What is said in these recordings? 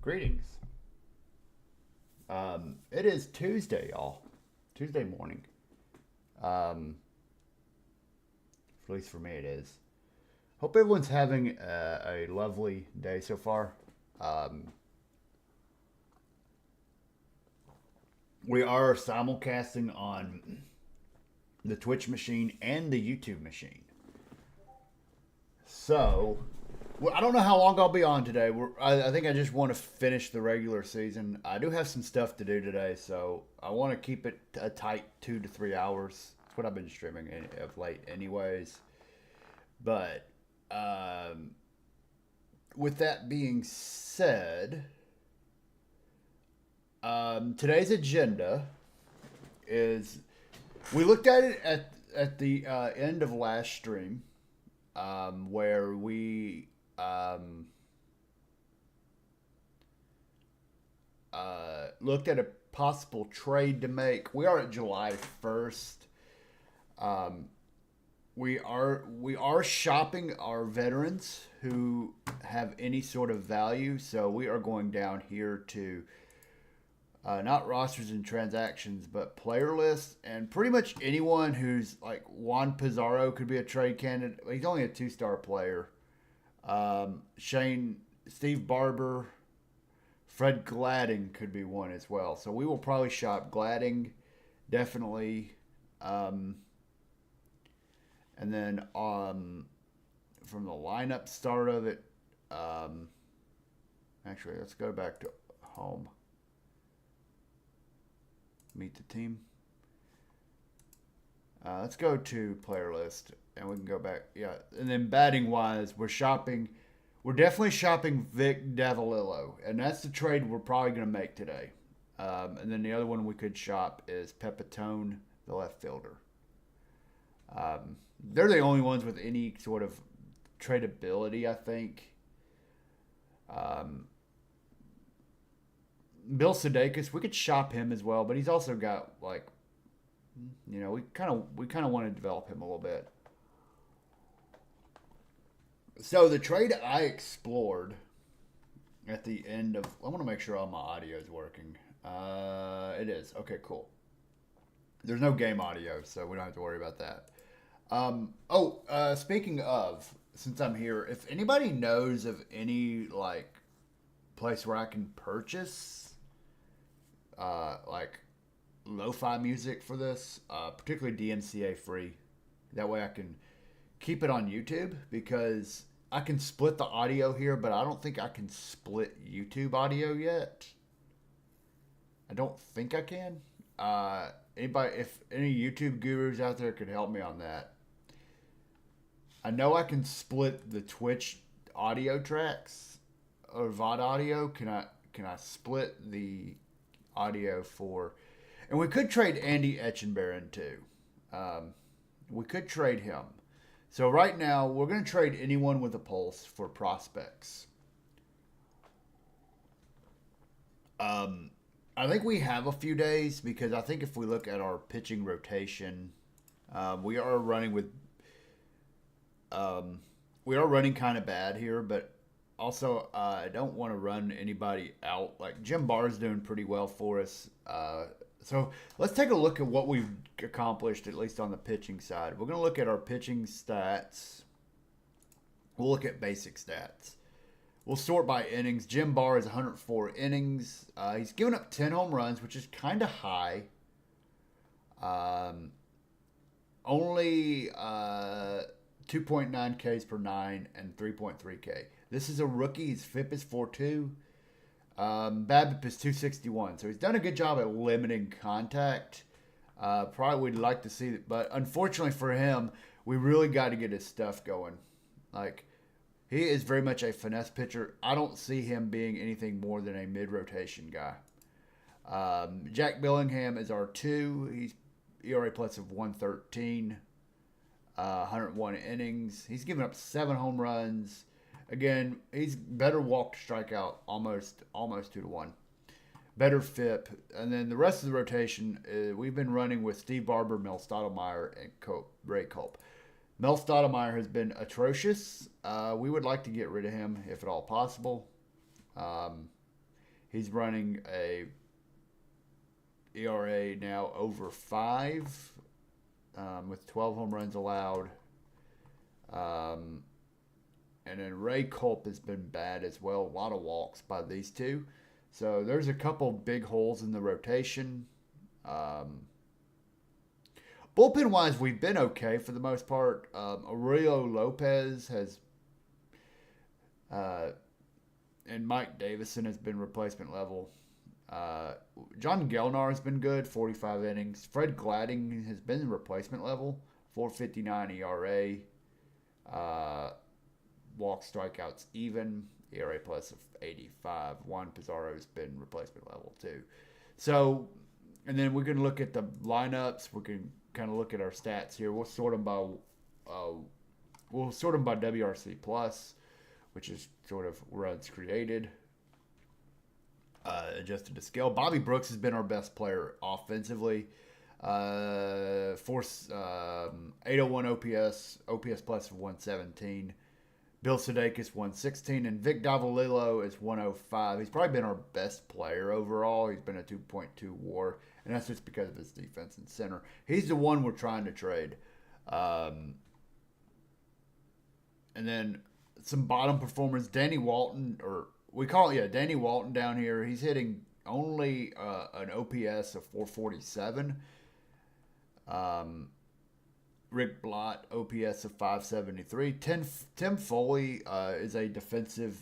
Greetings. It is Tuesday, y'all. Tuesday morning. Um, at least for me, it is. Hope everyone's having a lovely day so far. Um, we are simulcasting on the Twitch machine and the YouTube machine. So, well, I don't know how long I'll be on today. I think I just want to finish the regular season. I do have some stuff to do today, so I want to keep it a tight 2 to 3 hours. That's what I've been streaming of late, anyways. But with that being said, today's agenda is we looked at it at the end of last stream, where we looked at a possible trade to make. We are at July 1st. Um, we are shopping our veterans who have any sort of value. So we are going down here to not rosters and transactions, but player lists, and pretty much anyone who's like Juan Pizarro could be a trade candidate. He's only a 2-star player. Steve Barber, Fred Gladding could be one as well. So we will probably shop Gladding, definitely. And then from the lineup start of it, actually, let's go back to home. Meet the team. Let's go to player list, and we can go back. Yeah, and then batting wise, we're shopping. We're definitely shopping Vic Davalillo, and that's the trade we're probably going to make today. And then the other one we could shop is Pepitone, the left fielder. They're the only ones with any sort of tradability, I think. Bill Sudeikis, we could shop him as well, but he's also got like, we kind of want to develop him a little bit. So the trade I explored at the end of, I want to make sure all my audio is working. It is. Okay, cool. There's no game audio, so we don't have to worry about that. Speaking of, since I'm here, if anybody knows of any like place where I can purchase like lo-fi music for this, particularly DMCA free, that way I can keep it on YouTube, because I can split the audio here, but I don't think I can split YouTube audio yet. I don't think I can. Anybody, if any YouTube gurus out there could help me on that. I know I can split the Twitch audio tracks or VOD audio. Can I split the audio for? And we could trade Andy Etchenberry too. We could trade him. So right now we're going to trade anyone with a pulse for prospects. I think we have a few days, because I think if we look at our pitching rotation, we are running with. We are running kind of bad here, but also I don't want to run anybody out. Like Jim Barr's doing pretty well for us. So let's take a look at what we've accomplished, at least on the pitching side. We're going to look at our pitching stats. We'll look at basic stats. We'll sort by innings. Jim Barr is 104 innings. He's given up 10 home runs, which is kind of high. Only 2.9 Ks per 9 and 3.3 K. This is a rookie. His FIP is 4.2. BABIP is 261. So he's done a good job at limiting contact. Probably would like to see it, but unfortunately for him, we really got to get his stuff going. Like, he is very much a finesse pitcher. I don't see him being anything more than a mid-rotation guy. Jack Billingham is our 2. He's ERA plus of 113. 101 innings. He's given up 7 home runs. Again, he's better walk to strikeout, almost 2-to-1. Better FIP. And then the rest of the rotation, we've been running with Steve Barber, Mel Stottlemyre, and Ray Culp. Mel Stottlemyre has been atrocious. We would like to get rid of him if at all possible. He's running a ERA now over 5, with 12 home runs allowed. And then Ray Culp has been bad as well. A lot of walks by these two. So there's a couple big holes in the rotation. Bullpen-wise, we've been okay for the most part. Aurelio Lopez has, and Mike Davison has been replacement level. John Gelnar has been good, 45 innings. Fred Gladding has been replacement level, 4.59 ERA. Walks, strikeouts even, ERA plus of 85. Juan Pizarro's been replacement level too. So, and then we can look at the lineups. We can kind of look at our stats here. We'll sort them by WRC plus, which is sort of runs created, adjusted to scale. Bobby Brooks has been our best player offensively. 801 OPS plus of 117. Bill Sudeikis 116, and Vic Davalillo is 105. He's probably been our best player overall. He's been a 2.2 WAR, and that's just because of his defense and center. He's the one we're trying to trade. And then some bottom performers. Danny Walton, or we call it, Danny Walton down here. He's hitting only an OPS of 447. Rick Blott, OPS of 573. Tim Foley is a defensive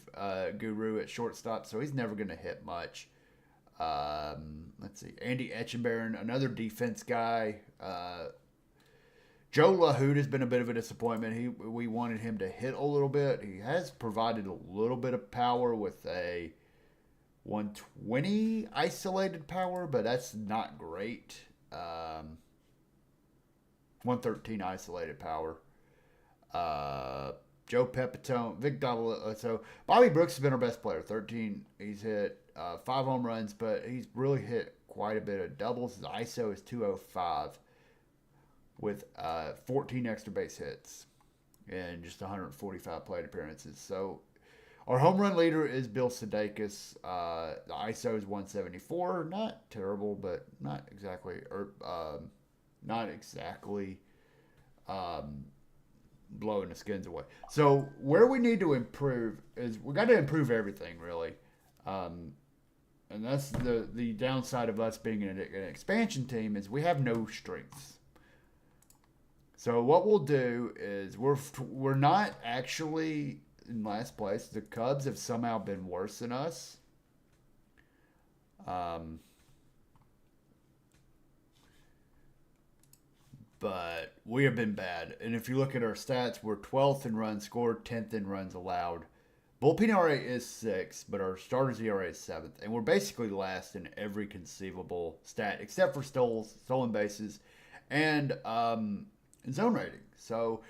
guru at shortstop, so he's never going to hit much. Let's see. Andy Etchenbarren, another defense guy. Joe LaHood has been a bit of a disappointment. We wanted him to hit a little bit. He has provided a little bit of power with a 120 isolated power, but that's not great. 113 isolated power. Joe Pepitone, Vic Davalillo. So Bobby Brooks has been our best player. 13. He's hit 5 home runs, but he's really hit quite a bit of doubles. His ISO is 205 with 14 extra base hits and just 145 plate appearances. So our home run leader is Bill Sudeikis. The ISO is 174. Not terrible, but not exactly blowing the skins away. So where we need to improve is we got to improve everything, really. And that's the downside of us being an expansion team is we have no strengths. So what we'll do is we're not actually in last place. The Cubs have somehow been worse than us. But we have been bad. And if you look at our stats, we're 12th in runs scored, 10th in runs allowed. Bullpen ERA is 6, but our starters ERA is 7th. And we're basically last in every conceivable stat, except for stolen bases and zone rating. So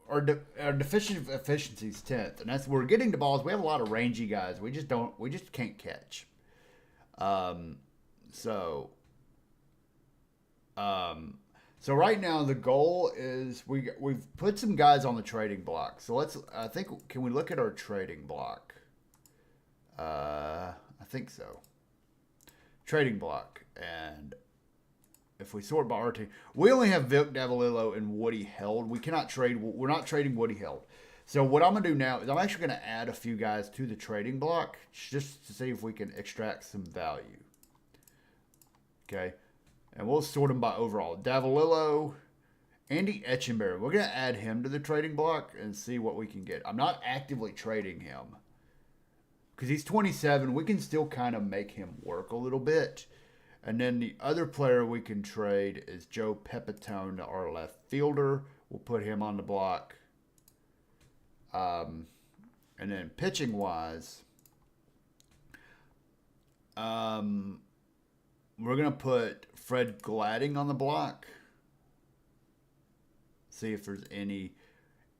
our deficient efficiency is 10th. And we're getting to balls. We have a lot of rangy guys. We just can't catch. So right now the goal is we've put some guys on the trading block. So can we look at our trading block? I think so. Trading block, and if we sort by our team, we only have Vic Davalillo and Woody Held. We cannot trade. We're not trading Woody Held. So what I'm gonna do now is I'm actually gonna add a few guys to the trading block just to see if we can extract some value. Okay. And we'll sort them by overall. Davalillo, Andy Etchenbarren. We're going to add him to the trading block and see what we can get. I'm not actively trading him because he's 27. We can still kind of make him work a little bit. And then the other player we can trade is Joe Pepitone, our left fielder. We'll put him on the block. And then pitching-wise, we're going to put Fred Gladding on the block. See if there's any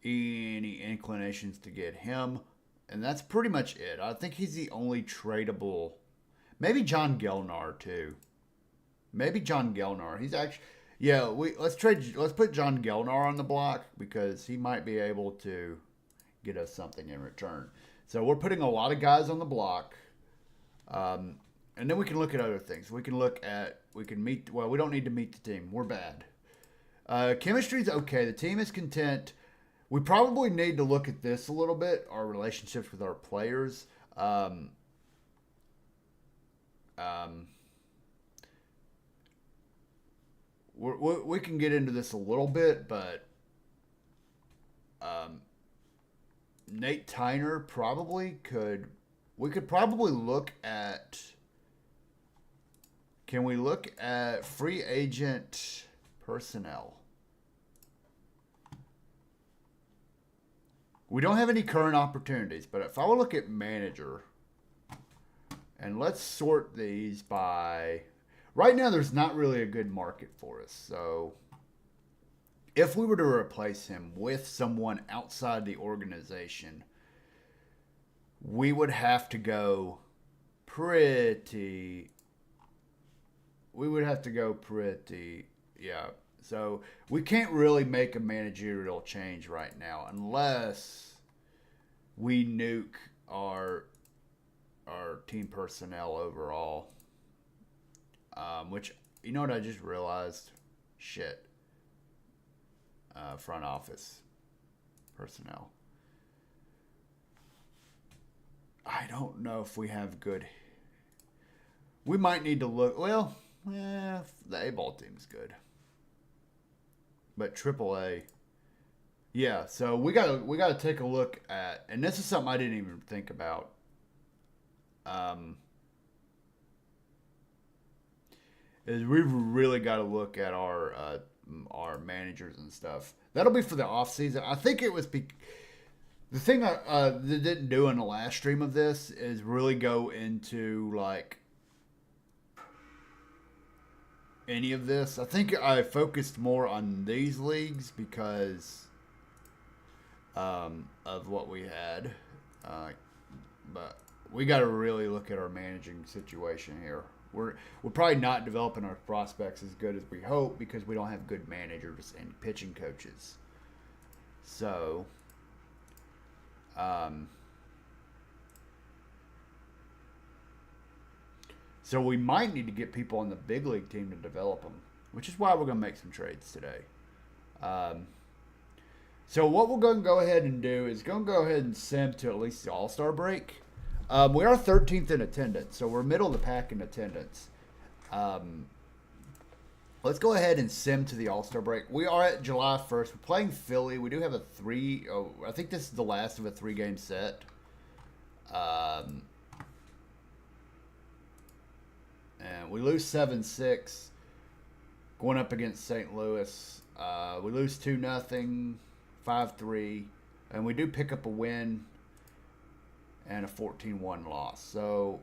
inclinations to get him. And that's pretty much it. I think he's the only tradable. Maybe John Gelnar too. Maybe John Gelnar. He's actually, yeah, let's put John Gelnar on the block because he might be able to get us something in return. So we're putting a lot of guys on the block. And then we can look at other things. We can meet. Well, we don't need to meet the team. We're bad. Chemistry's okay. The team is content. We probably need to look at this a little bit. Our relationships with our players. We can get into this a little bit, but Nate Tyner probably could. We could probably look at. Can we look at free agent personnel? We don't have any current opportunities, but if I would look at manager, and let's sort these by. Right now, there's not really a good market for us. So, if we were to replace him with someone outside the organization, we would have to go pretty. Yeah. So, we can't really make a managerial change right now unless we nuke our team personnel overall. Which, you know what I just realized? Shit. Front office personnel. I don't know if we have good. We might need to look. Well, the A-ball team's good, but AAA. Yeah, so we gotta take a look at, and this is something I didn't even think about. Is we've really got to look at our managers and stuff. That'll be for the off season. I think it was the thing I didn't do in the last stream of this is really go into like any of this. I think I focused more on these leagues because of what we had, but we got to really look at our managing situation here. We're probably not developing our prospects as good as we hope because we don't have good managers and pitching coaches. So, so we might need to get people on the big league team to develop them, which is why we're going to make some trades today. So what we're going to go ahead and do is go ahead and sim to at least the All-Star break. We are 13th in attendance, so we're middle of the pack in attendance. Let's go ahead and sim to the All-Star break. We are at July 1st. We're playing Philly. We do have I think this is the last of a 3-game set. And we lose 7-6 going up against St. Louis. We lose 2-0, 5-3, and we do pick up a win and a 14-1 loss. So,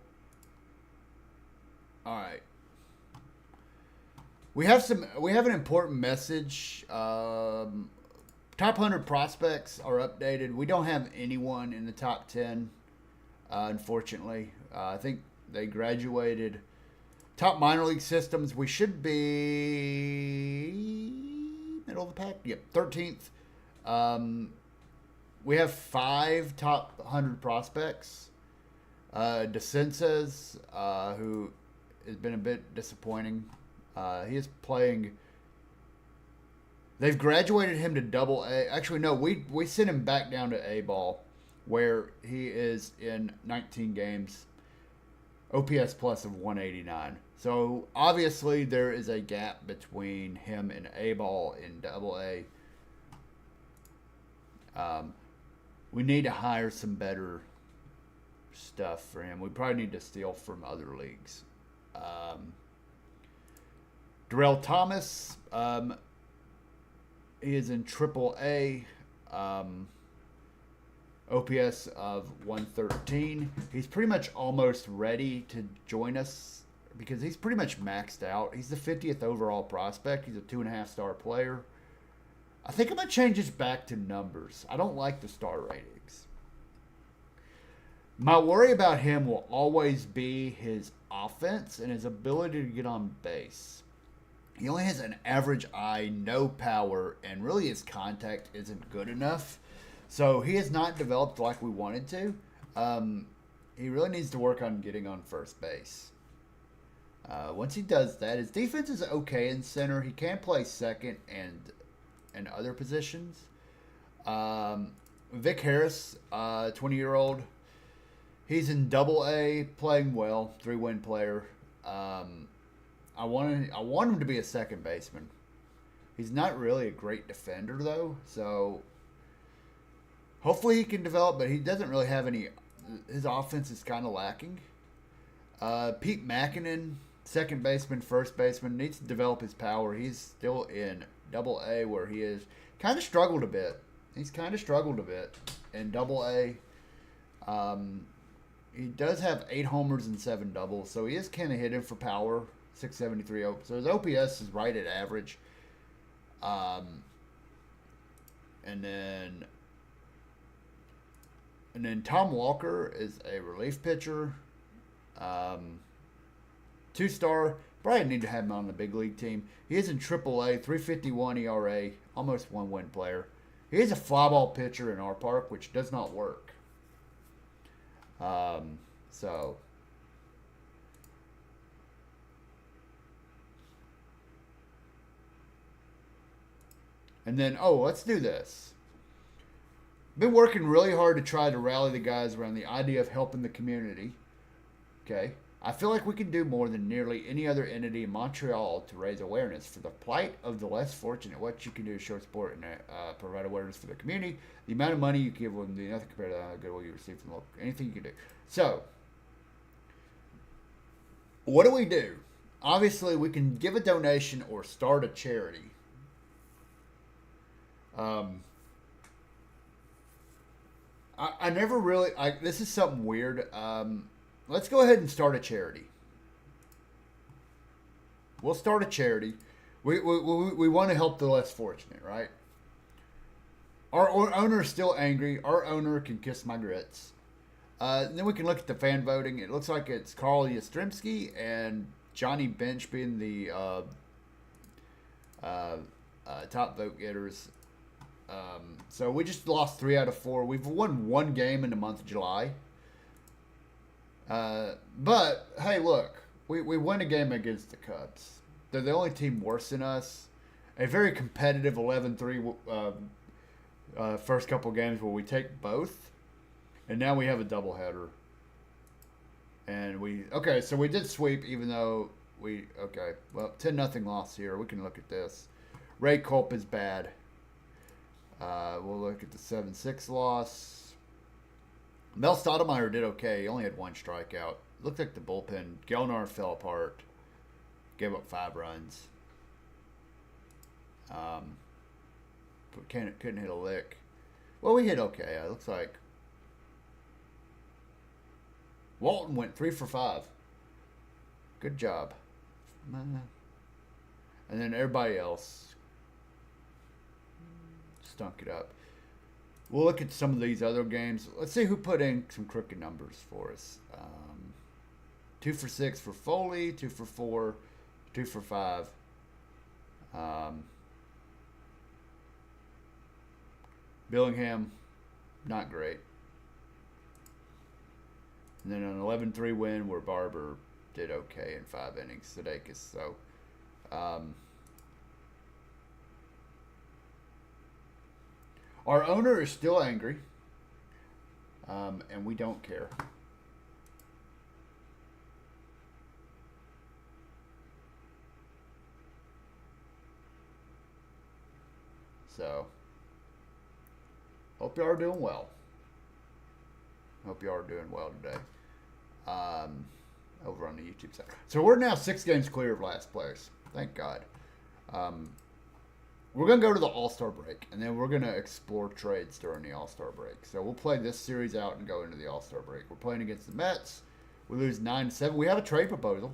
all right. We have an important message. Top 100 prospects are updated. We don't have anyone in the top 10, unfortunately. I think they graduated. Top minor league systems, we should be middle of the pack. Yep, 13th. We have 5 top 100 prospects. DeCences, who has been a bit disappointing. He is playing. They've graduated him to Double A. Actually, no, we sent him back down to A ball, where he is in 19 games, OPS plus of 189. So obviously there is a gap between him and A ball in Double A. We need to hire some better stuff for him. We probably need to steal from other leagues. Darrell Thomas, he is in Triple A, OPS of 113. He's pretty much almost ready to join us because he's pretty much maxed out. He's the 50th overall prospect. He's a 2.5-star player. I think I'm going to change this back to numbers. I don't like the star ratings. My worry about him will always be his offense and his ability to get on base. He only has an average eye, no power, and really his contact isn't good enough. So he has not developed like we wanted to. he really needs to work on getting on first base. Once he does that, his defense is okay in center. He can play second and other positions. Vic Harris, 20-year-old, he's in Double A, playing well, 3-win player. I want him to be a second baseman. He's not really a great defender though, so hopefully he can develop. But he doesn't really have any. His offense is kind of lacking. Pete Makinen, second baseman, first baseman, needs to develop his power. He's still in Double A, where he is kind of struggled a bit. He's kind of struggled a bit in Double A. He does have 8 homers and 7 doubles, so he is kind of hitting for power, 673. So his OPS is right at average. And then Tom Walker is a relief pitcher. 2-star. Probably need to have him on the big league team. He is in AAA, 3.51 ERA, almost 1-win player. He is a fly ball pitcher in our park, which does not work. So and then let's do this. Been working really hard to try to rally the guys around the idea of helping the community. Okay. I feel like we can do more than nearly any other entity in Montreal to raise awareness for the plight of the less fortunate. What you can do is show support and provide awareness for the community. The amount of money you give will do nothing compared to the goodwill you receive from local. Anything you can do. So, what do? Obviously, we can give a donation or start a charity. I never really. This is something weird. Let's go ahead and start a charity. We'll start a charity. We want to help the less fortunate, right? Our owner is still angry. Our owner can kiss my grits. Then we can look at the fan voting. It looks like it's Carl Yastrzemski and Johnny Bench being the top vote getters. So we just lost 3 out of 4. We've won 1 game in the month of July. But, hey, look. We win a game against the Cubs. They're the only team worse than us. A very competitive 11-3 first couple games where we take both. And now we have a doubleheader. And so we did sweep even though well, 10-0 loss here. We can look at this. Ray Culp is bad. We'll look at the 7-6 loss. Mel Stoudemire did okay. He only had 1 strikeout. Looked like the bullpen. Gelnar fell apart. Gave up 5 runs. Couldn't hit a lick. Well, we hit okay. It looks like Walton went 3 for 5. Good job. And then everybody else stunk it up. We'll look at some of these other games. Let's see who put in some crooked numbers for us. 2 for 6 for Foley, 2 for 4, 2 for 5. Billingham, not great. And then an 11-3 win where Barber did okay in 5 innings. Sudeikis. So, our owner is still angry, and we don't care. So, hope y'all are doing well. Hope y'all are doing well today. Over on the YouTube side. So we're now 6 games clear of last place. Thank God. We're going to go to the All-Star break, and then we're going to explore trades during the All-Star break. So we'll play this series out and go into the All-Star break. We're playing against the Mets. We lose 9-7. We have a trade proposal.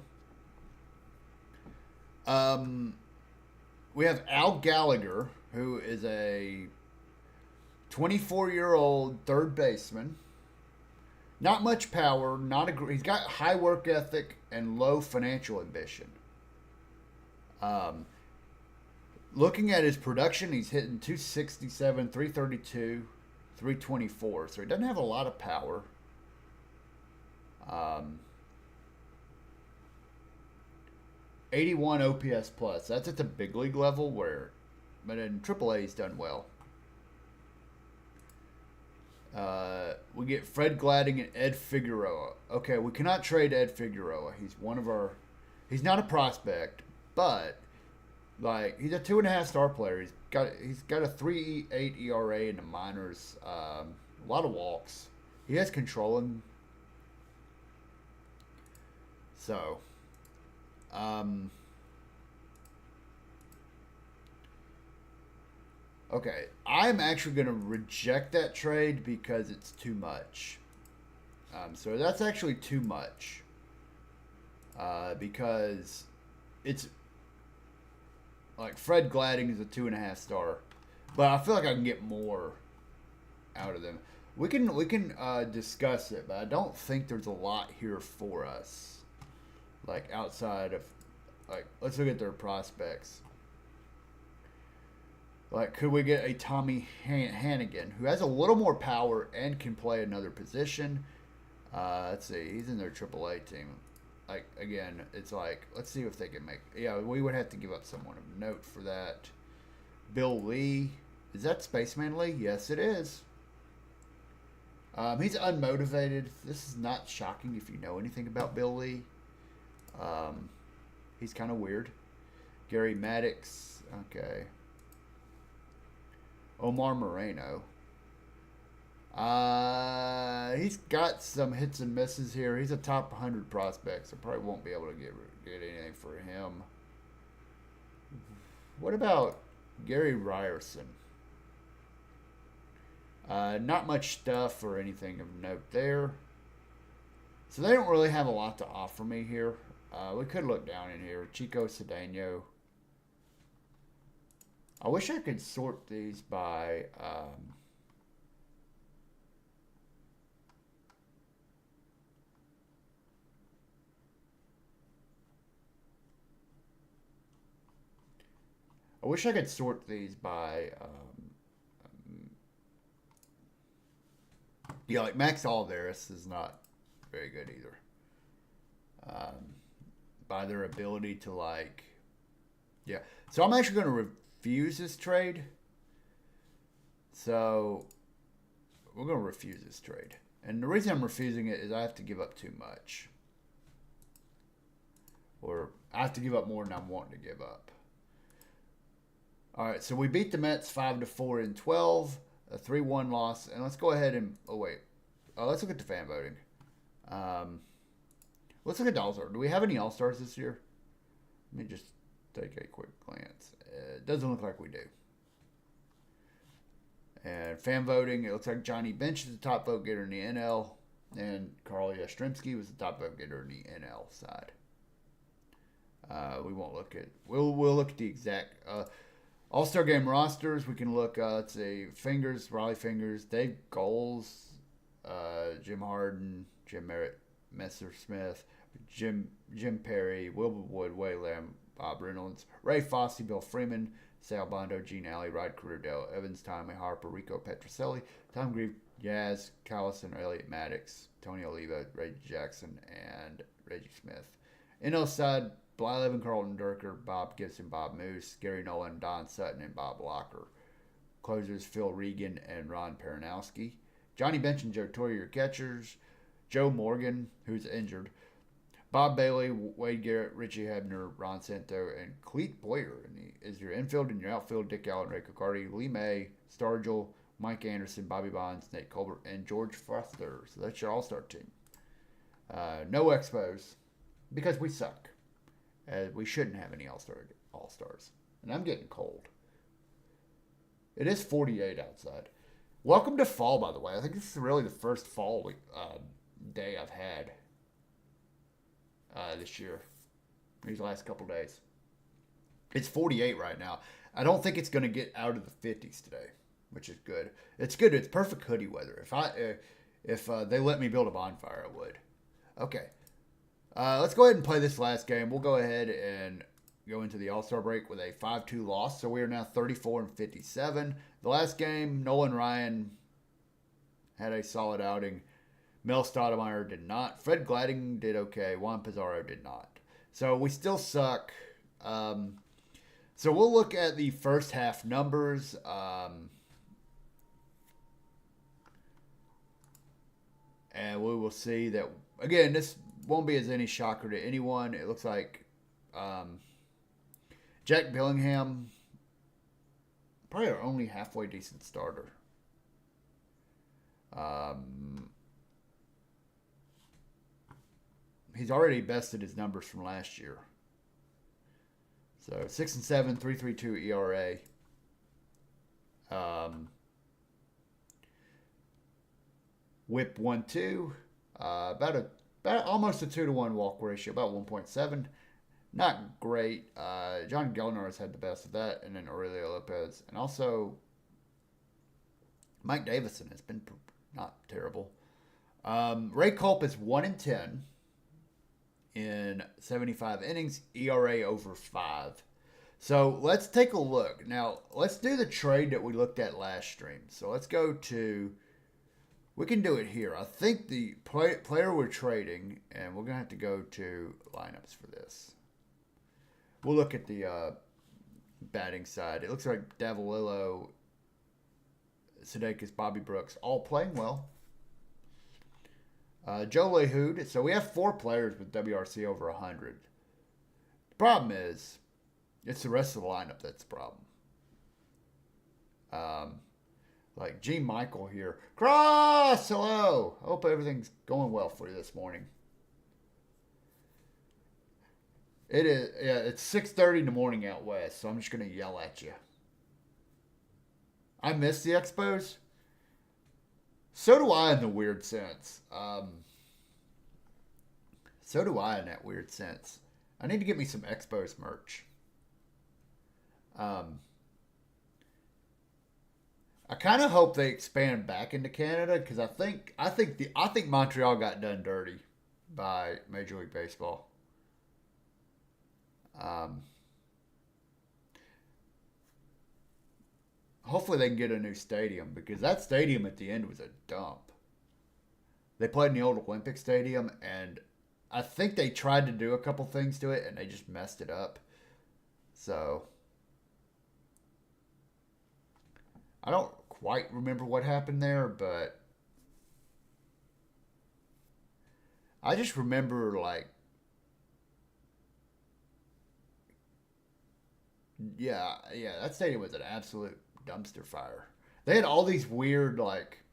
We have Al Gallagher, who is a 24-year-old third baseman. Not much power. He's got high work ethic and low financial ambition. Looking at his production, he's hitting 267, 332, 324. So he doesn't have a lot of power. Um, 81 OPS plus. That's at the big league level where, but in AAA he's done well. We get Fred Gladding and Ed Figueroa. Okay, we cannot trade Ed Figueroa. He's one of our. He's not a prospect, but like he's a 2.5 star player. He's got a 3.8 ERA in the minors. A lot of walks. He has controlling. So, okay, I'm actually going to reject that trade because it's too much. So that's actually too much. Because it's like Fred Gladding is a 2.5 star, but I feel like I can get more out of them. We can discuss it, but I don't think there's a lot here for us. Like outside of, like, let's look at their prospects. Like, could we get a Tommy Hannigan, who has a little more power and can play another position? Let's see, he's in their AAA team. Like, again, it's like, let's see if they can make. Yeah, we would have to give up someone of note for that. Bill Lee, is that Spaceman Lee? Yes, it is. He's unmotivated. This is not shocking if you know anything about Bill Lee. He's kind of weird. Gary Maddox. Okay. Omar Moreno. He's got some hits and misses here. He's a top 100 prospect, so probably won't be able to get anything for him. What about Gary Ryerson? Not much stuff or anything of note there. So they don't really have a lot to offer me here. We could look down in here. Chico Cedeno. I wish I could sort these by... I wish I could sort these by... yeah, like Max Alvarez is not very good either. By their ability to, like... Yeah. So I'm actually going to refuse this trade. So we're going to refuse this trade. And the reason I'm refusing it is I have to give up too much. Or I have to give up more than I'm wanting to give up. All right, so we beat the Mets 5-4 in 12, a 3-1 loss. And let's go ahead and... Oh, wait. Let's look at the fan voting. Let's look at the All-Stars. Do we have any All-Stars this year? Let me just take a quick glance. It doesn't look like we do. And fan voting, it looks like Johnny Bench is the top vote getter in the NL. And Carl Yastrzemski was the top vote getter in the NL side. We won't look at... We'll look at the exact... All-Star Game rosters. We can look, let's see, Fingers, Riley Fingers, Dave Goals, Jim Harden, Jim Merritt, Messersmith, Jim Perry, Wilbur Wood, Way Lamb, Bob Reynolds, Ray Fosse, Bill Freeman, Sal Bondo, Gene Alley, Rod Cordell, Evans, Tommy Harper, Rico Petroselli, Tom Grieve, Yaz, Collison, Elliott Maddox, Tony Oliva, Reggie Jackson, and Reggie Smith. NL side, Blyleven, Carlton Durker, Bob Gibson, Bob Moose, Gary Nolan, Don Sutton, and Bob Locker. Closers, Phil Regan and Ron Peranowski. Johnny Bench and Joe Torre, your catchers. Joe Morgan, who's injured. Bob Bailey, Wade Garrett, Richie Hebner, Ron Santo, and Cleet Boyer is your infield, and your outfield, Dick Allen, Ray Cocardi, Lee May, Stargell, Mike Anderson, Bobby Bonds, Nate Colbert, and George Foster. So that's your all-star team. No Expos, because we suck. We shouldn't have any all-stars. And I'm getting cold. It is 48 outside. Welcome to fall, by the way. I think this is really the first fall day I've had this year. These last couple days. It's 48 right now. I don't think it's going to get out of the 50s today, which is good. It's good. It's perfect hoodie weather. If they let me build a bonfire, I would. Okay. Let's go ahead and play this last game. We'll go ahead and go into the All-Star break with a 5-2 loss. So we are now 34-57. The last game, Nolan Ryan had a solid outing. Mel Stoudemire did not. Fred Gladding did okay. Juan Pizarro did not. So we still suck. So we'll look at the first half numbers. And we will see that, again, this won't be as any shocker to anyone. It looks like Jack Bellingham, probably our only halfway decent starter. He's already bested his numbers from last year. So 6-7, 3.32 ERA. Whip 1.2. About almost a 2-to-1 walk ratio, about 1.7. Not great. John Gellner has had the best of that, and then Aurelio Lopez, and also Mike Davison has been not terrible. Ray Culp is 1-10 in 75 innings, ERA over 5. So let's take a look. Now, let's do the trade that we looked at last stream. So let's go to, we can do it here. I think the player we're trading, and we're going to have to go to lineups for this. We'll look at the batting side. It looks like Davalillo, Sudeikis, Bobby Brooks, all playing well. Joe LeHood. So we have 4 players with WRC over 100. The problem is, it's the rest of the lineup that's the problem. Like Gene Michael here. Cross! Hello! I hope everything's going well for you this morning. It is, yeah, it's 6:30 in the morning out west, so I'm just going to yell at you. I miss the Expos. So do I in the weird sense. So do I in that weird sense. I need to get me some Expos merch. I kind of hope they expand back into Canada because I think Montreal got done dirty by Major League Baseball. Hopefully they can get a new stadium because that stadium at the end was a dump. They played in the old Olympic Stadium, and I think they tried to do a couple things to it, and they just messed it up. So I don't quite remember what happened there, but I just remember, like, yeah, that stadium was an absolute dumpster fire. They had all these weird, like,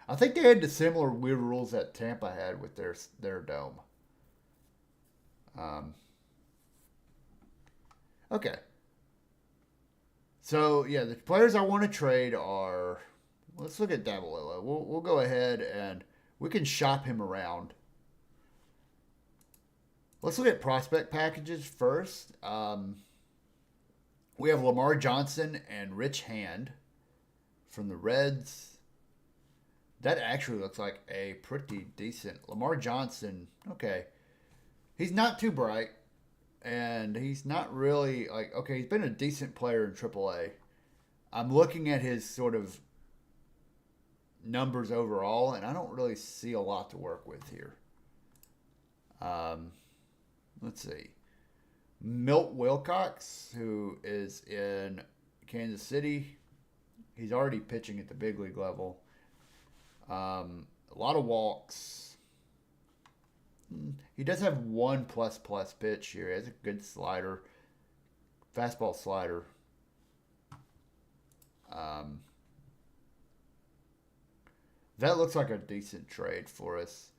I think they had the similar weird rules that Tampa had with their dome. Okay. So, yeah, the players I want to trade are, let's look at Davalillo. We'll go ahead and we can shop him around. Let's look at prospect packages first. We have Lamar Johnson and Rich Hand from the Reds. That actually looks like a pretty decent Lamar Johnson. Okay. He's not too bright. And he's not really, like, okay, he's been a decent player in AAA. I'm looking at his sort of numbers overall, and I don't really see a lot to work with here. Let's see. Milt Wilcox, who is in Kansas City. He's already pitching at the big league level. A lot of walks. He does have 1++ pitch here. He has a good slider. Fastball slider. That looks like a decent trade for us.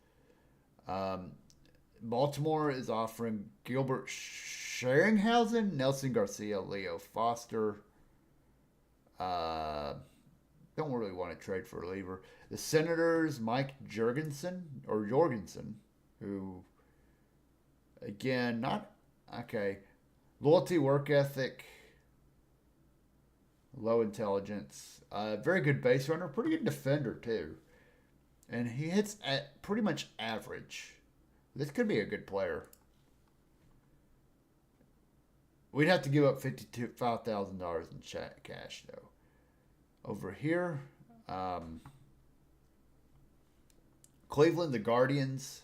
Baltimore is offering Gilbert Scheringhausen, Nelson Garcia, Leo Foster. Don't really want to trade for a reliever. The Senators, Mike Jorgensen, who, again, not, okay. Loyalty, work ethic, low intelligence. Very good base runner, pretty good defender, too. And he hits at pretty much average. This could be a good player. We'd have to give up $5,000 in cash, though. Over here, Cleveland, the Guardians.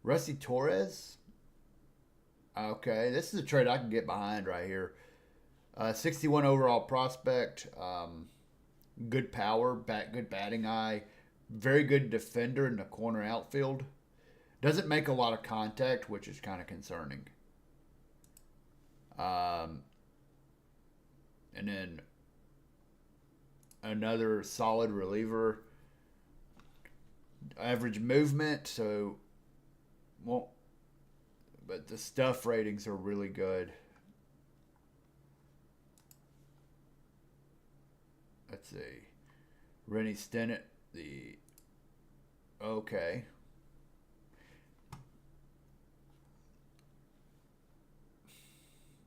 Rusty Torres. Okay, this is a trade I can get behind right here. 61 overall prospect. Good power, good batting eye. Very good defender in the corner outfield. Doesn't make a lot of contact, which is kind of concerning. And then another solid reliever. Average movement, so well, but the stuff ratings are really good. Let's see. Rennie Stennett, okay.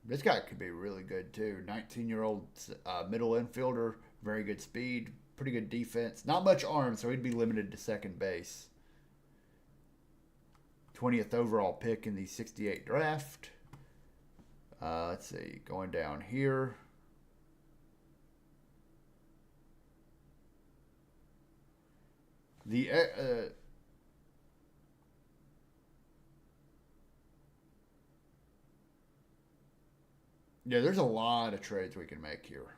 This guy could be really good too. 19-year-old middle infielder, very good speed, pretty good defense. Not much arm, so he'd be limited to second base. 20th overall pick in the 68 draft. Let's see, going down here. The yeah, there's a lot of trades we can make here.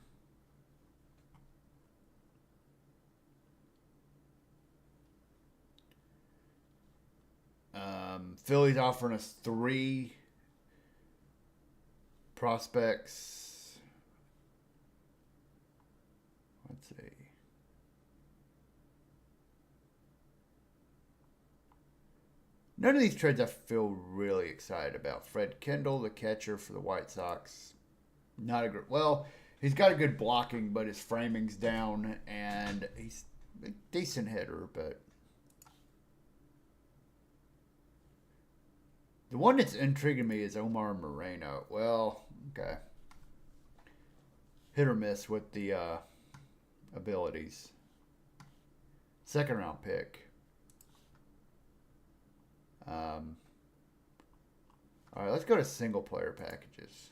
Philly's offering us 3 prospects. Let's see. None of these trades I feel really excited about. Fred Kendall, the catcher for the White Sox. Not a good. Well, he's got a good blocking, but his framing's down, and he's a decent hitter, but the one that's intriguing me is Omar Moreno. Well, okay. Hit or miss with the abilities. Second round pick. All right, let's go to single player packages.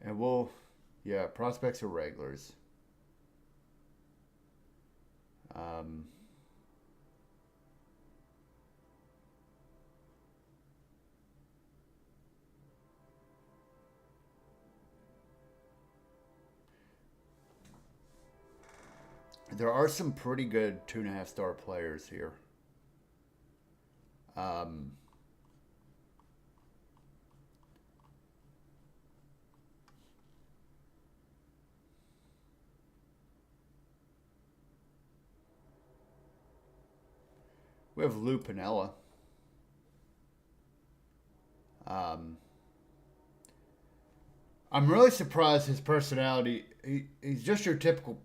And yeah, prospects are regulars. There are some pretty good 2.5-star players here. We have Lou Piniella. I'm really surprised his personality. He's just your typical.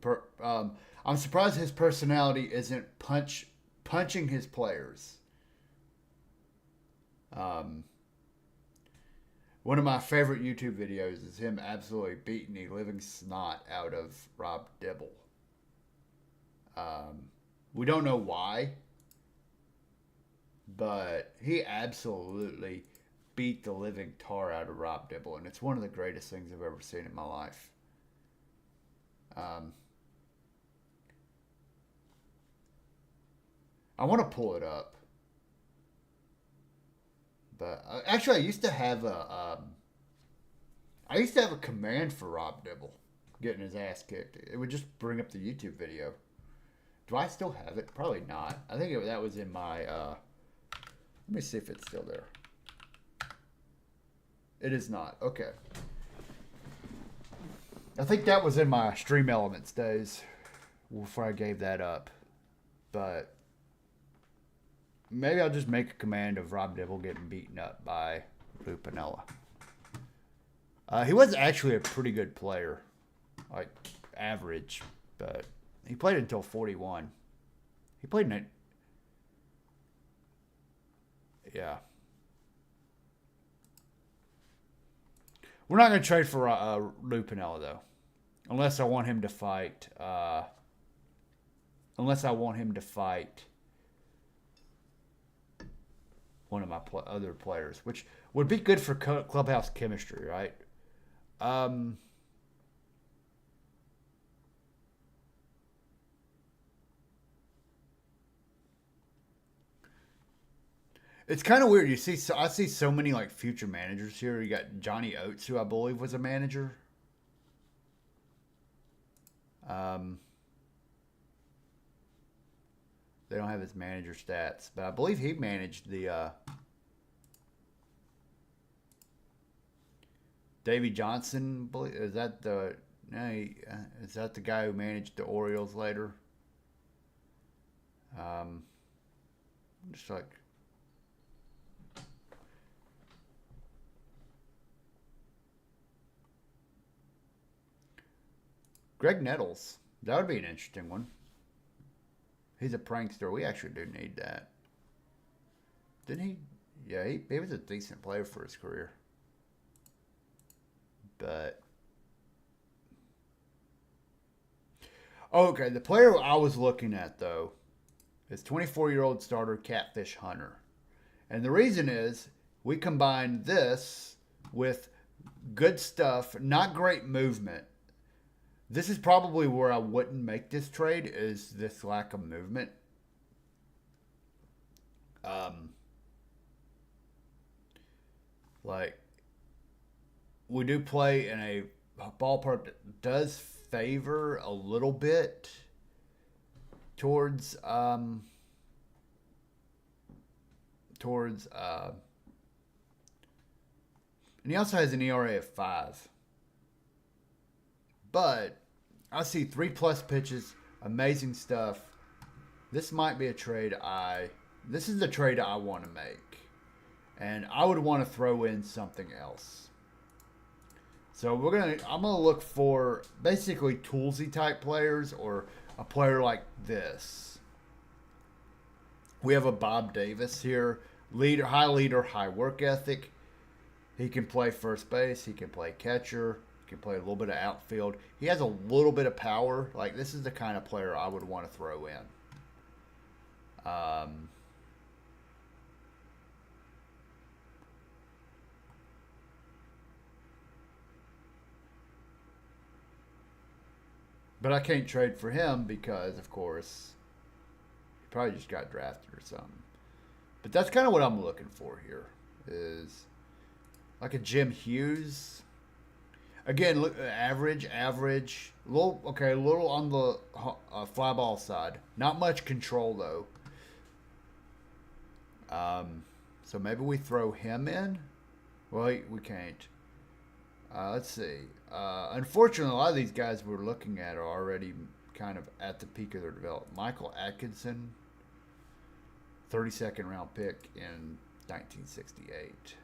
I'm surprised his personality isn't punching his players. One of my favorite YouTube videos is him absolutely beating the living snot out of Rob Dibble. We don't know why, but he absolutely beat the living tar out of Rob Dibble, and it's one of the greatest things I've ever seen in my life. I want to pull it up, but actually, I used to have a command for Rob Dibble getting his ass kicked. It would just bring up the YouTube video. Do I still have it? Probably not. I think that was in my. Let me see if it's still there. It is not. Okay. I think that was in my Stream Elements days before I gave that up. But maybe I'll just make a command of Rob Dibble getting beaten up by Lou Piniella. He was actually a pretty good player. Like, average. But he played until 41. He played in it. Yeah. We're not going to trade for Lou Piniella, though. Unless I want him to fight. Unless I want him to fight one of my other players, which would be good for clubhouse chemistry, right? It's kind of weird. You see, I see so many like future managers here. You got Johnny Oates, who I believe was a manager. They don't have his manager stats, but I believe he managed the Davey Johnson. Is that the is that the guy who managed the Orioles later? Just like Greg Nettles. That would be an interesting one. He's a prankster. We actually do need that. Didn't he? Yeah, he was a decent player for his career. But okay, the player I was looking at though is 24-year-old starter Catfish Hunter. And the reason is we combine this with good stuff, not great movement. This is probably where I wouldn't make this trade, is this lack of movement. Like, we do play in a ballpark that does favor a little bit towards and he also has an ERA of 5. But I see 3+ pitches, amazing stuff. This might be a trade this is the trade I want to make. And I would want to throw in something else. So I'm gonna look for basically toolsy type players or a player like this. We have a Bob Davis here, leader, high work ethic. He can play first base, he can play catcher, he can play a little bit of outfield. He has a little bit of power. Like, this is the kind of player I would want to throw in. But I can't trade for him because, of course, he probably just got drafted or something. But that's kind of what I'm looking for here, is like a Jim Hughes. Again, look, average, a little on the fly ball side. Not much control though. So maybe we throw him in. Well, we can't. Let's see. Unfortunately, a lot of these guys we're looking at are already kind of at the peak of their development. Michael Atkinson, 32nd round pick in 1968.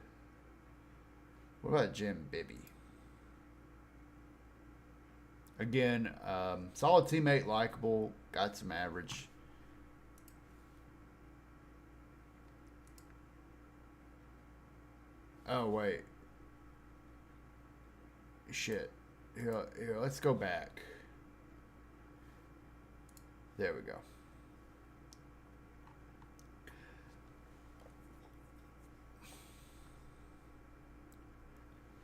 What about Jim Bibby? Again, solid teammate, likable, got some average. Oh, wait. Shit. Here, let's go back. There we go.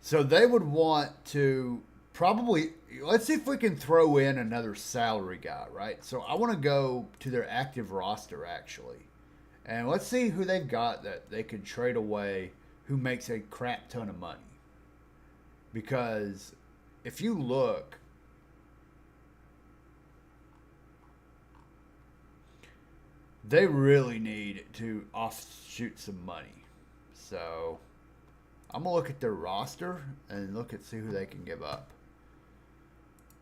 So they would want to probably, let's see if we can throw in another salary guy, right? So I want to go to their active roster, actually. And let's see who they've got that they could trade away who makes a crap ton of money. Because if you look, they really need to offshoot some money. So I'm going to look at their roster and see who they can give up.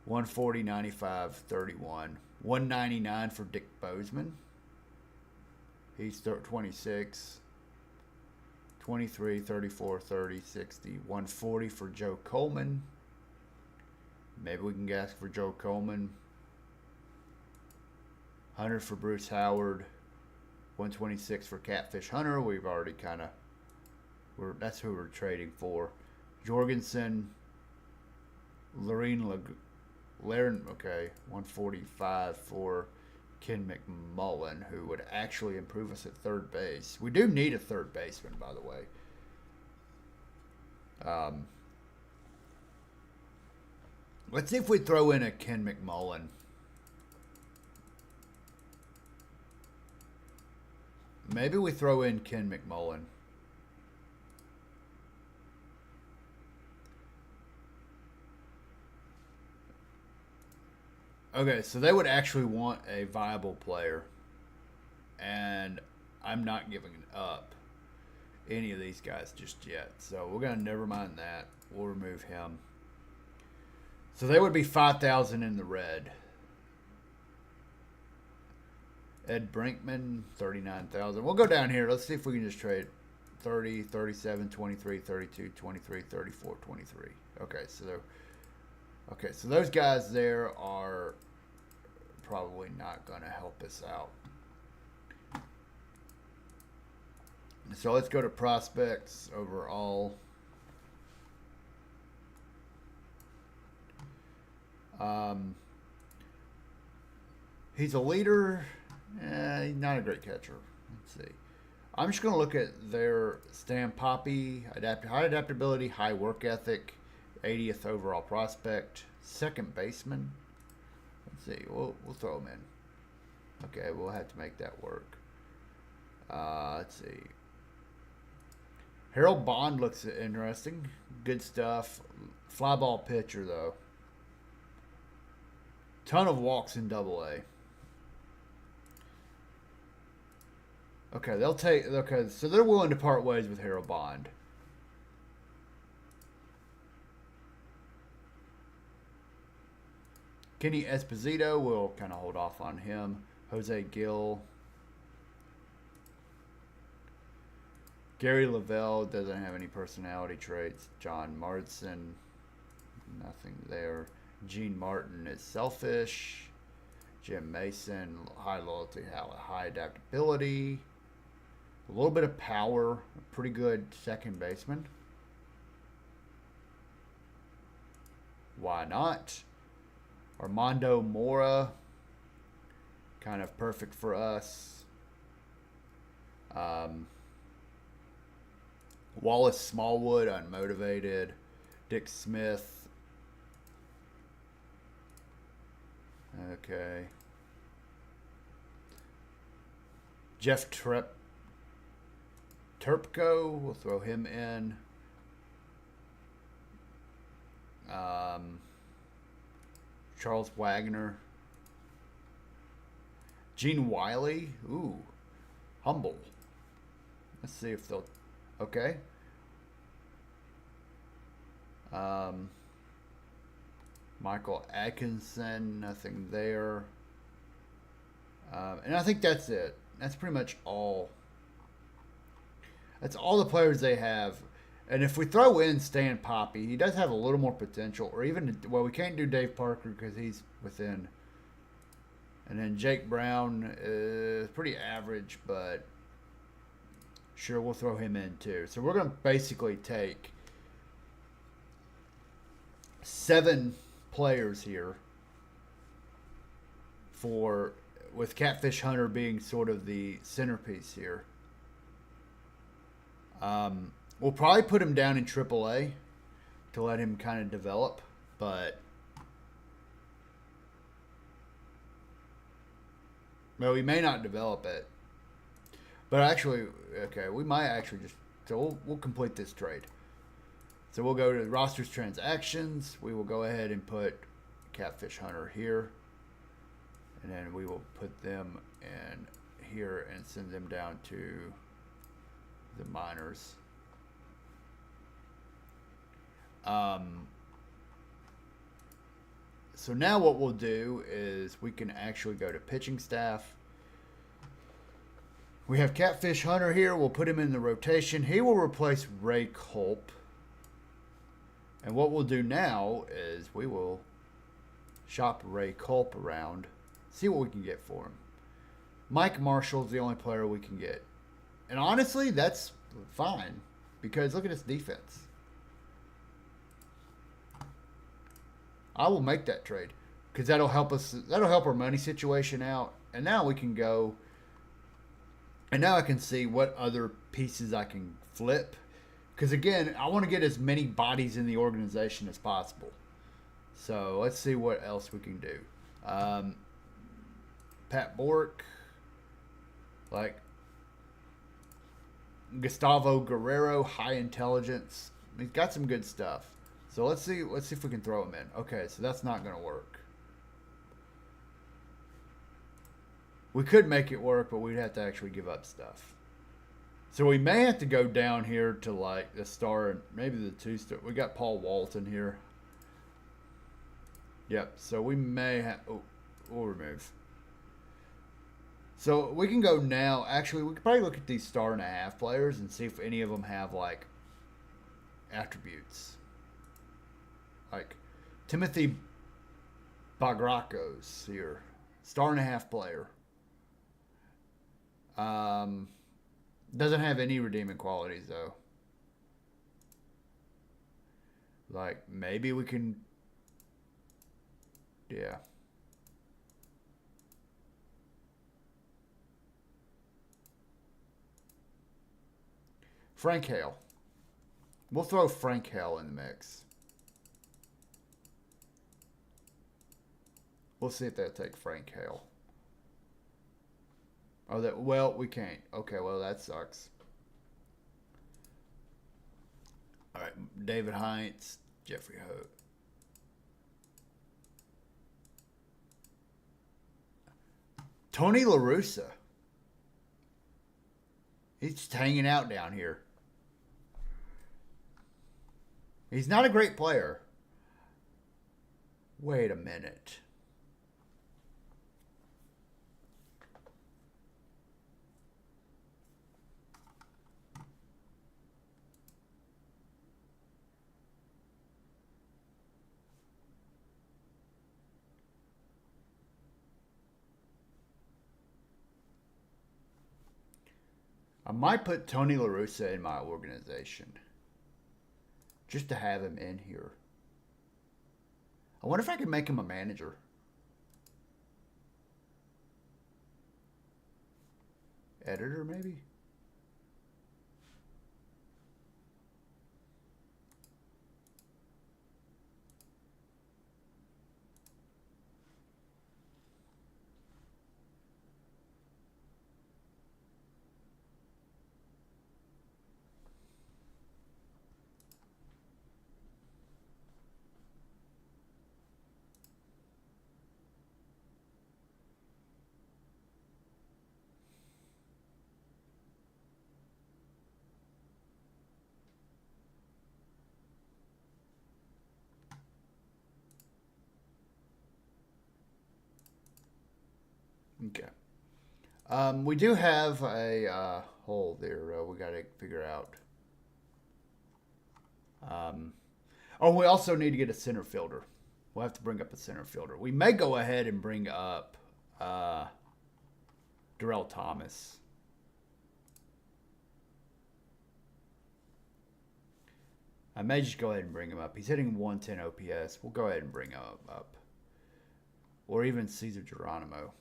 140, 95, 31. 199 for Dick Bozeman. He's 26. 23, 34, 30, 60. 140 for Joe Coleman. Maybe we can ask for Joe Coleman. 100 for Bruce Howard. 126 for Catfish Hunter. We've already kind of, that's who we're trading for. Jorgensen, Laren, okay, 145 for Ken McMullen, who would actually improve us at third base. We do need a third baseman, by the way. Let's see if we throw in a Ken McMullen. Maybe we throw in Ken McMullen. Okay, so they would actually want a viable player. And I'm not giving up any of these guys just yet. So we're going to never mind that. We'll remove him. So they would be 5,000 in the red. Ed Brinkman, 39,000. We'll go down here. Let's see if we can just trade 30, 37, 23, 32, 23, 34, 23. Okay, so those guys there are probably not going to help us out. So let's go to prospects overall. He's a leader. He's not a great catcher. Let's see. I'm just going to look at their Stan Poppy, high adaptability, high work ethic, 80th overall prospect, second baseman. Let's see. We'll throw him in. Okay, we'll have to make that work. Let's see. Harold Bond looks interesting. Good stuff. Fly ball pitcher, though. Ton of walks in Double-A. Okay, so they're willing to part ways with Harold Bond. Kenny Esposito, we'll kind of hold off on him. Jose Gill. Gary Lavelle doesn't have any personality traits. John Marston, nothing there. Gene Martin is selfish. Jim Mason, high loyalty, high adaptability. A little bit of power. A pretty good second baseman. Why not? Armando Mora, kind of perfect for us. Wallace Smallwood, unmotivated. Dick Smith. Okay. Jeff Turpko, we'll throw him in. Charles Wagner. Gene Wiley. Ooh. Humble. Let's see if they'll... Okay. Michael Atkinson. Nothing there. And I think that's it. That's pretty much all. That's all the players they have. And if we throw in Stan Poppy, he does have a little more potential. Or even, well, we can't do Dave Parker because he's within. And then Jake Brown is pretty average, but sure, we'll throw him in too. So we're going to basically take 7 players here with Catfish Hunter being sort of the centerpiece here. We'll probably put him down in AAA to let him kind of develop, but well, we may not develop it. But actually, okay, we might actually just, so we'll complete this trade. So we'll go to rosters transactions. We will go ahead and put Catfish Hunter here. And then we will put them in here and send them down to the minors. So now what we'll do is we can actually go to pitching staff. We have Catfish Hunter here. We'll put him in the rotation. He will replace Ray Culp. And what we'll do now is we will shop Ray Culp around, see what we can get for him. Mike Marshall's the only player we can get. And honestly, that's fine because look at his defense. I will make that trade because that'll help us. That'll help our money situation out. And now we can go. And now I can see what other pieces I can flip. Because again, I want to get as many bodies in the organization as possible. So let's see what else we can do. Pat Bork, like Gustavo Guerrero, high intelligence. He's got some good stuff. So let's see if we can throw him in. Okay, so that's not going to work. We could make it work, but we'd have to actually give up stuff. So we may have to go down here to like the star and maybe the 2-star. We got Paul Walton here. Yep. So we may have. Oh, we'll remove. So we can go now. Actually, we could probably look at these 1.5-star players and see if any of them have like attributes. Like Timothy Bagrakos here, 1.5-star player. Doesn't have any redeeming qualities though. Like maybe we can. Yeah. Frank Hale. We'll throw Frank Hale in the mix. We'll see if they'll take Frank Hale. Oh, we can't. Okay, well, that sucks. All right, David Heinz, Jeffrey Hope. Tony La Russa. He's just hanging out down here. He's not a great player. Wait a minute. I might put Tony La Russa in my organization. Just to have him in here. I wonder if I can make him a manager. Editor, maybe? Okay. We do have a hole there we got to figure out. We also need to get a center fielder. We'll have to bring up a center fielder. We may go ahead and bring up Darrell Thomas. I may just go ahead and bring him up. He's hitting 110 OPS. We'll go ahead and bring him up. Or even Cesar Geronimo.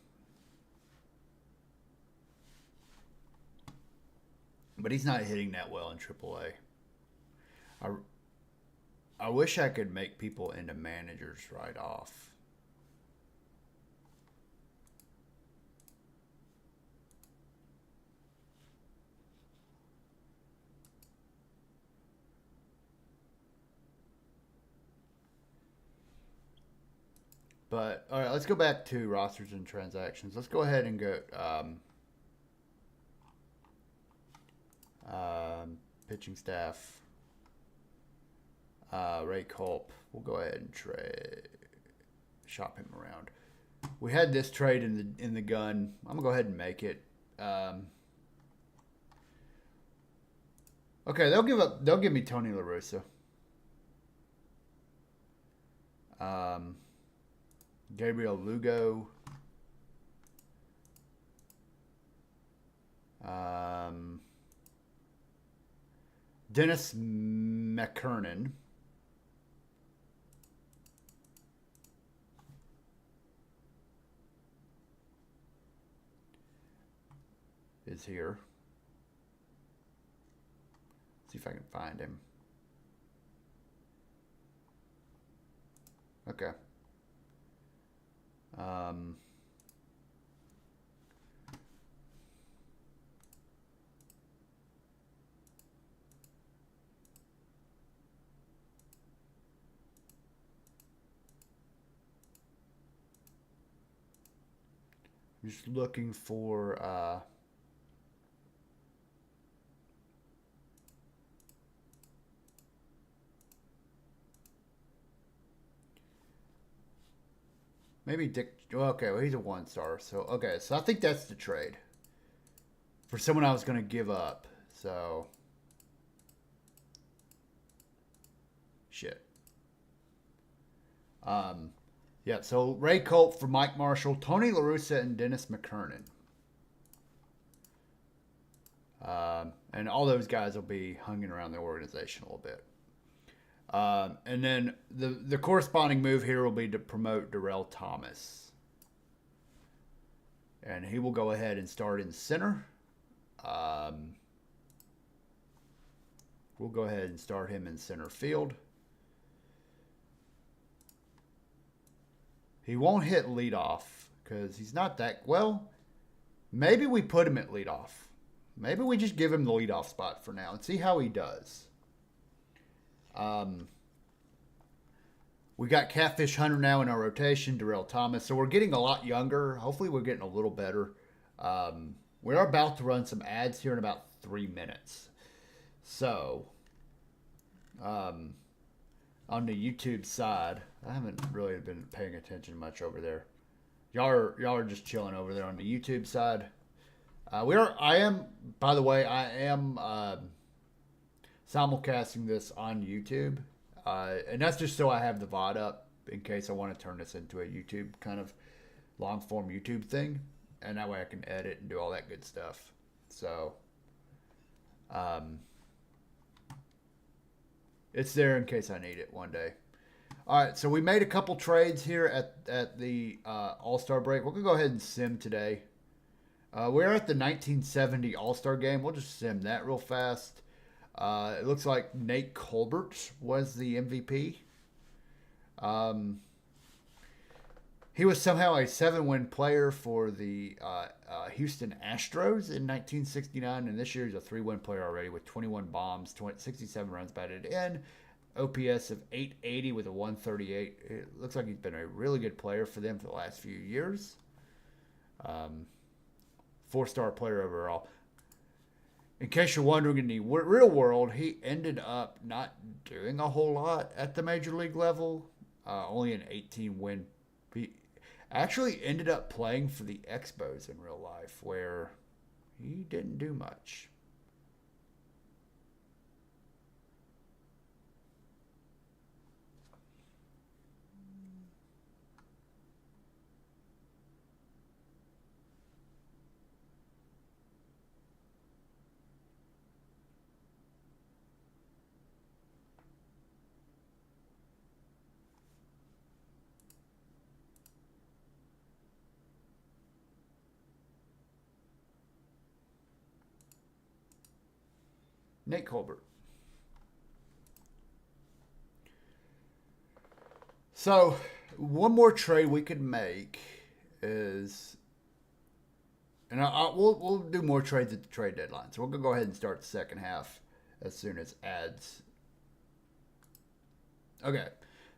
But he's not hitting that well in AAA. I wish I could make people into managers right off. But, all right, let's go back to rosters and transactions. Let's go ahead and go pitching staff. Ray Culp. We'll go ahead and shop him around. We had this trade in the gun. I'm gonna go ahead and make it. Okay, they'll give me Tony La Russa. Gabriel Lugo. Dennis McKernan. is here. See if I can find him. Okay. I'm just looking for maybe Dick. Okay, well, he's a 1-star. So, okay. So, I think that's the trade. For someone I was going to give up. So. Shit. Yeah, so Ray Colt for Mike Marshall, Tony La Russa, and Dennis McKernan. And all those guys will be hanging around the organization a little bit. And then the corresponding move here will be to promote Darrell Thomas. And he will go ahead and start in center. We'll go ahead and start him in center field. He won't hit leadoff because he's not that well. Maybe we put him at leadoff. Maybe we just give him the leadoff spot for now and see how he does. We got Catfish Hunter now in our rotation, Darrell Thomas. So we're getting a lot younger. Hopefully we're getting a little better. We are about to run some ads here in about 3 minutes. So, on the YouTube side, I haven't really been paying attention much over there. Y'all are just chilling over there on the YouTube side. I am simulcasting this on YouTube. And that's just so I have the VOD up in case I want to turn this into a YouTube kind of long form YouTube thing. And that way I can edit and do all that good stuff. So, it's there in case I need it one day. All right, so we made a couple trades here at the All-Star break. We're going to go ahead and sim today. We're at the 1970 All-Star game. We'll just sim that real fast. It looks like Nate Colbert was the MVP. He was somehow a 7-win player for the Houston Astros in 1969, and this year he's a 3-win player already with 21 bombs, 67 runs batted in, OPS of 880 with a 138. It looks like he's been a really good player for them for the last few years. 4-star player overall. In case you're wondering, in the real world, he ended up not doing a whole lot at the major league level. Only an 18-win. He actually ended up playing for the Expos in real life, where he didn't do much. Nate Colbert. So, one more trade we could make is, and we'll do more trades at the trade deadline. So we're gonna go ahead and start the second half as soon as ads. Okay,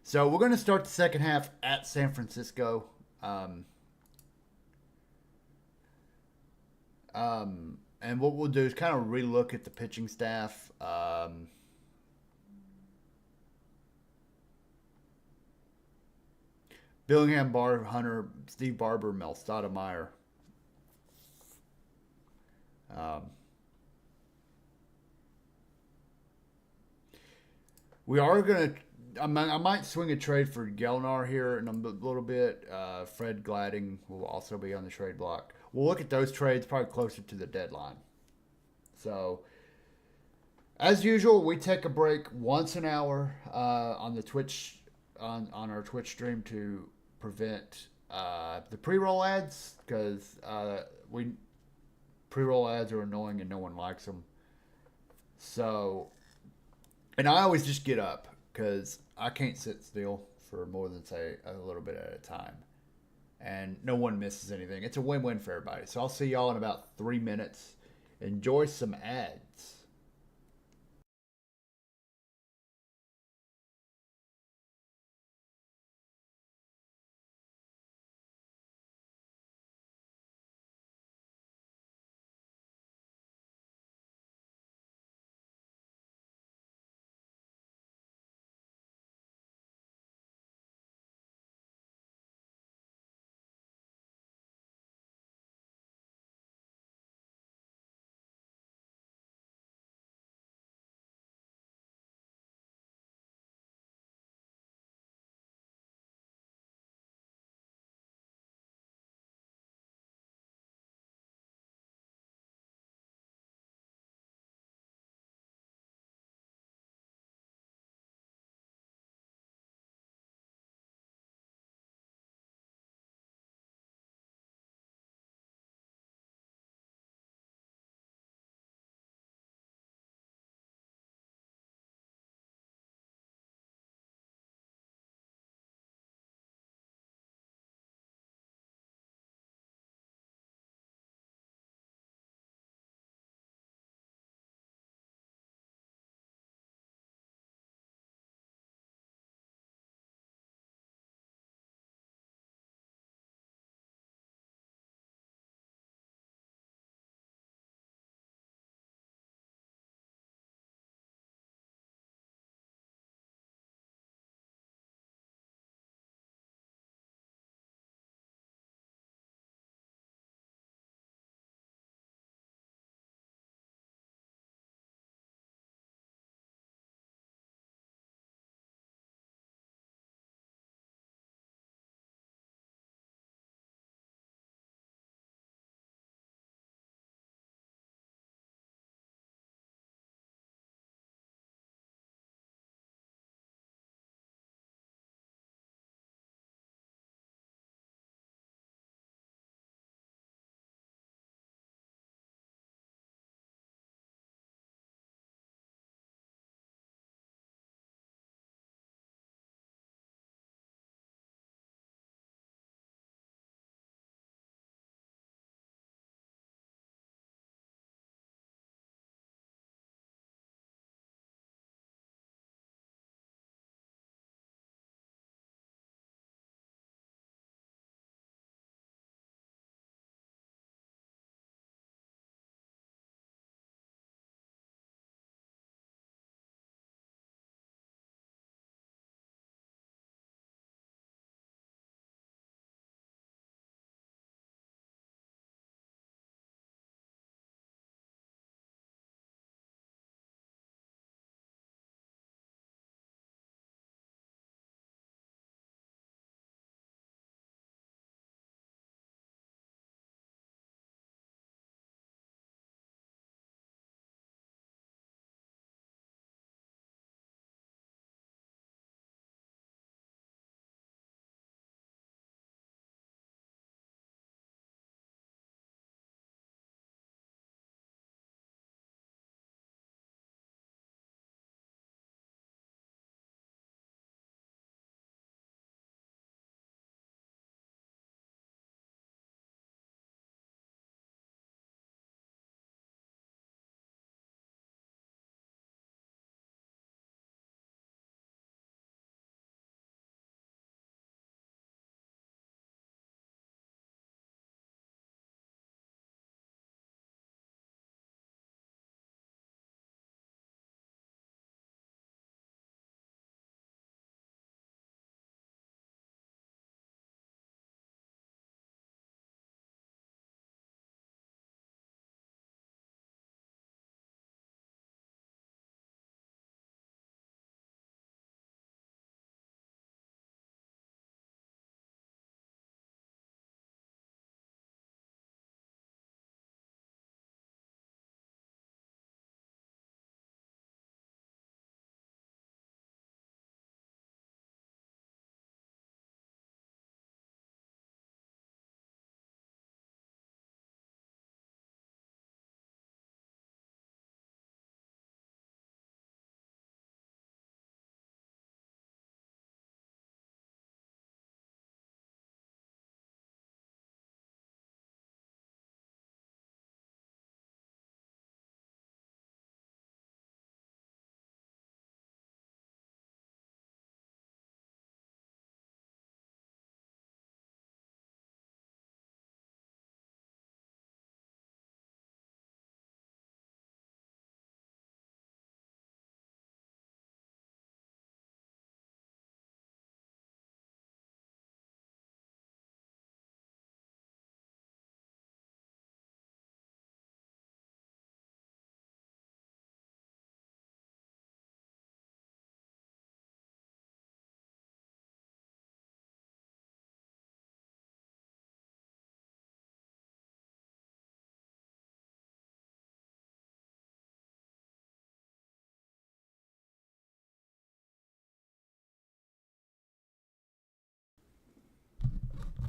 so we're gonna start the second half at San Francisco. And what we'll do is kind of relook at the pitching staff. Billingham, Bar, Hunter, Steve Barber, Mel Stoudemire. We are going to... I might swing a trade for Gelnar here in a little bit. Fred Gladding will also be on the trade block. We'll look at those trades probably closer to the deadline. So, as usual, we take a break once an hour on the Twitch on our Twitch stream to prevent the pre-roll ads because we Pre-roll ads are annoying and no one likes them. So, and I always just get up because I can't sit still for more than say a little bit at a time, and no one misses anything. It's a win-win for everybody. So I'll see y'all in about 3 minutes. Enjoy some ads.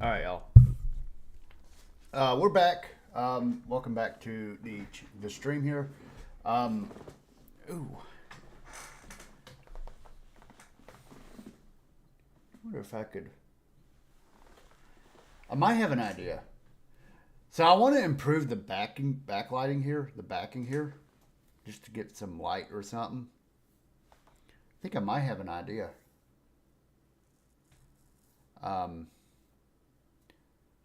All right, y'all. We're back. Welcome back to the stream here. Ooh. I wonder if I could. I might have an idea. So I want to improve the backlighting here, the backing here, just to get some light or something. I think I might have an idea.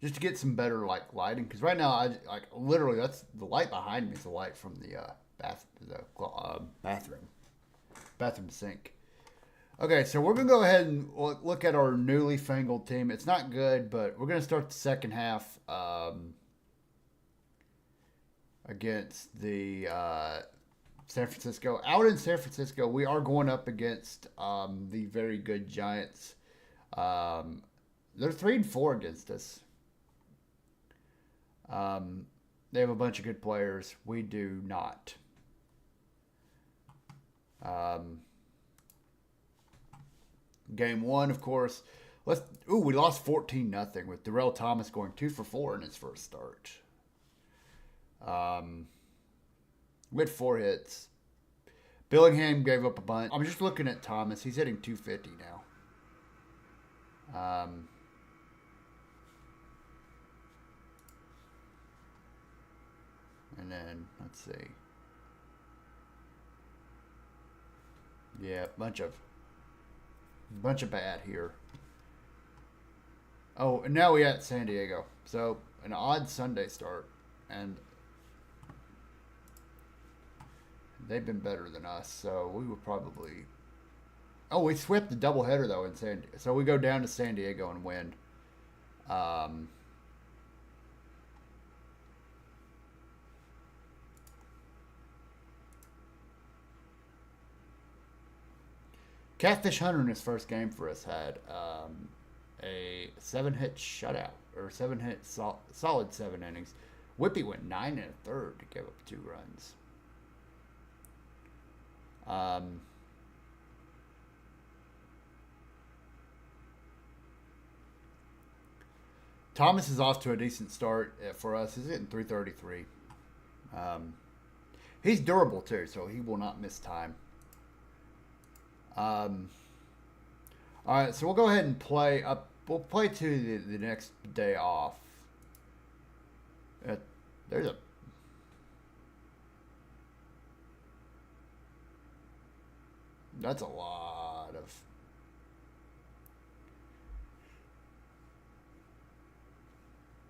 Just to get some better like lighting, because right now I like literally that's the light behind me is the light from the bathroom sink. Okay, so we're gonna go ahead and look at our newly fangled team. It's not good, but we're gonna start the second half against the San Francisco. Out in San Francisco, we are going up against the very good Giants. They're 3-4 against us. They have a bunch of good players. We do not. Game one, of course. We lost 14-0 with Darrell Thomas going 2 for 4 in his first start. We had 4 hits. Billingham gave up a bunch. I'm just looking at Thomas. He's hitting 250 now. And then, let's see. Yeah, bunch of bad here. Oh, and now we're at San Diego. So, an odd Sunday start. And they've been better than us. So, we would probably... Oh, we swept the doubleheader, though, in San Diego. So, we go down to San Diego and win. Catfish Hunter in his first game for us had a 7-hit shutout, or 7-hit solid 7 innings. Whippy went 9 1/3 to give up 2 runs. Thomas is off to a decent start for us. He's hitting 333. He's durable too, so he will not miss time. All right, so we'll go ahead and play up. We'll play to the next day off. That's a lot of.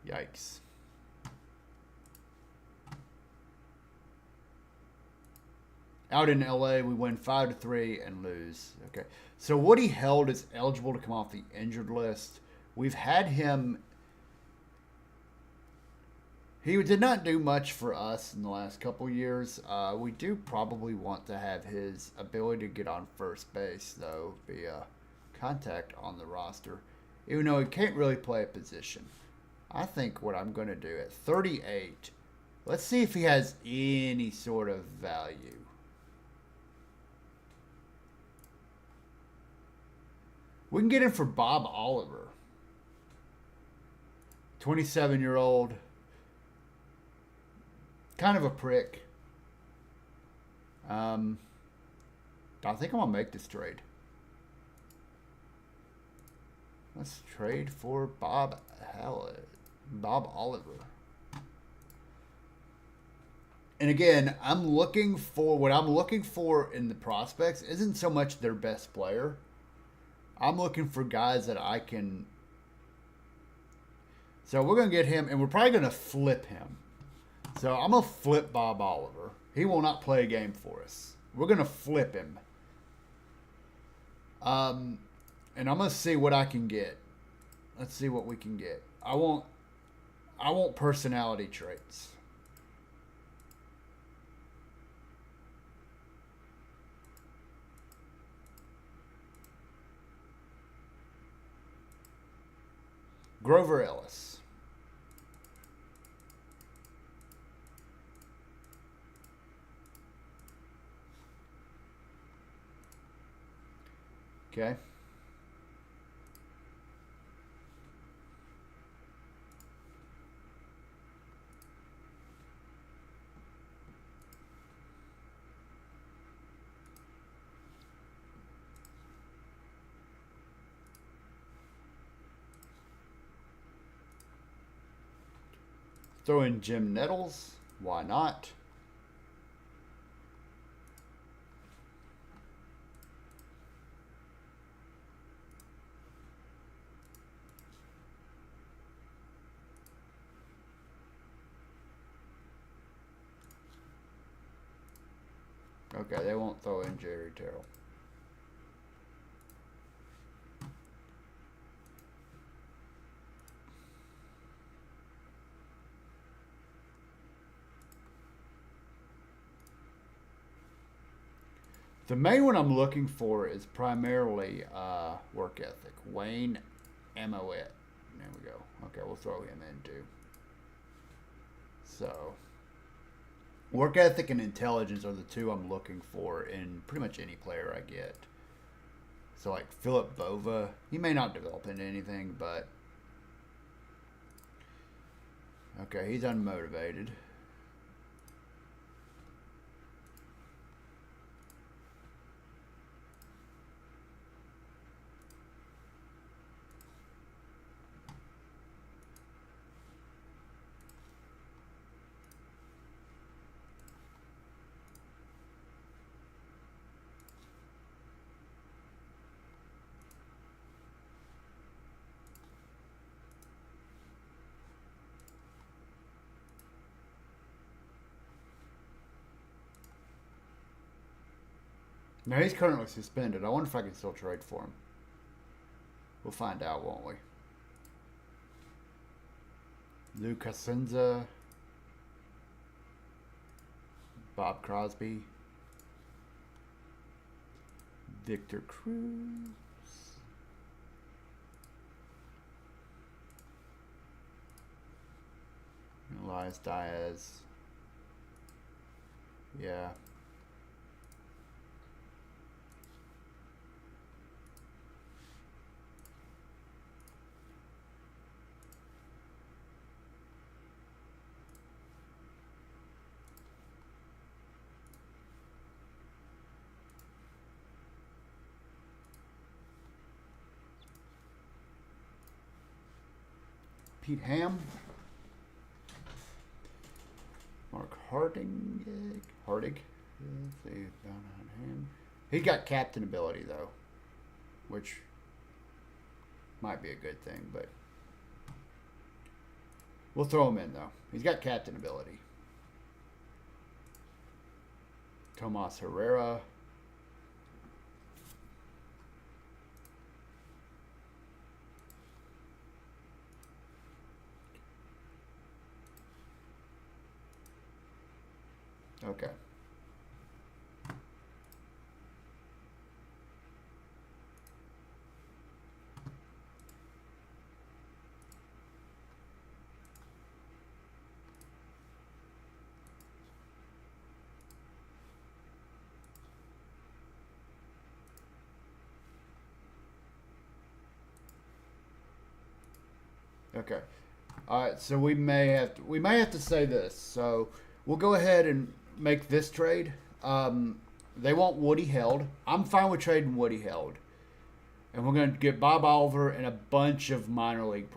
Yikes. Out in LA, we win 5-3 and lose. Okay. So Woody Held is eligible to come off the injured list. We've had him. He did not do much for us in the last couple years. We do probably want to have his ability to get on first base, though, via contact on the roster, even though he can't really play a position. I think what I'm going to do at 38, let's see if he has any sort of value. We can get him for Bob Oliver. 27-year-old. Kind of a prick. I think I'm going to make this trade. Let's trade for Bob Oliver. And again, what I'm looking for in the prospects isn't so much their best player. I'm looking for guys that I can. So we're going to get him, and we're probably going to flip him. So I'm going to flip Bob Oliver. He will not play a game for us. We're going to flip him. And I'm going to see what I can get. Let's see what we can get. I want personality traits. Grover Ellis. Okay. throw in Jim Nettles. Why not? Okay, they won't throw in Jerry Terrell. The main one I'm looking for is primarily work ethic. Wayne Amowit. There we go. Okay, we'll throw him in too. So, work ethic and intelligence are the two I'm looking for in pretty much any player I get. So, like Philip Bova, he may not develop into anything, but okay, he's unmotivated. Now he's currently suspended. I wonder if I can still trade for him. We'll find out, won't we? Lou Casenza, Bob Crosby, Victor Cruz, Elias Diaz. Yeah. Pete Ham, Mark Hardig. Let's see, down on him. He got captain ability though, which might be a good thing, but we'll throw him in though. He's got captain ability. Tomas Herrera. Okay. Okay. All right. So we may have to say this. So we'll go ahead and make this trade. They want Woody Held. I'm fine with trading Woody Held, and we're going to get Bob Oliver and a bunch of minor league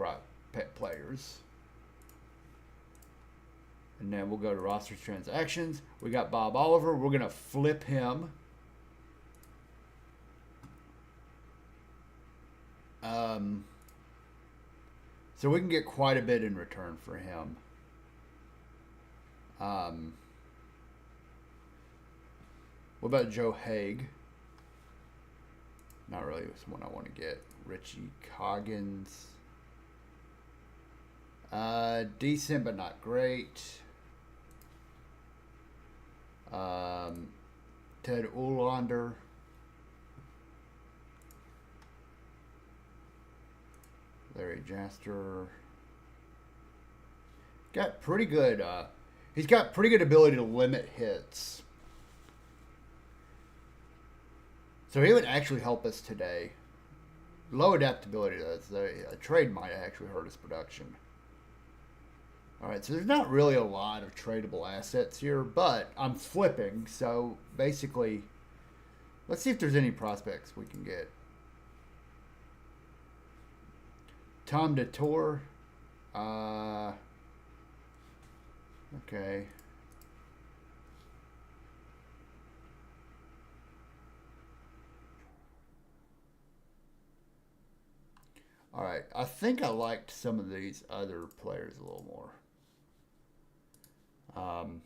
players. And then we'll go to roster transactions. We got Bob Oliver. We're going to flip him. So we can get quite a bit in return for him. What about Joe Haig? Not really someone I want to get. Richie Coggins. Decent but not great. Ted Ullander. Larry Jaster. Got pretty good. He's got pretty good ability to limit hits. So he would actually help us today. Low adaptability, a trade might actually hurt his production. Alright, so there's not really a lot of tradable assets here, but I'm flipping, so basically, let's see if there's any prospects we can get. Tom DeTore, Okay. All right. I think I liked some of these other players a little more. Um,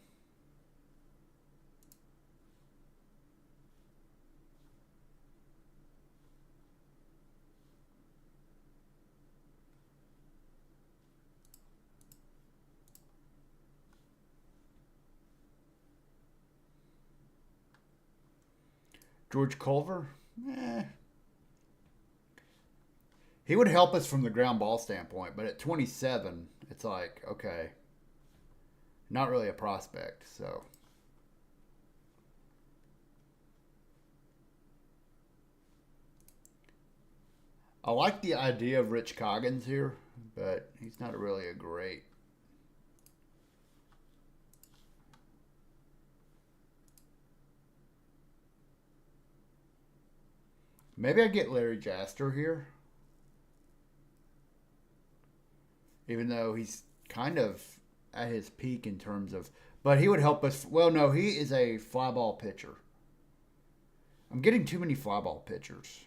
George Culver, eh, he would help us from the ground ball standpoint, but at 27, it's like, okay, not really a prospect. So I like the idea of Rich Coggins here, but he's not really a great. Maybe I get Larry Jaster here, even though he's kind of at his peak in terms of. But he would help us. Well, no, he is a fly ball pitcher. I'm getting too many fly ball pitchers.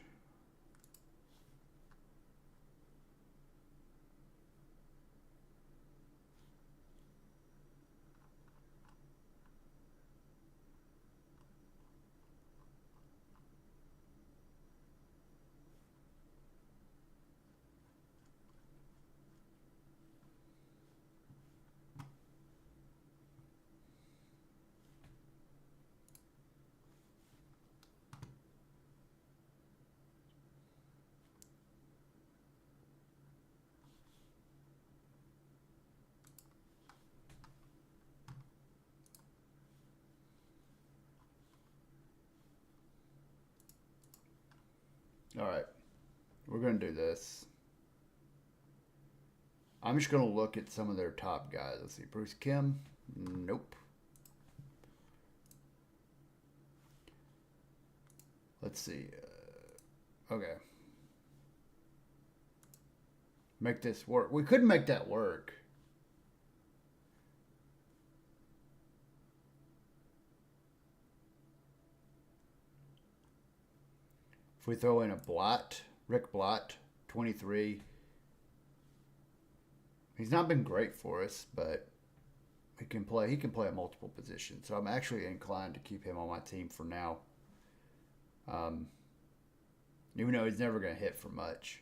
All right, we're going to do this. I'm just going to look at some of their top guys. Let's see. Bruce Kim. Nope. Let's see. Okay. Make this work. We could make that work. If we throw in a Blatt, Rick Blatt, 23. He's not been great for us, but he can play at multiple positions. So I'm actually inclined to keep him on my team for now. Even though he's never going to hit for much.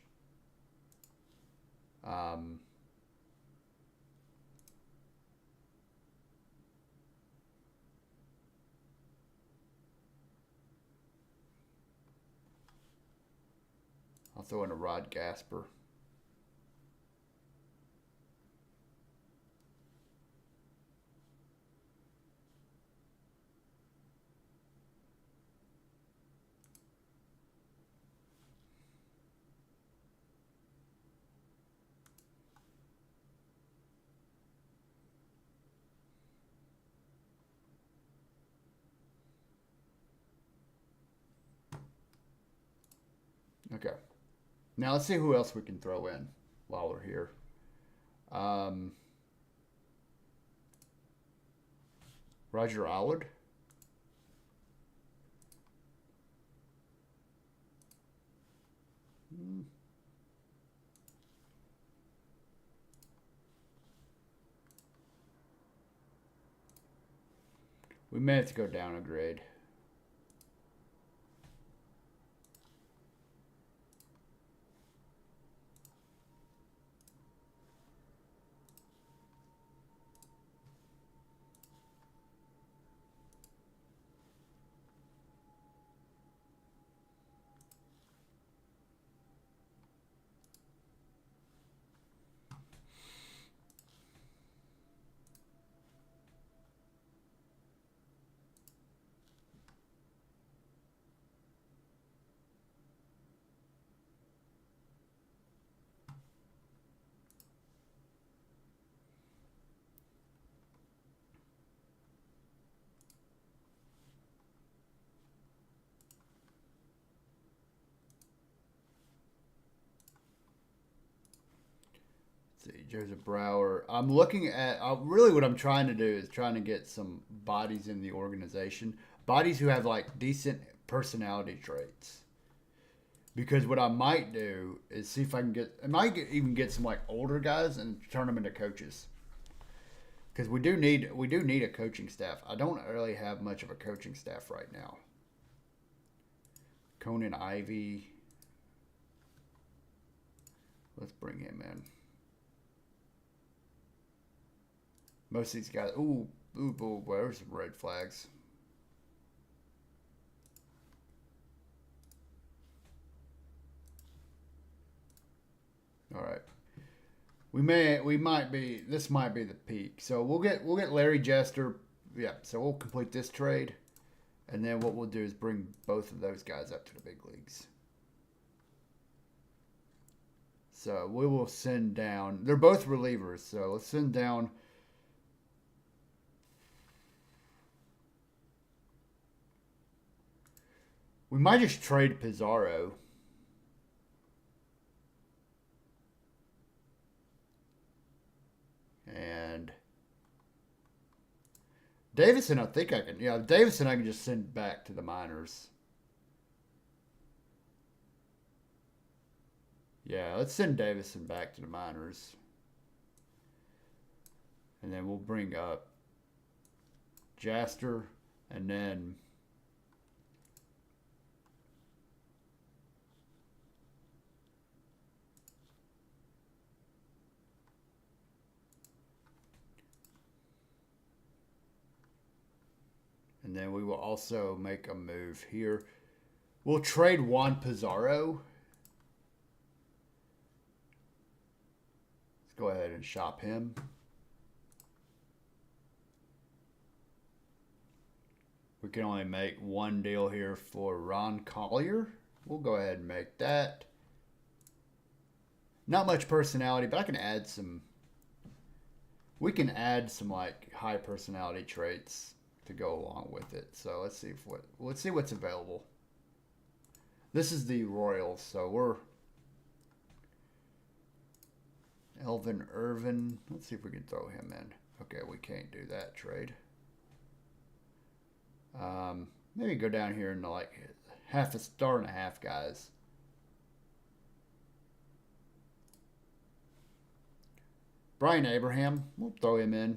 I'll throw in a Rod Gasper. Okay. Now let's see who else we can throw in while we're here. Roger Allard. We may have to go down a grade. see, Joseph Brower. I'm looking at really what I'm trying to do is trying to get some bodies in the organization, bodies who have like decent personality traits. Because what I might do is see if I can even get some like older guys and turn them into coaches. Because we do need a coaching staff. I don't really have much of a coaching staff right now. Conan Ivy. Let's bring him in. Most of these guys. Ooh, there's some red flags. All right. This might be the peak. So we'll get Larry Jester. Yeah, so we'll complete this trade. And then what we'll do is bring both of those guys up to the big leagues. So we will send down. They're both relievers. So let's send down. We might just trade Pizarro. And Davison, I think I can. Yeah, Davison, I can just send back to the minors. Yeah, let's send Davison back to the minors. And then we'll bring up Jaster. And then we will also make a move here. We'll trade Juan Pizarro. Let's go ahead and shop him. We can only make one deal here for Ron Collier. We'll go ahead and make that. Not much personality, but I can add some. We can add some like high personality traits to go along with it. So let's see what's available. This is the Royals, so we're Elvin Irvin. Let's see if we can throw him in. Okay, we can't do that trade. Maybe go down here into like half a star and a half guys. Brian Abraham, we'll throw him in.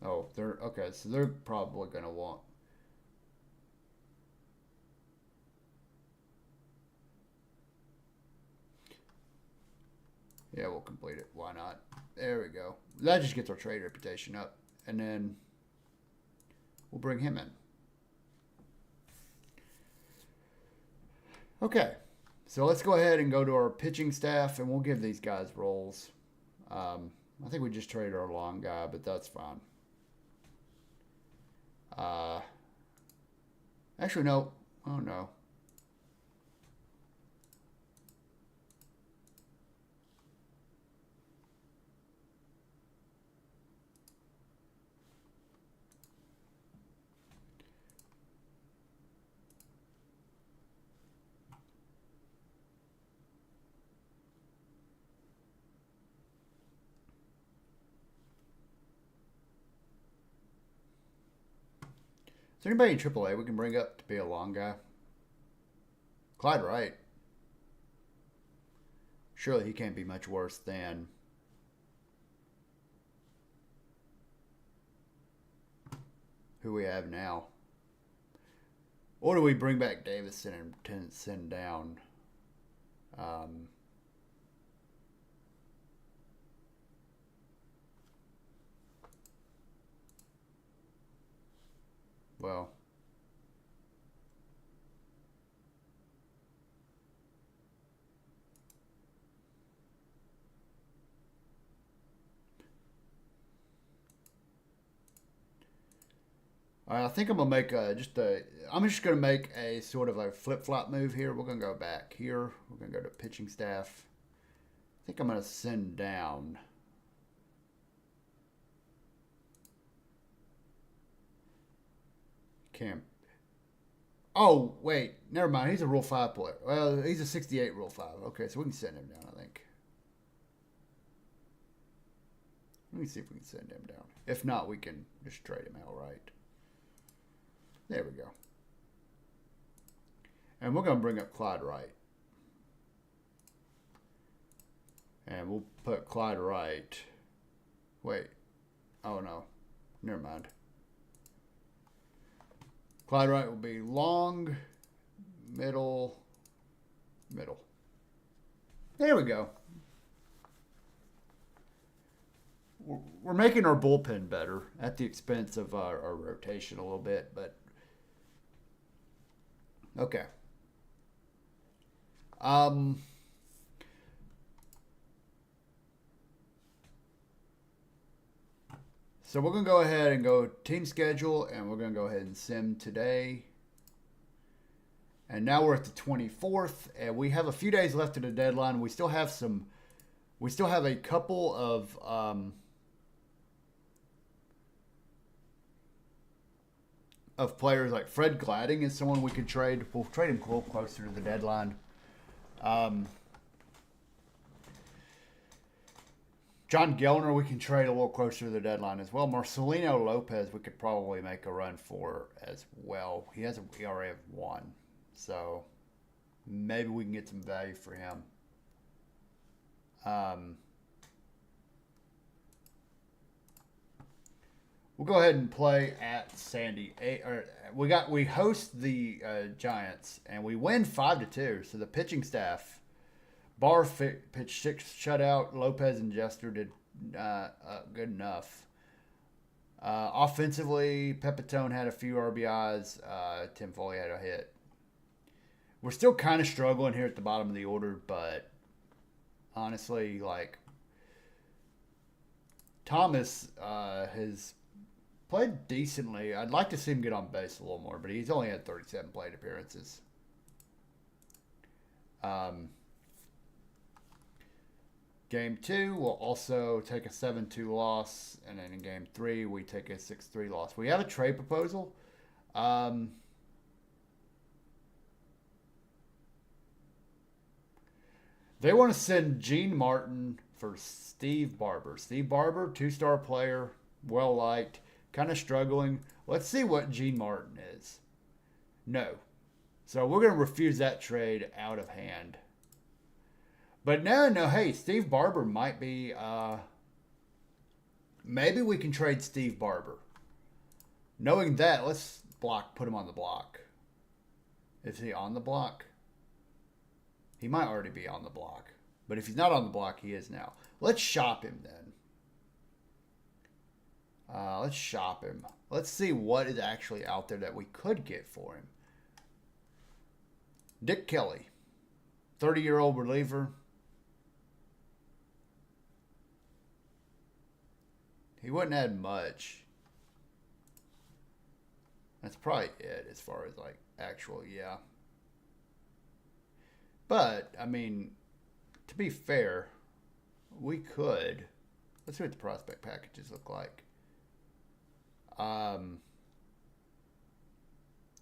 Oh, so they're probably going to want. Yeah, we'll complete it. Why not? There we go. That just gets our trade reputation up. And then we'll bring him in. Okay. So let's go ahead and go to our pitching staff, and we'll give these guys roles. I think we just traded our long guy, but that's fine. Actually, no. Oh, no. Is there anybody in AAA we can bring up to be a long guy? Clyde Wright. Surely he can't be much worse than who we have now. Or do we bring back Davison and send down? Well, I think I'm gonna make I'm just gonna make a sort of a flip flop move here. We're gonna go back here. We're gonna go to pitching staff. I think I'm gonna send down. Camp. Oh, wait. Never mind. He's a Rule 5 player. Well, he's a 68 Rule 5. Okay, so we can send him down, I think. Let me see if we can send him down. If not, we can just trade him outright. There we go. And we're going to bring up Clyde Wright. And we'll put Clyde Wright. Wait. Oh, no. Never mind. Clyde Wright will be long, middle, middle. There we go. We're making our bullpen better at the expense of our rotation a little bit, but okay. So we're going to go ahead and go team schedule, and we're going to go ahead and sim today. And now we're at the 24th, and we have a few days left of the deadline. We still have a couple of players like Fred Gladding is someone we could trade. We'll trade him a little closer to the deadline. John Gellner, we can trade a little closer to the deadline as well. Marcelino Lopez, we could probably make a run for as well. He has an ERA of 1, so maybe we can get some value for him. We'll go ahead and play at Sandy. We host the Giants, and we win 5-2. So the pitching staff. Barr pitched 6 shutout. Lopez and Jester did good enough. Offensively, Pepitone had a few RBIs. Tim Foley had a hit. We're still kind of struggling here at the bottom of the order, but honestly, like Thomas has played decently. I'd like to see him get on base a little more, but he's only had 37 plate appearances. Game 2, we'll also take a 7-2 loss, and then in Game 3, we take a 6-3 loss. We have a trade proposal. They want to send Gene Martin for Steve Barber. Steve Barber, 2-star player, well-liked, kind of struggling. Let's see what Gene Martin is. No. So we're going to refuse that trade out of hand. But no, hey, Steve Barber might be, maybe we can trade Steve Barber. Knowing that, let's put him on the block. Is he on the block? He might already be on the block. But if he's not on the block, he is now. Let's shop him then. Let's shop him. Let's see what is actually out there that we could get for him. Dick Kelly, 30-year-old reliever. He wouldn't add much. That's probably it as far as like actual, yeah. But, I mean, to be fair, we could. Let's see what the prospect packages look like.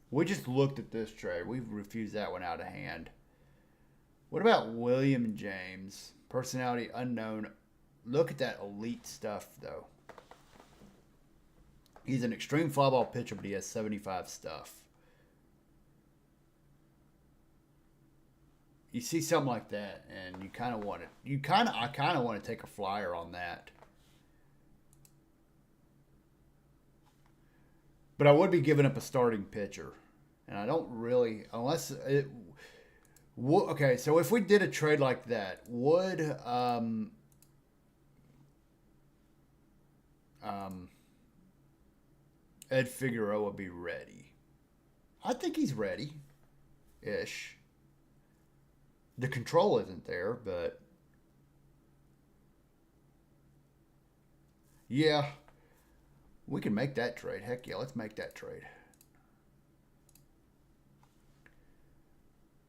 We just looked at this trade. We've refused that one out of hand. What about William James? Personality unknown. Look at that elite stuff, though. He's an extreme fly ball pitcher, but he has 75 stuff. You see something like that, and you kind of want it. I kind of want to take a flyer on that. But I would be giving up a starting pitcher, and I don't really, unless it. Okay, so if we did a trade like that, would Ed Figueroa be ready? I think he's ready-ish. The control isn't there, but yeah, we can make that trade. Heck yeah, let's make that trade.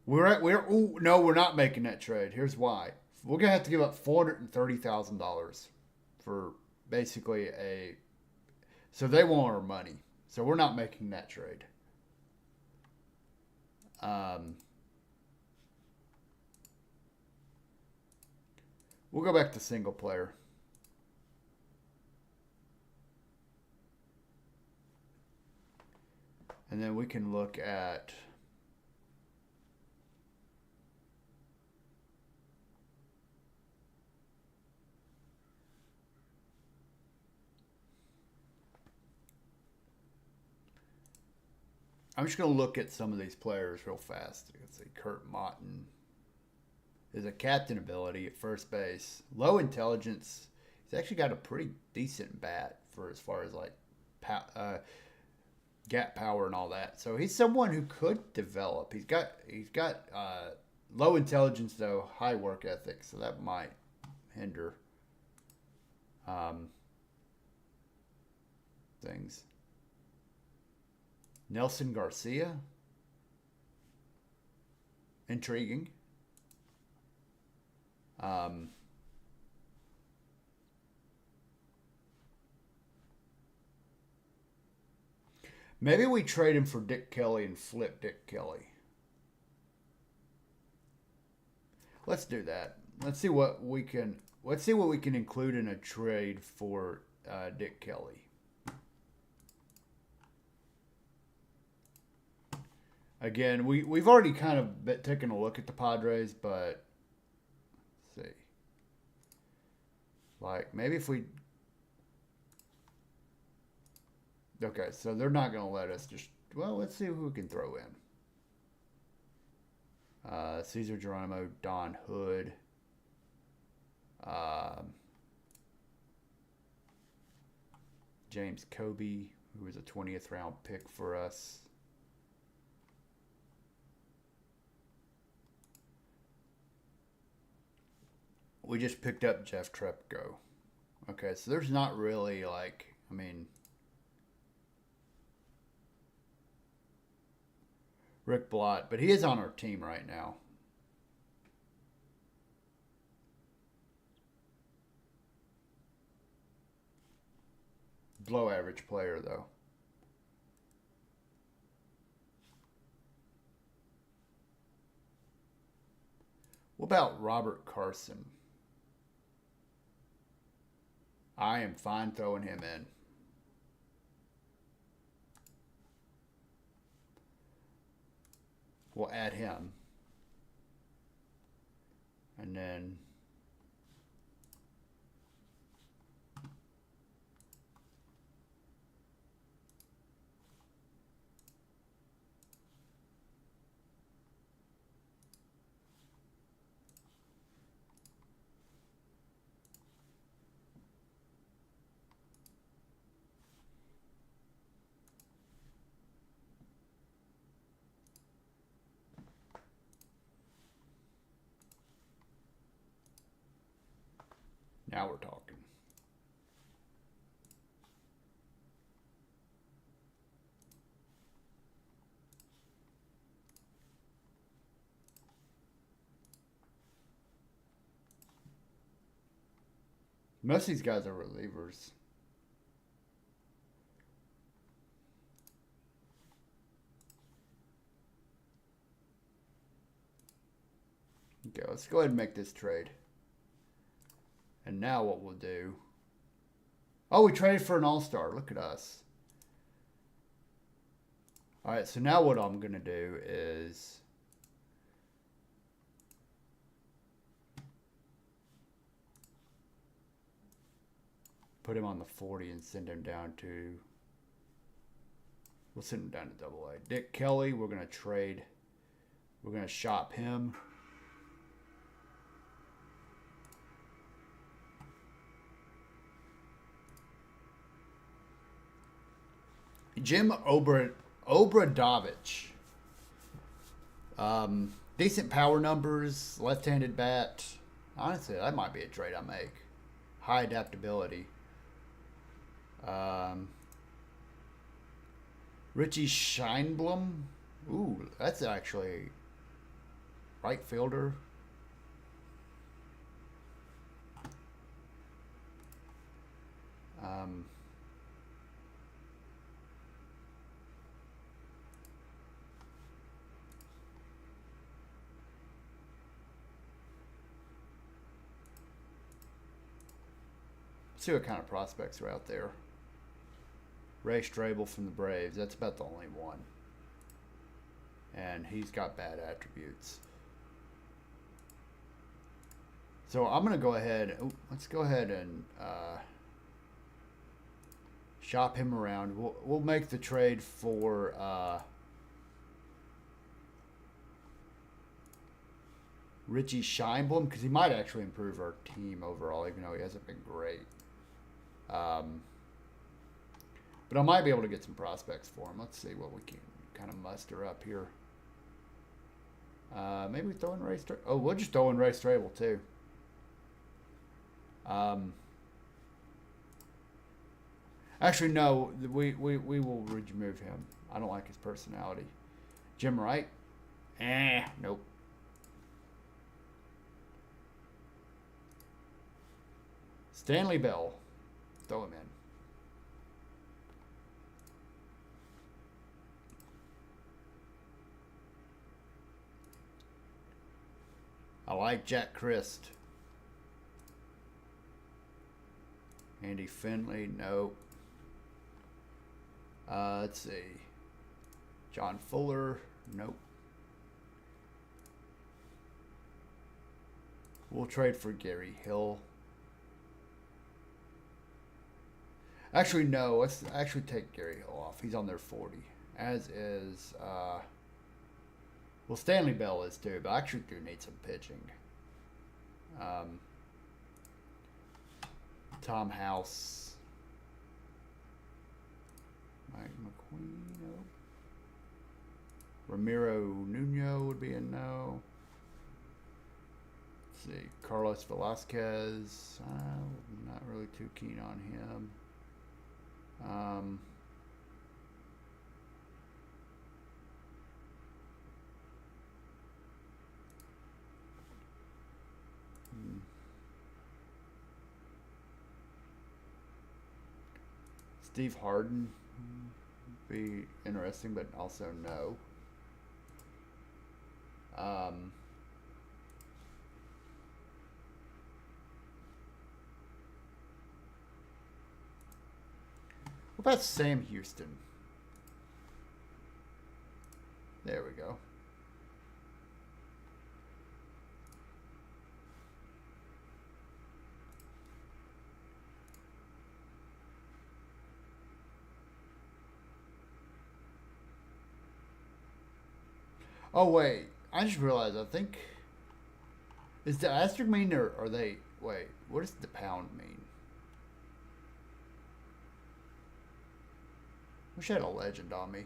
No, we're not making that trade. Here's why. We're gonna have to give up $430,000 for basically a. So they want our money. So we're not making that trade. We'll go back to single player. And then we can look at I'm just going to look at some of these players real fast. Let's see. Kurt Motton is a captain ability at first base. Low intelligence. He's actually got a pretty decent bat for as far as like gap power and all that. So he's someone who could develop. He's got low intelligence though, high work ethic. So that might hinder things. Nelson Garcia. Intriguing. Maybe we trade him for Dick Kelly and flip Dick Kelly. Let's do that. Let's see what we can include in a trade for Dick Kelly. Again, we've already kind of taken a look at the Padres, but let's see. Like, maybe if we... Okay, so they're not going to let us just... Well, let's see who we can throw in. Cesar Geronimo, Don Hood. James Kobe, who was a 20th round pick for us. We just picked up Jeff Trepko. Okay, so there's not really like, I mean, Rick Blott, but he is on our team right now. Below average player, though. What about Robert Carson? I am fine throwing him in. We'll add him. And then now we're talking. Most of these guys are relievers. Okay, let's go ahead and make this trade. And now what we'll do... Oh, we traded for an all-star. Look at us. All right, so now what I'm going to do is... put him on the 40 and send him down to... We'll send him down to AA. Dick Kelly, we're going to trade. We're going to shop him. Jim Obradovich. Decent power numbers, left-handed bat. Honestly, that might be a trade I make. High adaptability. Richie Scheinblum. Ooh, that's actually right fielder. See what kind of prospects are out there. Ray Strabel from the Braves. That's about the only one. and he's got bad attributes. So I'm going to go ahead. Let's go ahead and shop him around. We'll make the trade for Richie Scheinblum, because he might actually improve our team overall, even though he hasn't been great. But I might be able to get some prospects for him. Let's see what we can kind of muster up here. Maybe we throw in Ray Strable. Oh, we'll just throw in Ray Strable too. Actually, no. We will remove him. I don't like his personality. Jim Wright? Nope. Stanley Bell. Throw him in. I like Jack Christ. Andy Finley, nope. Let's see. John Fuller, nope. We'll trade for Gary Hill. Actually, no. Let's actually take Gary Hill off. He's on their 40. As is, well, Stanley Bell is too, but I actually do need some pitching. Tom House. Mike McQueen, no. Ramiro Nuno would be a no. Let's see. Carlos Velasquez. I'm not really too keen on him. Steve Harden would be interesting, but also no. What about Sam Houston? There we go. Oh wait, I just realized. I think is the asterisk mean or are they? Wait, what does the pound mean? Wish I had a legend on me.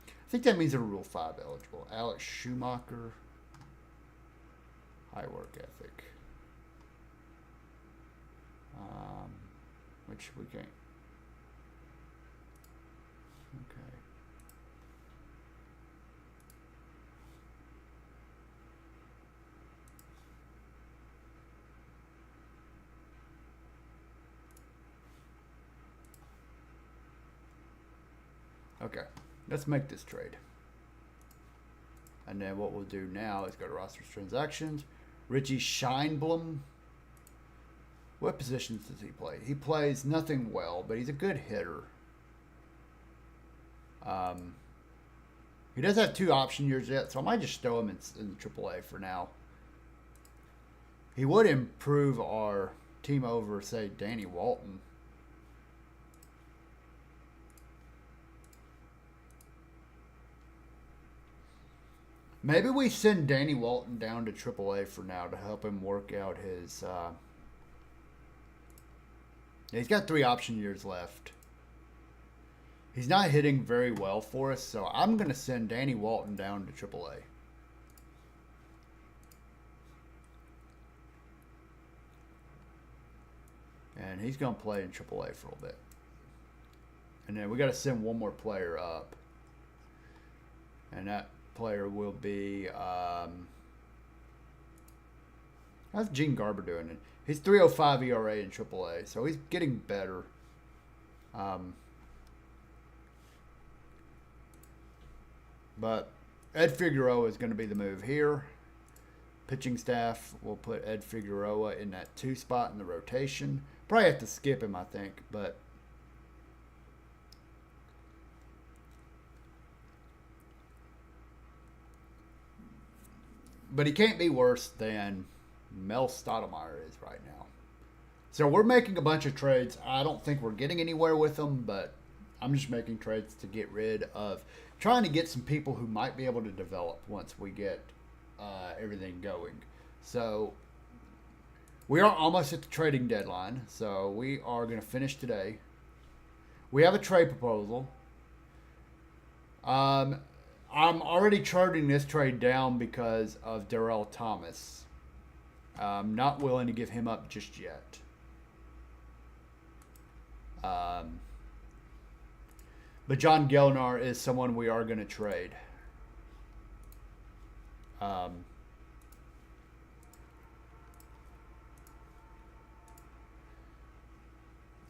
I think that means they're Rule 5 eligible. Alex Schumacher. High work ethic. Which we can't. Okay. Okay. Let's make this trade. And then what we'll do now is go to rosters transactions. Richie Scheinblum. What positions does he play? He plays nothing well, but he's a good hitter. He does have 2 option years yet, so I might just throw him in AAA for now. He would improve our team over, say, Danny Walton. Maybe we send Danny Walton down to AAA for now to help him work out his... he's got 3 option years left. He's not hitting very well for us, so I'm going to send Danny Walton down to AAA. And he's going to play in AAA for a little bit. And then we got to send one more player up. And that player will be... how's Gene Garber doing? He's 3.05 ERA in AAA, so he's getting better. But Ed Figueroa is going to be the move here. Pitching staff will put Ed Figueroa in that 2 spot in the rotation. Probably have to skip him, I think, but he can't be worse than Mel Stottlemyre is right now. So we're making a bunch of trades. I don't think we're getting anywhere with them, but I'm just making trades to get rid of, trying to get some people who might be able to develop once we get everything going. So we are almost at the trading deadline. So we are going to finish today. We have a trade proposal. I'm already charting this trade down because of Darrell Thomas. I'm not willing to give him up just yet. But John Gelnar is someone we are going to trade.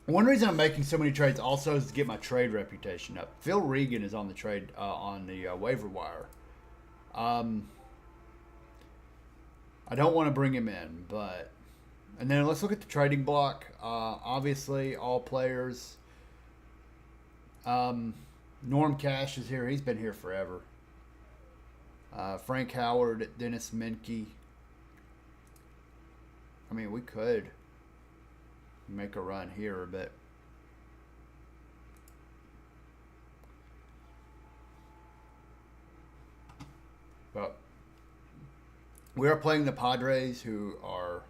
One reason I'm making so many trades also is to get my trade reputation up. Phil Regan is on the trade on the waiver wire. I don't want to bring him in, but and then let's look at the trading block. Obviously, all players. Norm Cash is here. He's been here forever. Frank Howard, Dennis Menke. I mean, we could make a run here a bit. But we are playing the Padres, who are...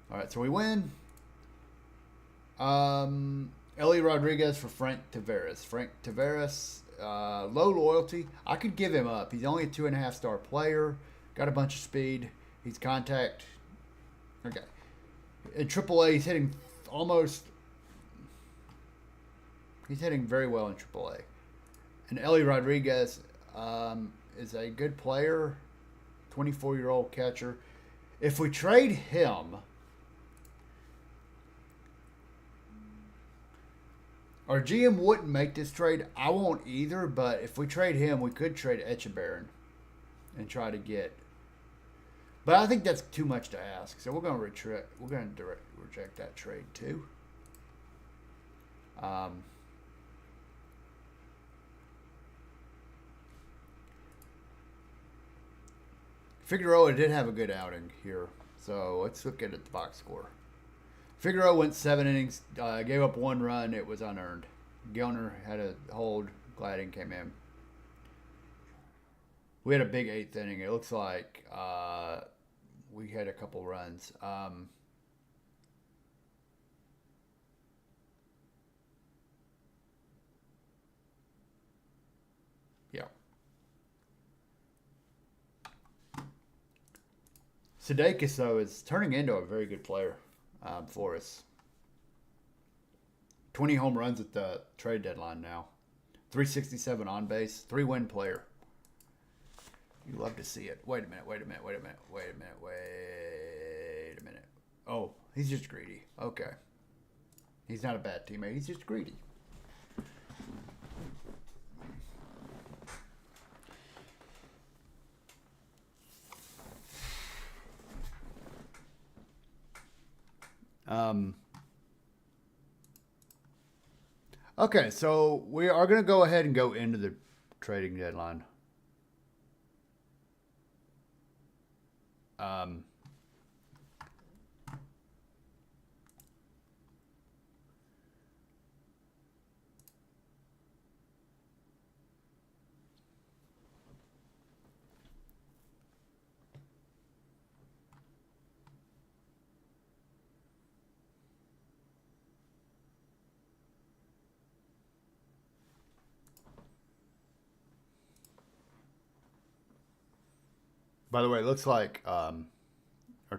All right, so we win. Ellie Rodriguez for Frank Taveras. Frank Taveras, low loyalty. I could give him up. He's only a 2.5-star player. Got a bunch of speed. He's contact. Okay. In AAA, he's hitting almost... He's hitting very well in AAA. And Ellie Rodriguez is a good player. 24-year-old catcher. If we trade him... Our GM wouldn't make this trade. I won't either, but if we trade him, we could trade Echebarren and try to get... But I think that's too much to ask, so we're going to reject that trade too. Figueroa did have a good outing here, so let's look at the box score. Figueroa went 7 innings, gave up 1 run. It was unearned. Gelnar had a hold. Gladden came in. We had a big 8th inning. It looks like we had a couple runs. Yeah. Sudeikis, though, is turning into a very good player for us. 20 home runs at the trade deadline now. 367 on base. 3-win player. You love to see it. Wait a minute. Oh, he's just greedy. Okay. He's not a bad teammate. He's just greedy. Okay, so we are going to go ahead and go into the trading deadline. By the way, it looks like our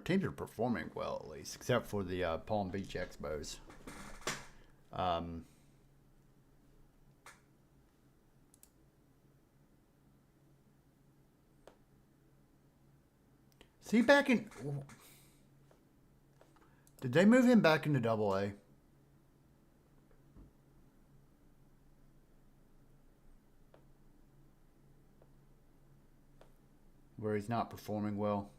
teams are performing well, at least, except for the Palm Beach Expos. Is he back in... Did they move him back into Double A? where he's not performing well.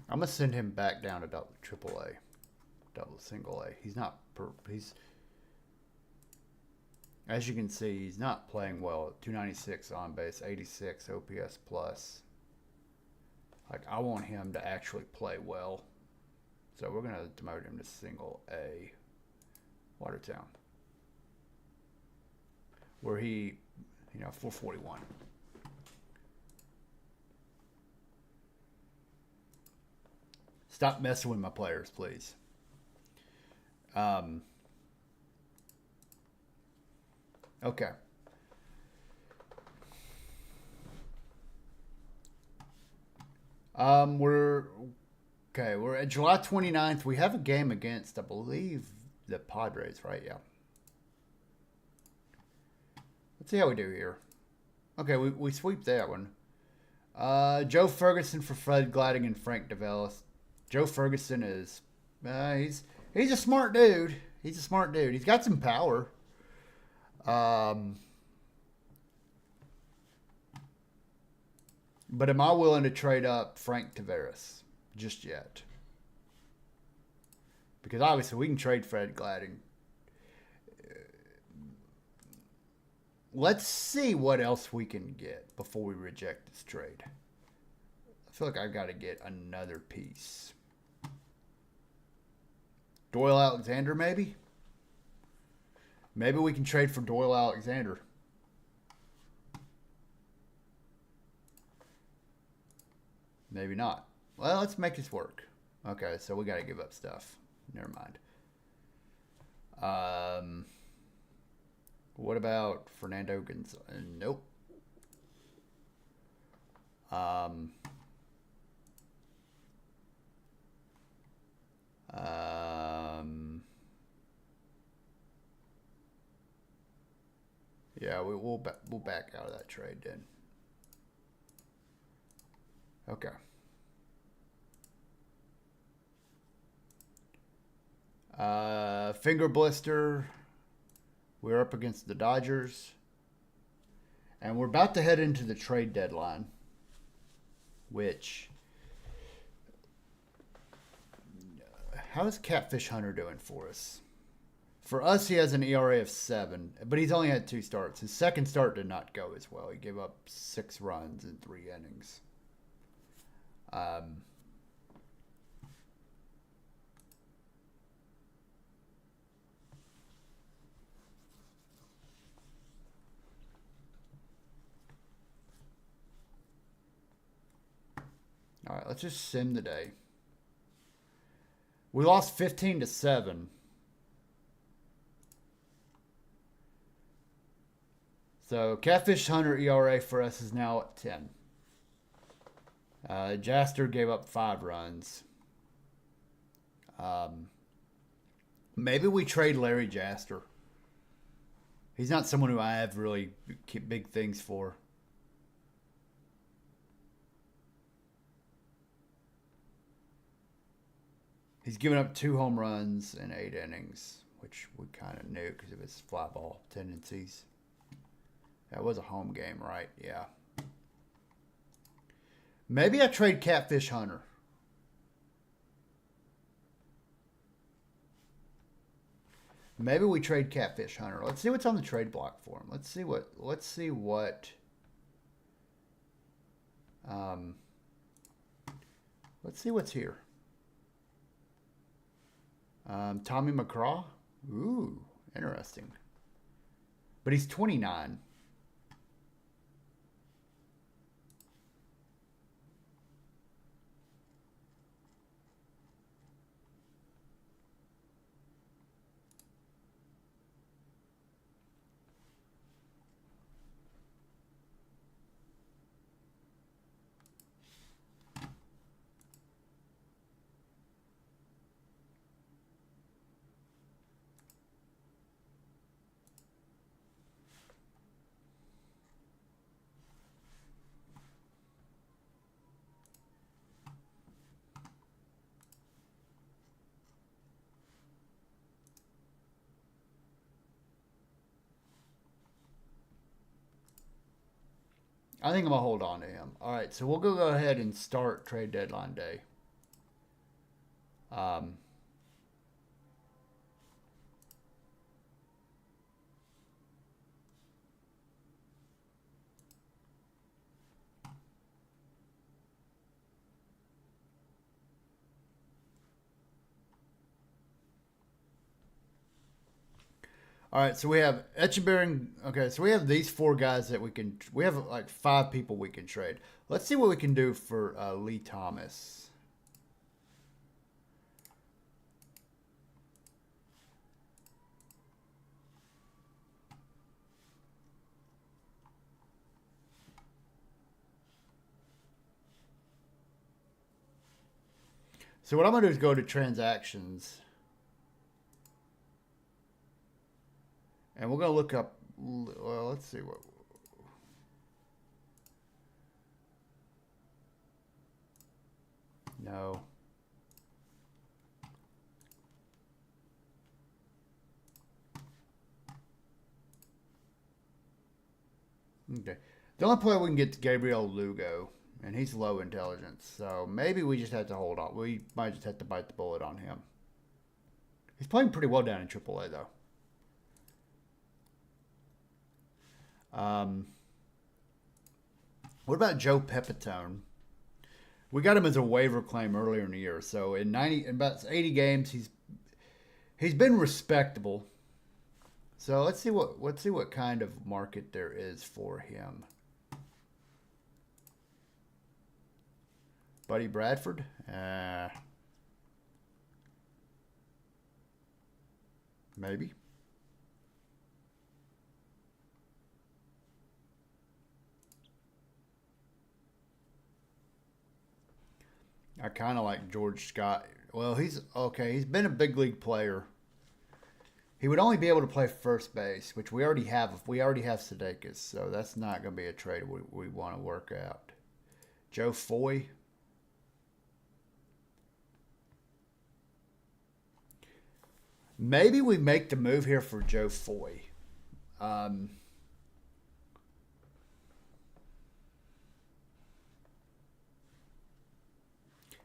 I'm gonna send him back down to triple A, double single A. He's not. He's, as you can see, he's not playing well. 296 on base, 86 OPS plus. Like, I want him to actually play well, so we're gonna demote him to single A. Watertown, where he, 441. Stop messing with my players, please. Okay. We're at July 29th. We have a game against, I believe, the Padres, right? Yeah. Let's see how we do here. Okay, we sweep that one. Joe Ferguson for Fred Glading and Frank DeVellis. Joe Ferguson is he's a smart dude. He's a smart dude. He's got some power. But am I willing to trade up Frank Tavares just yet? Because obviously we can trade Fred Glading. Let's see what else we can get before we reject this trade. I feel like I've got to get another piece. Doyle Alexander, maybe? Maybe we can trade for Doyle Alexander. Maybe not. Well, let's make this work. Okay, so we got to give up stuff. Never mind. What about Fernando Gonzalez? Nope. Yeah, we'll back out of that trade then. Okay. Finger blister. We're up against the Dodgers. And we're about to head into the trade deadline. Which... How is Catfish Hunter doing for us? For us, he has an ERA of 7, but he's only had 2 starts. His second start did not go as well. He gave up 6 runs in 3 innings. All right, let's just sim the day. We lost 15-7. So Catfish Hunter ERA for us is now at 10. Jaster gave up 5 runs. Maybe we trade Larry Jaster. He's not someone who I have really big things for. He's given up 2 home runs in 8 innings, which we kind of knew because of his fly ball tendencies. That was a home game, right? Yeah. Maybe I trade Catfish Hunter. Maybe we trade Catfish Hunter. Let's see what's on the trade block for him. Let's see what's here. Tommy McCraw. Ooh, interesting. But he's 29. I think I'm going to hold on to him. All right, so we'll go ahead and start trade deadline day. All right, so we have Etcheberry. Okay, so we have these four guys that we can. We have like 5 people we can trade. Let's see what we can do for Lee Thomas. So what I'm gonna do is go to transactions, and we're gonna look up. Well, let's see what. No. Okay. The only player we can get to Gabriel Lugo, and he's low intelligence, so maybe we just have to hold on. We might just have to bite the bullet on him. He's playing pretty well down in AAA, though. What about Joe Pepitone? We got him as a waiver claim earlier in the year, so in about 80 games, he's been respectable. So let's see what kind of market there is for him. Buddy Bradford, maybe. I kind of like George Scott. Well, he's okay. He's been a big league player. He would only be able to play first base, which we already have. We already have Sudeikis, so that's not going to be a trade we want to work out. Joe Foy. Maybe we make the move here for Joe Foy.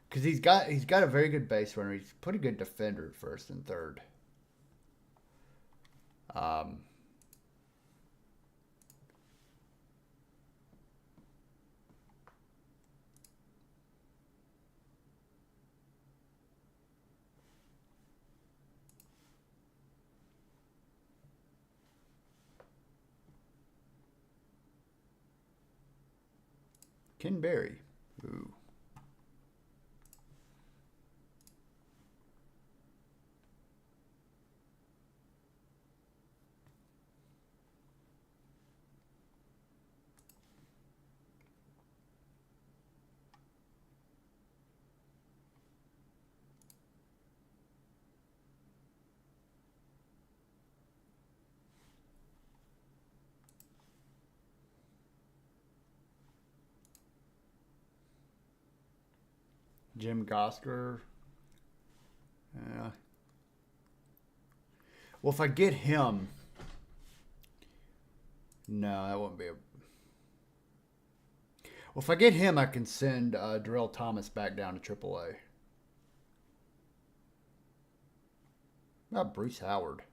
Because he's got a very good base runner. He's a pretty good defender at first and third. Ken Berry. Ooh. Jim Gosker. Well, if I get him, no, that wouldn't be a. Well, if I get him, I can send Darrell Thomas back down to AAA. How about Bruce Howard?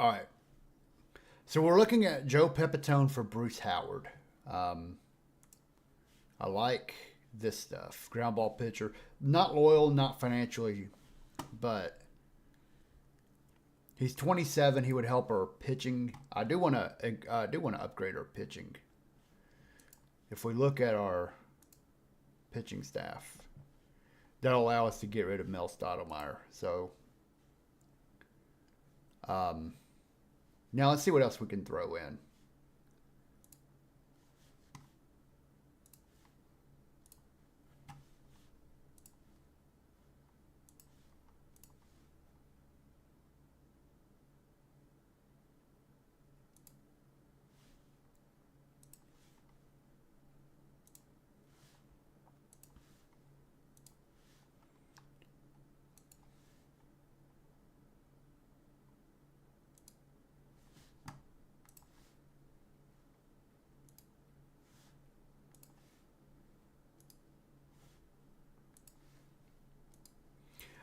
All right. So we're looking at Joe Pepitone for Bruce Howard. I like this stuff. Ground ball pitcher. Not loyal, not financially, but he's 27. He would help our pitching. I do want to upgrade our pitching. If we look at our pitching staff, that'll allow us to get rid of Mel Stottlemyre. So now let's see what else we can throw in.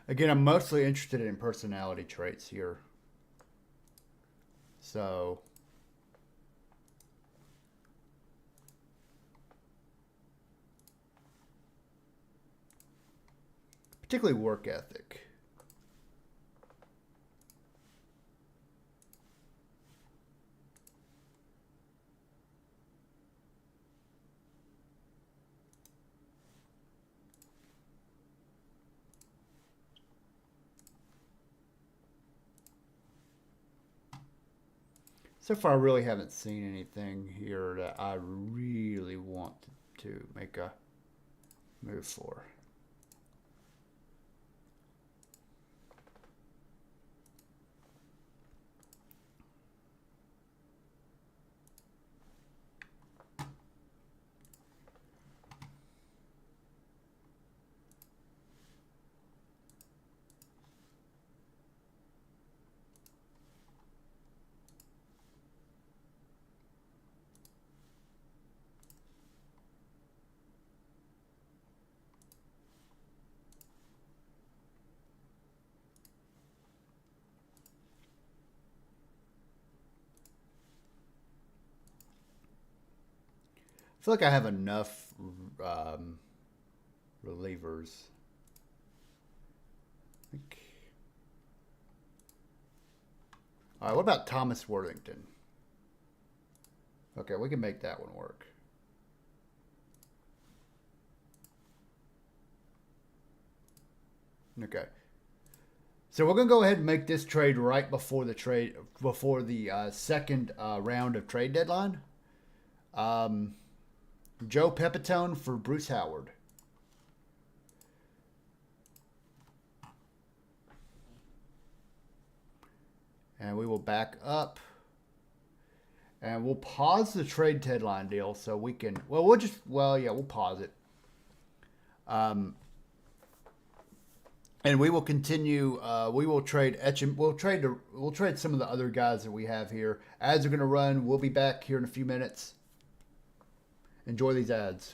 Again, I'm mostly interested in personality traits here. So, particularly work ethic. So far, I really haven't seen anything here that I really want to make a move for. I feel like I have enough um, relievers. All right, what about Thomas Worthington? Okay, we can make that one work. Okay. So we're gonna go ahead and make this trade right before the second round of trade deadline. Um, Joe Pepitone for Bruce Howard, and we will back up, and we'll pause the trade deadline deal so we can. We'll pause it. Um, and we will continue. We will trade Etchem. We'll trade some of the other guys that we have here. Ads are going to run. We'll be back here in a few minutes. Enjoy these ads.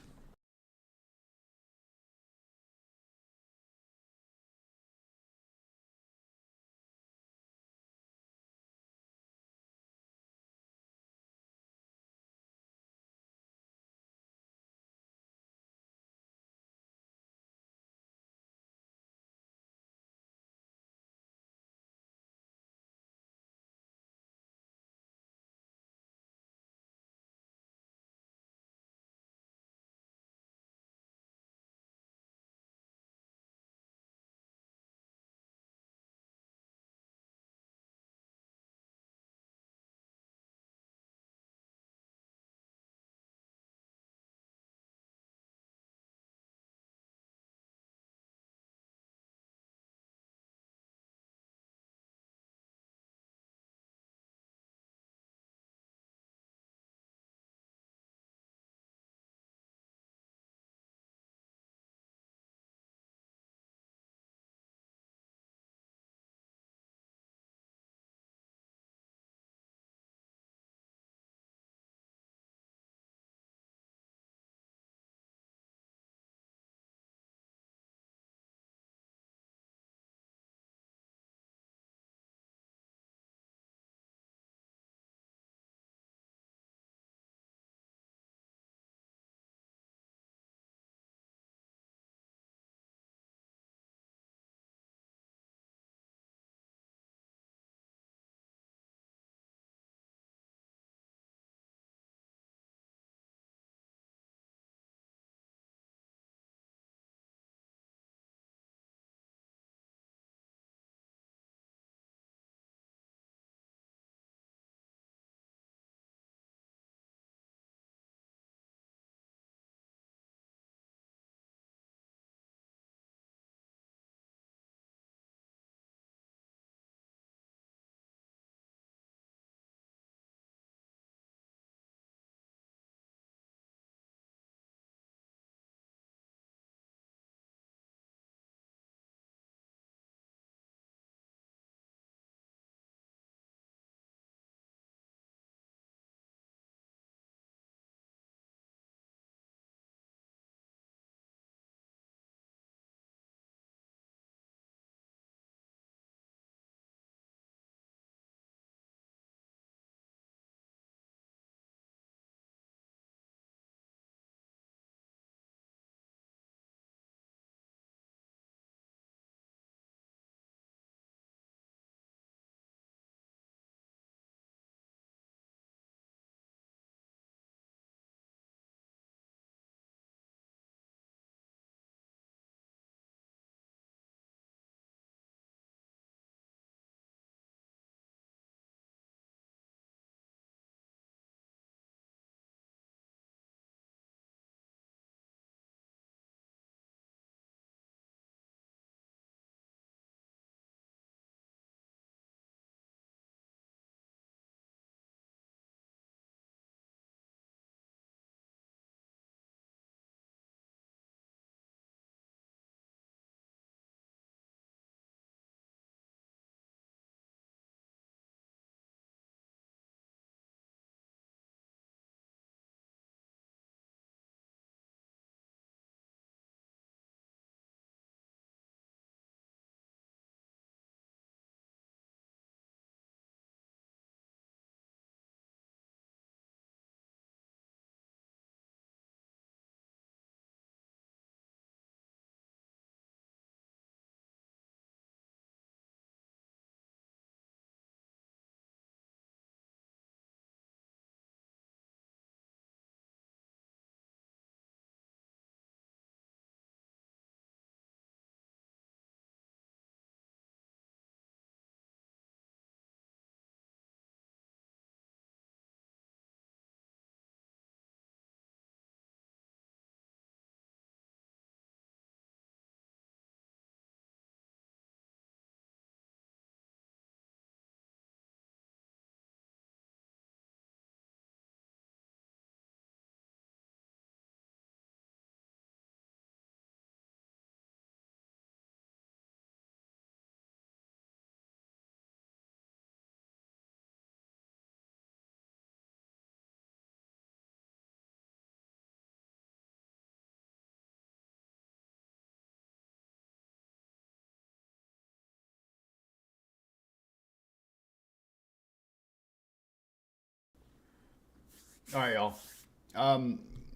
All right, y'all.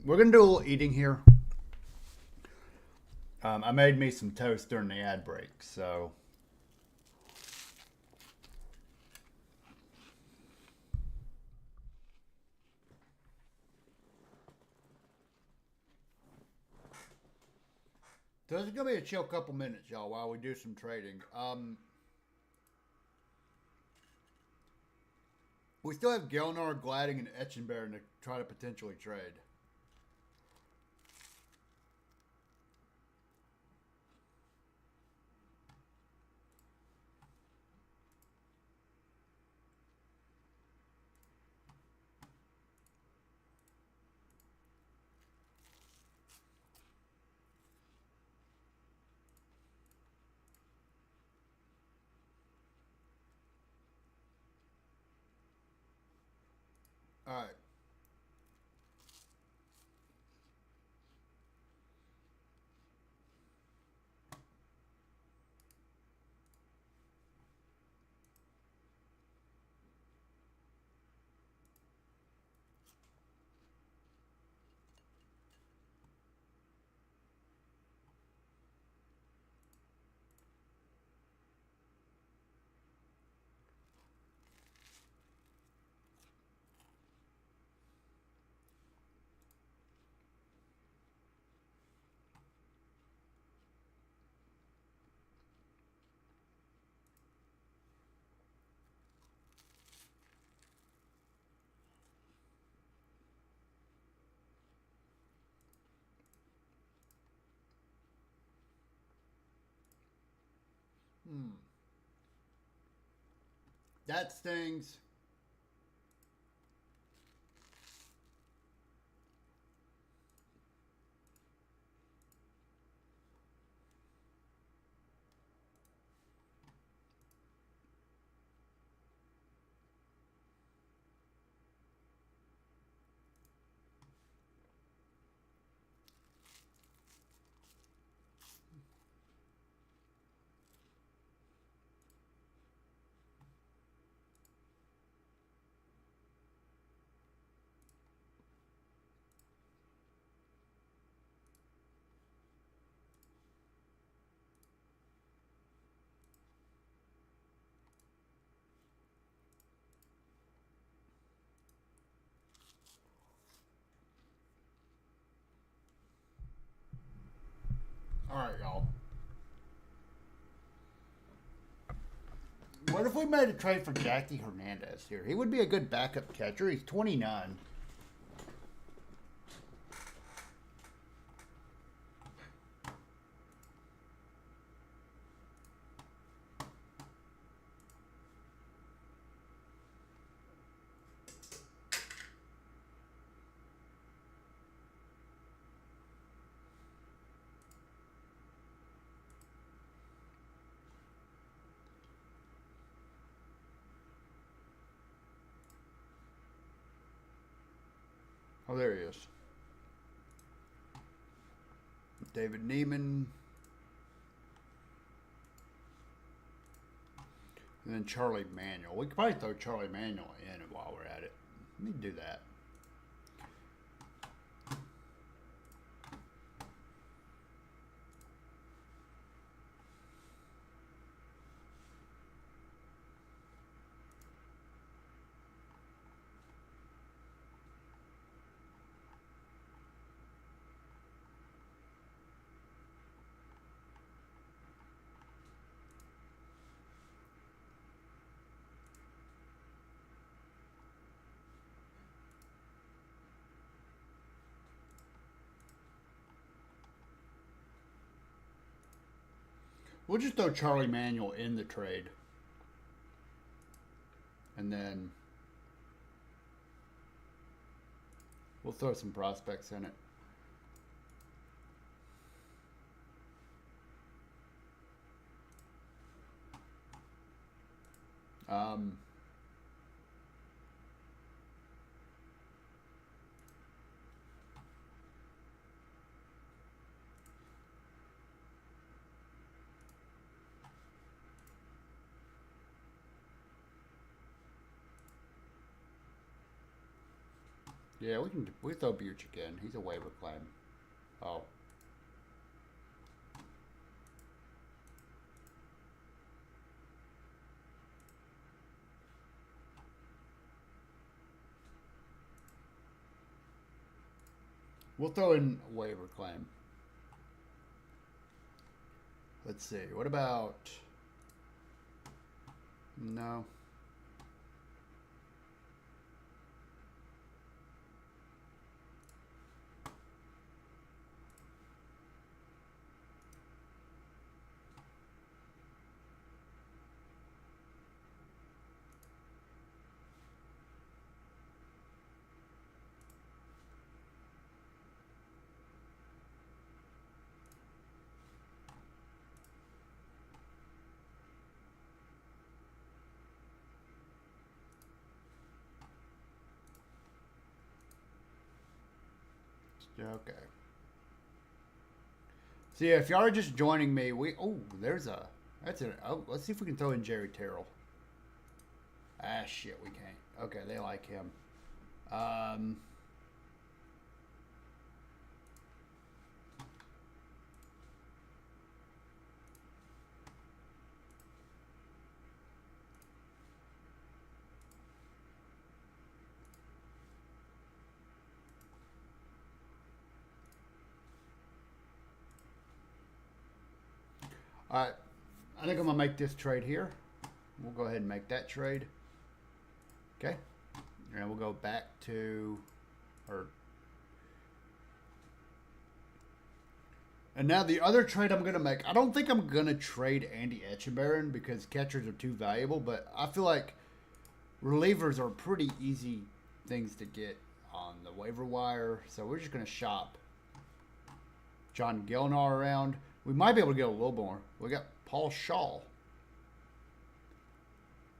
We're gonna do a little eating here. I made me some toast during the ad break, so this is gonna be a chill couple minutes, y'all, while we do some trading. We still have Gelnar, Gladding, and Etchenberry to try to potentially trade. All right. Hmm. That stings. All right, y'all. What if we made a trade for Jackie Hernandez here? He would be a good backup catcher. He's 29. Oh, there he is. David Neiman. And then Charlie Manuel. We could probably throw Charlie Manuel in while we're at it. Let me do that. We'll just throw Charlie Manuel in the trade. And then we'll throw some prospects in it. Um, Yeah, we throw Bierchik in. He's a waiver claim. Oh. We'll throw in a waiver claim. Let's see. What about... No. Okay. So yeah, if y'all are just joining me, let's see if we can throw in Jerry Terrell. Ah shit, we can't. Okay, they like him. Um, all right, I think I'm gonna make this trade here. We'll go ahead and make that trade. Okay, and we'll go back to, and now the other trade I'm gonna make. I don't think I'm gonna trade Andy Etchebarren because catchers are too valuable, but I feel like relievers are pretty easy things to get on the waiver wire. So we're just gonna shop John Gilnar around. We might be able to get a little more. We got Paul Shaw.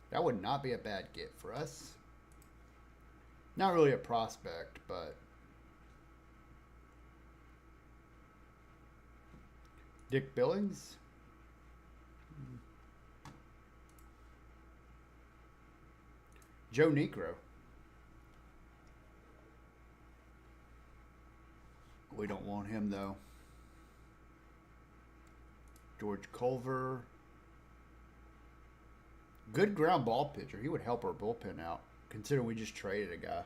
That would not be a bad get for us. Not really a prospect, but Dick Billings. Joe Negro. We don't want him though. George Culver. Good ground ball pitcher. He would help our bullpen out, considering we just traded a guy.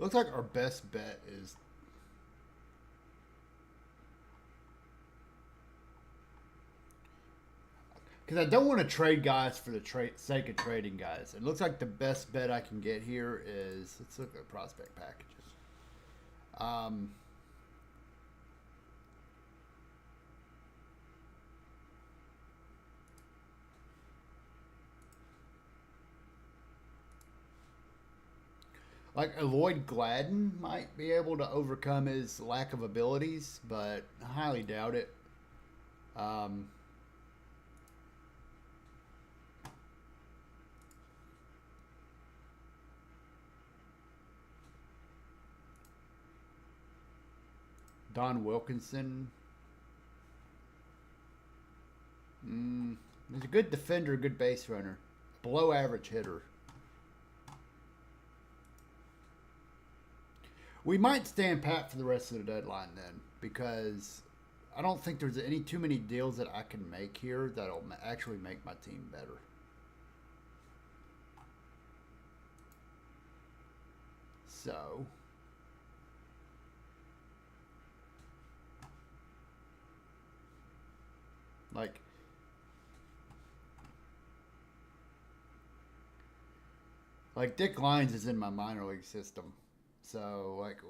Looks like our best bet is because I don't want to trade guys for the sake of trading guys. It looks like the best bet I can get here is, let's look at prospect packages. Like Lloyd Gladden might be able to overcome his lack of abilities, but I highly doubt it. Don Wilkinson. He's a good defender, good base runner. Below average hitter. We might stand pat for the rest of the deadline then, because I don't think there's any too many deals that I can make here that'll actually make my team better. So, like Dick Lyons is in my minor league system. So, like,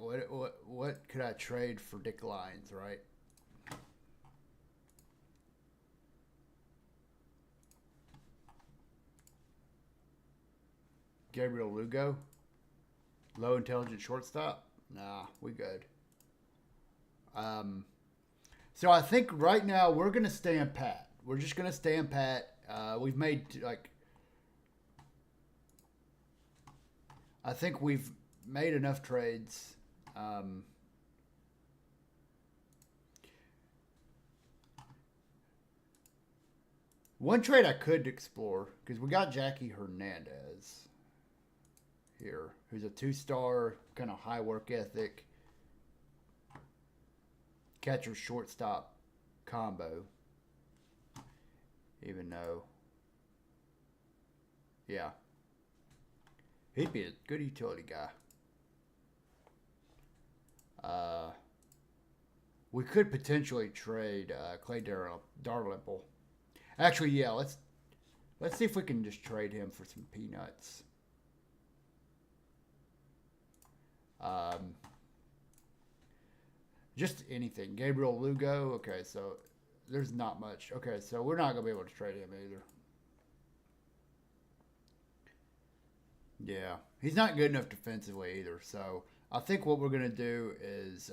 what could I trade for Dick Lyons, right? Gabriel Lugo, low intelligent shortstop. Nah, we good. So I think right now we're gonna stand pat. We're just gonna stand pat. We've made I think we've made enough trades. One trade I could explore, because we got Jackie Hernandez here, who's a 2-star, kind of high work ethic, catcher shortstop combo. Even though, yeah, he'd be a good utility guy. We could potentially trade Clay Darlimple. Actually, yeah, let's see if we can just trade him for some peanuts. Just anything. Gabriel Lugo. Okay, so there's not much. Okay, so we're not going to be able to trade him either. Yeah, he's not good enough defensively either. So I think what we're going to do is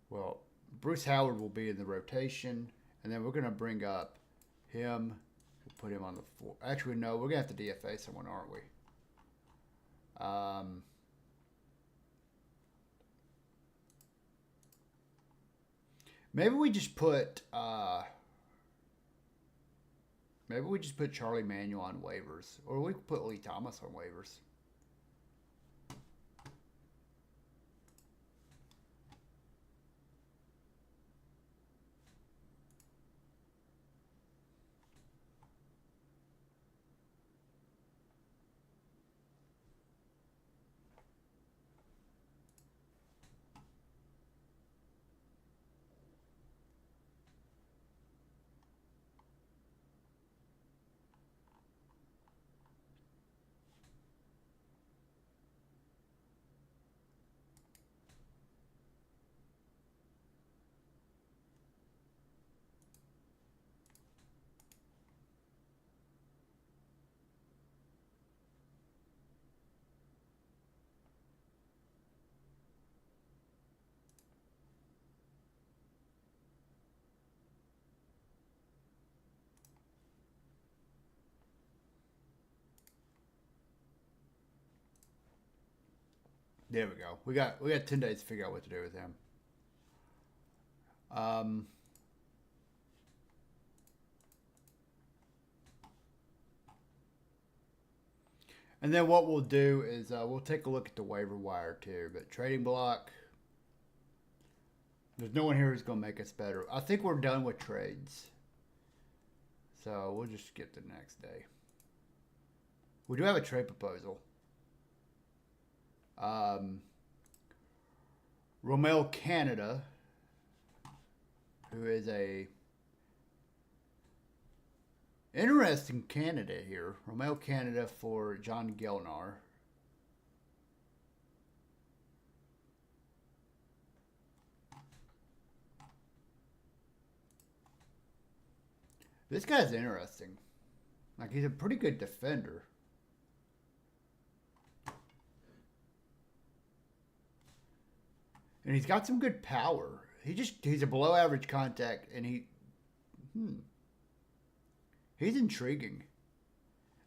well, Bruce Howard will be in the rotation, and then we're going to bring up him. We'll put him on the 4. Actually, no, we're going to have to DFA someone, aren't we? Maybe we just put Charlie Manuel on waivers, or we could put Lee Thomas on waivers. There we go. We got 10 days to figure out what to do with him. And then what we'll do is we'll take a look at the waiver wire too. But trading block, there's no one here who's going to make us better. I think we're done with trades. So we'll just get the next day. We do have a trade proposal. Romel Canada, who is a interesting candidate here. Romel Canada for John Gelnar. This guy's interesting. Like, he's a pretty good defender. And he's got some good power. He's a below average contact, and he's intriguing.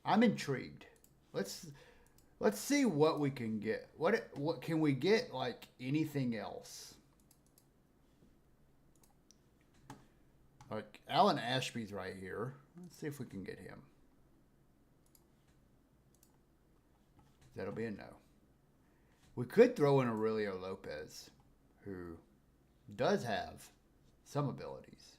I'm intrigued. Let's see what we can get. What can we get, like anything else? Like Alan Ashby's right here. Let's see if we can get him. That'll be a no. We could throw in Aurelio Lopez, who does have some abilities.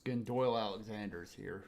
Again, Doyle Alexander's here.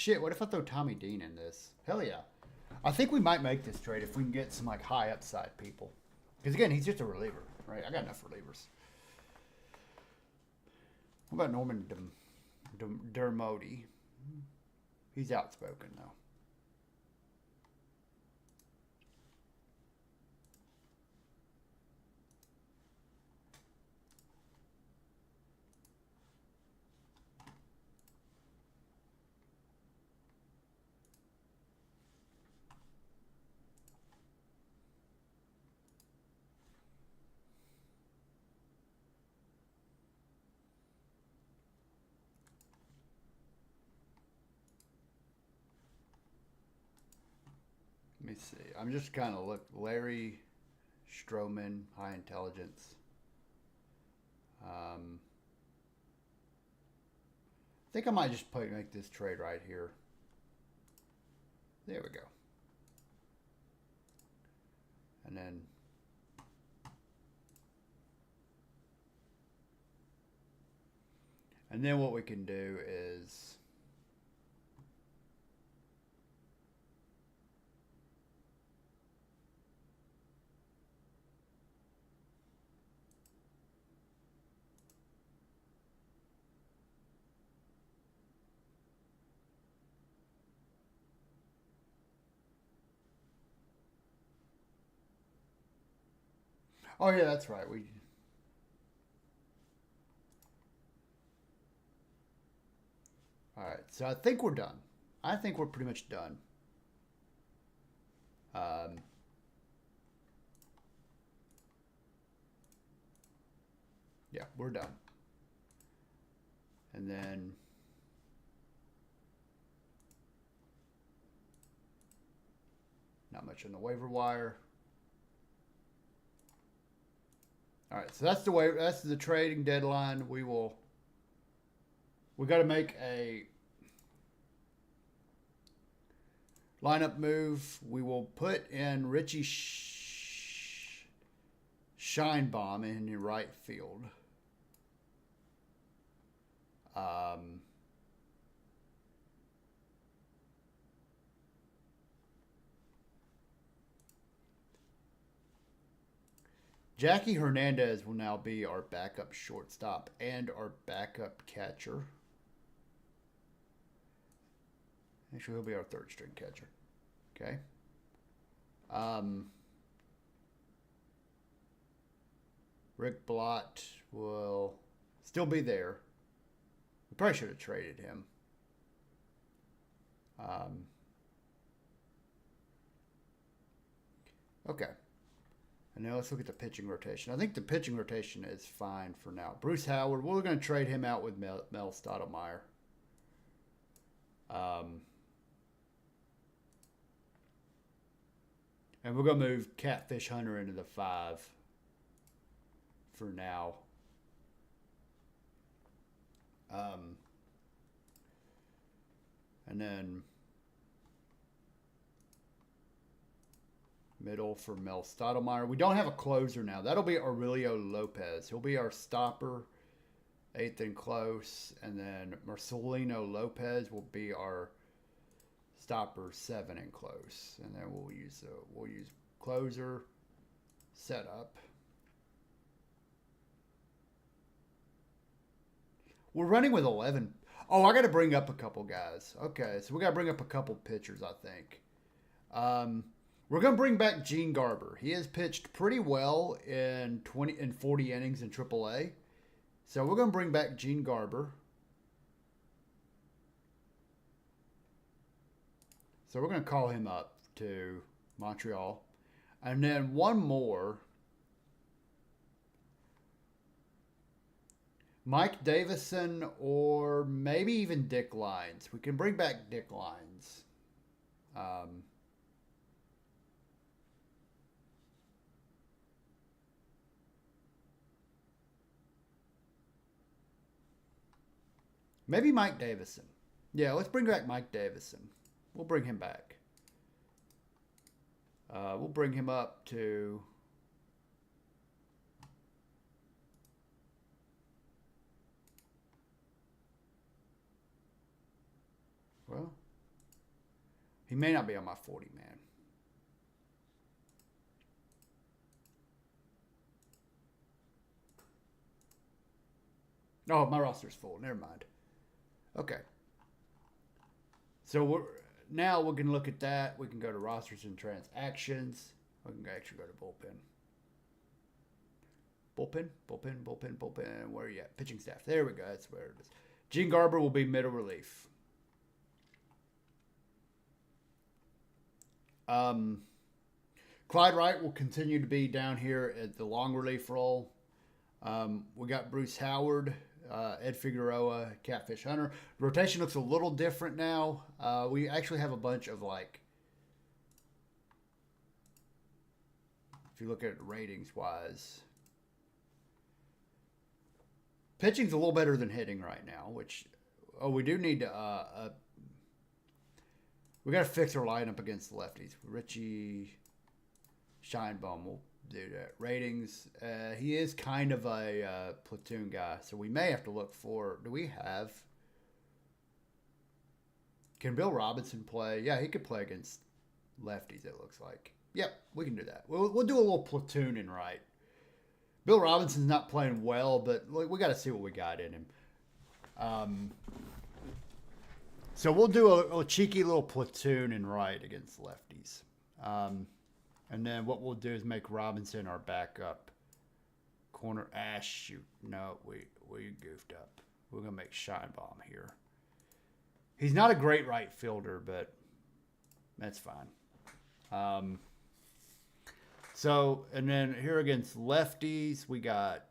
Shit, what if I throw Tommy Dean in this? Hell yeah. I think we might make this trade if we can get some like high upside people. Because again, he's just a reliever, right? I got enough relievers. What about Norman Dermody? He's outspoken though. Let me see. I'm just kind of look. Larry Stroman, high intelligence. I think I might just make this trade right here. There we go. And then what we can do is oh yeah, that's right. All right. So I think we're done. I think we're pretty much done. Yeah, we're done. And then not much on the waiver wire. All right, so that's the way. That's the trading deadline. We got to make a lineup move. We will put in Richie Scheinbaum in the right field. Jackie Hernandez will now be our backup shortstop and our backup catcher. Actually, he'll be our third string catcher. Okay. Rick Blott will still be there. We probably should have traded him. Okay. And now let's look at the pitching rotation. I think the pitching rotation is fine for now. Bruce Howard, we're going to trade him out with Mel Stottlemyre. And we're going to move Catfish Hunter into the 5 for now. And then middle for Mel Stottlemyre. We don't have a closer now. That'll be Aurelio Lopez. He'll be our stopper, 8th and close. And then Marcelino Lopez will be our stopper, 7 and close. And then we'll use closer, setup. We're running with 11. Oh, I got to bring up a couple guys. Okay, so we got to bring up a couple pitchers, I think. We're going to bring back Gene Garber. He has pitched pretty well in 40 innings in AAA. So we're going to bring back Gene Garber. So we're going to call him up to Montreal. And then one more. Mike Davison or maybe even Dick Lines. We can bring back Dick Lines. Maybe Mike Davison. Yeah, let's bring back Mike Davison. We'll bring him back. We'll bring him up to... Well, He may not be on my 40 man. Oh, my roster's full. Never mind. Okay. So now we can look at that. We can go to rosters and transactions. We can actually go to bullpen. Bullpen. Where are you at? Pitching staff. There we go. That's where it is. Gene Garber will be middle relief. Clyde Wright will continue to be down here at the long relief role. We got Bruce Howard, Ed Figueroa, Catfish Hunter. Rotation looks a little different now. We actually have a bunch of if you look at it ratings wise, pitching's a little better than hitting right now, which, we do need to, we got to fix our lineup against the lefties. Richie Scheinbaum will do that. Ratings, he is kind of a platoon guy, so we may have to look for, can Bill Robinson play? Yeah, he could play against lefties, it looks like. Yep, we can do that. We'll do a little platooning, right? Bill Robinson's not playing well, but we got to see what we got in him. So we'll do a cheeky little platoon and right against lefties. And then what we'll do is make Robinson our backup corner. Shoot. No, we goofed up. We're going to make Scheinbaum here. He's not a great right fielder, but that's fine. So, and then here against lefties, we got,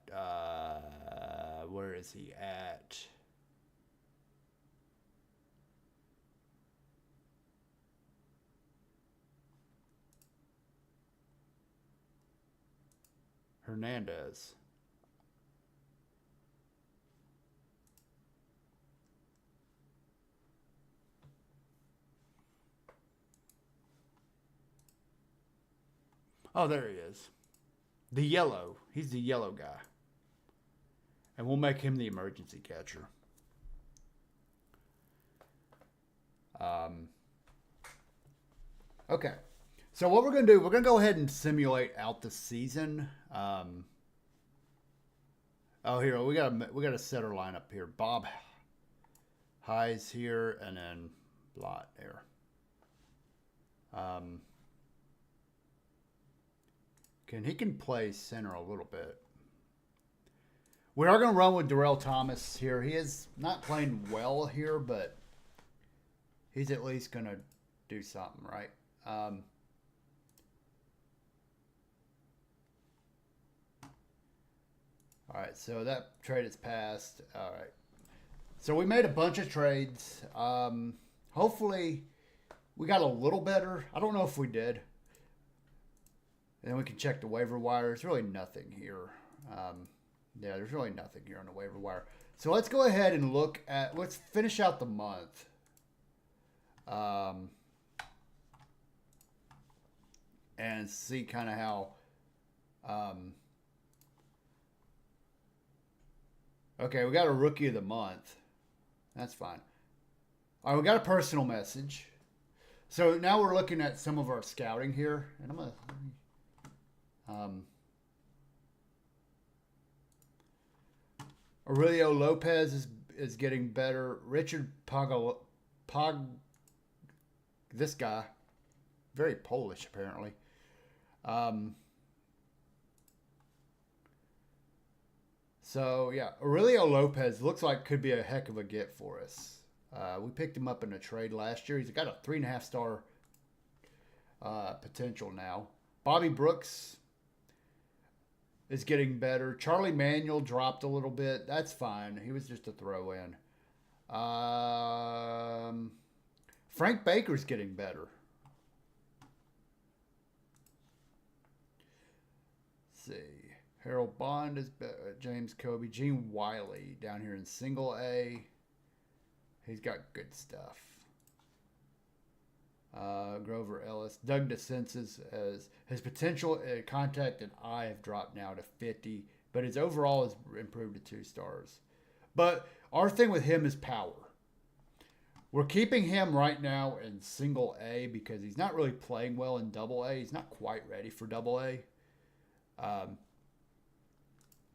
where is he at? Hernandez. Oh, there he is. The yellow. He's the yellow guy. And we'll make him the emergency catcher. Okay. So what we're going to do, we're going to go ahead and simulate out the season. Here, we got to set our lineup here. Bob Highs here, and then Blott there. He can play center a little bit. We are going to run with Darrell Thomas here. He is not playing well here, but he's at least going to do something, right? All right, so that trade is passed. All right. So we made a bunch of trades. Hopefully we got a little better. I don't know if we did. And then we can check the waiver wire. There's really nothing here. There's really nothing here on the waiver wire. So let's go ahead and let's finish out the month. And see kind of how, okay, we got a rookie of the month. That's fine. All right, we got a personal message. So now we're looking at some of our scouting here. And I'm going to... Aurelio Lopez is getting better. Richard this guy, very Polish apparently. So yeah, Aurelio Lopez looks like could be a heck of a get for us. We picked him up in a trade last year. He's got a 3.5 star potential now. Bobby Brooks is getting better. Charlie Manuel dropped a little bit. That's fine. He was just a throw in. Frank Baker's getting better. Let's see. Harold Bond is better. James Kobe. Gene Wiley down here in single A. He's got good stuff. Grover Ellis. Doug DeSenses, as his potential contact and eye have dropped now to 50, but his overall has improved to 2 stars. But our thing with him is power. We're keeping him right now in single A because he's not really playing well in double A. He's not quite ready for double A. Um,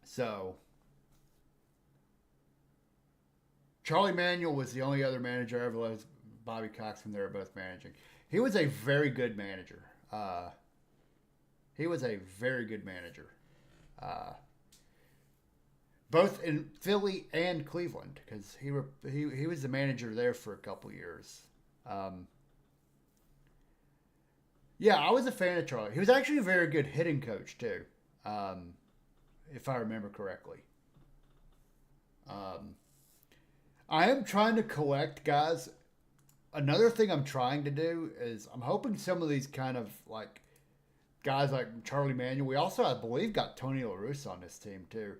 so Charlie Manuel was the only other manager I ever let Bobby Cox when they were both managing. He was a very good manager. He was a very good manager. Uh, Both in Philly and Cleveland, because he was the manager there for a couple years. Um, yeah, I was a fan of Charlie. He was actually a very good hitting coach too, um, if I remember correctly. Um, I am trying to collect guys. Another thing I'm trying to do is I'm hoping some of these kind of like guys like Charlie Manuel. We also, I believe, got Tony La Russa on this team too.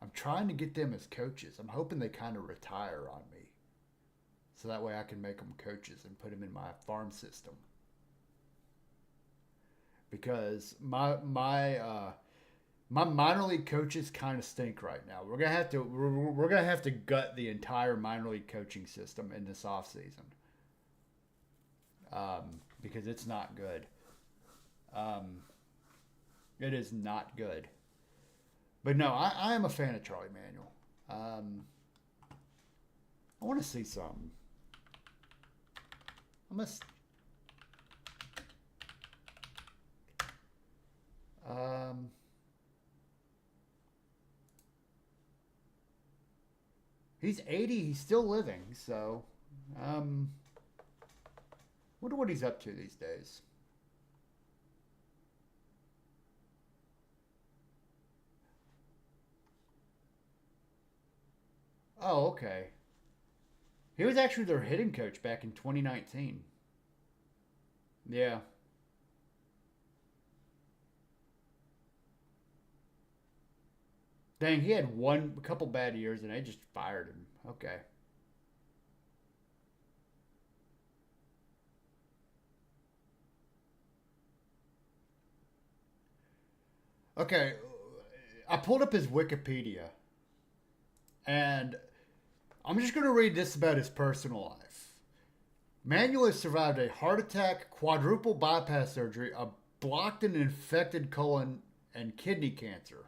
I'm trying to get them as coaches. I'm hoping they kind of retire on me, so that way I can make them coaches and put them in my farm system. Because my minor league coaches kind of stink right now. We're gonna have to gut the entire minor league coaching system in this off season, because it's not good. Um, it is not good. But no, I am a fan of Charlie Manuel. I want to see something. I must. Um, he's 80. He's still living. So, um, wonder what he's up to these days. Oh, okay. He was actually their hitting coach back in 2019. Yeah. Dang, he had a couple bad years and they just fired him. Okay. Okay. I pulled up his Wikipedia and I'm just going to read this about his personal life. Manuel has survived a heart attack, quadruple bypass surgery, a blocked and infected colon, and kidney cancer.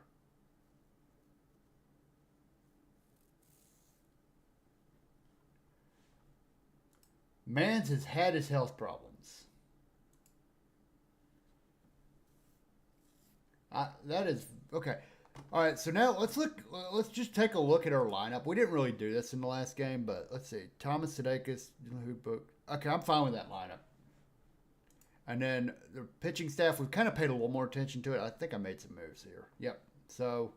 Mans has had his health problems. That is okay. All right, so now let's look. Let's just take a look at our lineup. We didn't really do this in the last game, but let's see. Thomas Sudeikis, who booked. Okay, I'm fine with that lineup. And then the pitching staff, we've kind of paid a little more attention to it. I think I made some moves here. Yep. So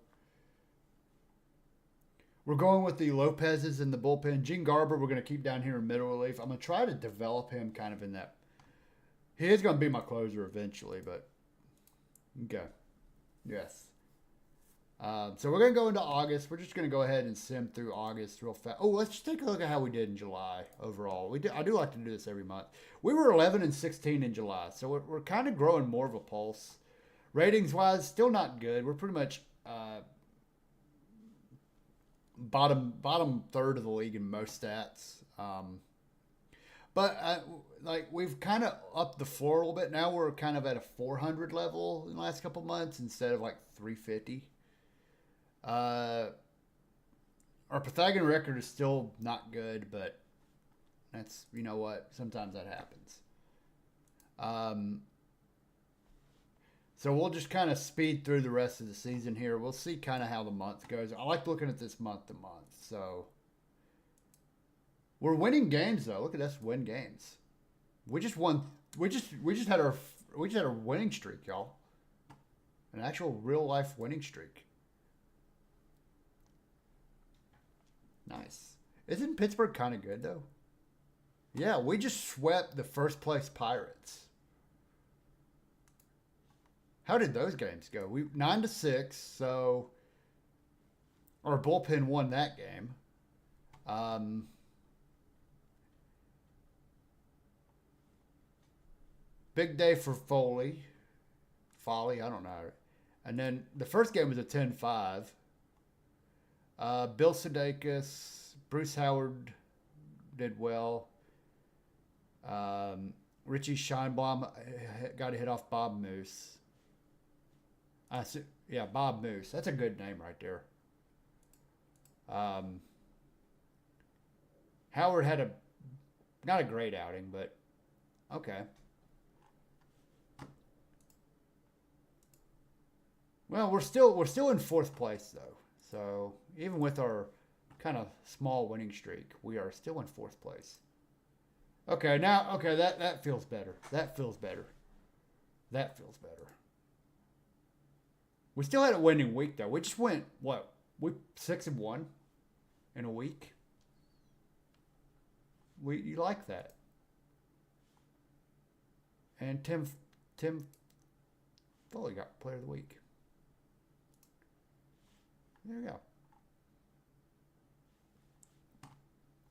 we're going with the Lopez's in the bullpen. Gene Garber, we're going to keep down here in middle relief. I'm going to try to develop him kind of in that. He is going to be my closer eventually, but okay. Yes. So we're going to go into August. We're just going to go ahead and sim through August real fast. Oh, let's just take a look at how we did in July overall. I do like to do this every month. We were 11 and 16 in July, so we're kind of growing more of a pulse. Ratings wise, still not good. We're pretty much bottom third of the league in most stats. But like we've kind of upped the floor a little bit. Now we're kind of at a 400 level in the last couple months instead of like 350. Uh, our Pythagorean record is still not good, but that's, you know what, sometimes that happens. Um, so we'll just kind of speed through the rest of the season here. We'll see kind of how the month goes. I like looking at this month to month. So we're winning games though. Look at us win games. We just won. We just had our winning streak, y'all. An actual real life winning streak. Nice. Isn't Pittsburgh kind of good though? Yeah, we just swept the first place Pirates. How did those games go? We 9-6, so our bullpen won that game. Um, big day for Foley, I don't know. And then the first game was a 10-5. Bill Sudeikis, Bruce Howard did well. Richie Scheinbaum got a hit off Bob Moose. Yeah, Bob Moose. That's a good name right there. Howard had not a great outing, but okay. Well, we're still in fourth place though. So even with our kind of small winning streak, we are still in fourth place. Okay, that feels better. That feels better. That feels better. We still had a winning week though. We just went what? We 6-1 in a week. You like that? And Tim Foley got Player of the Week. There you go.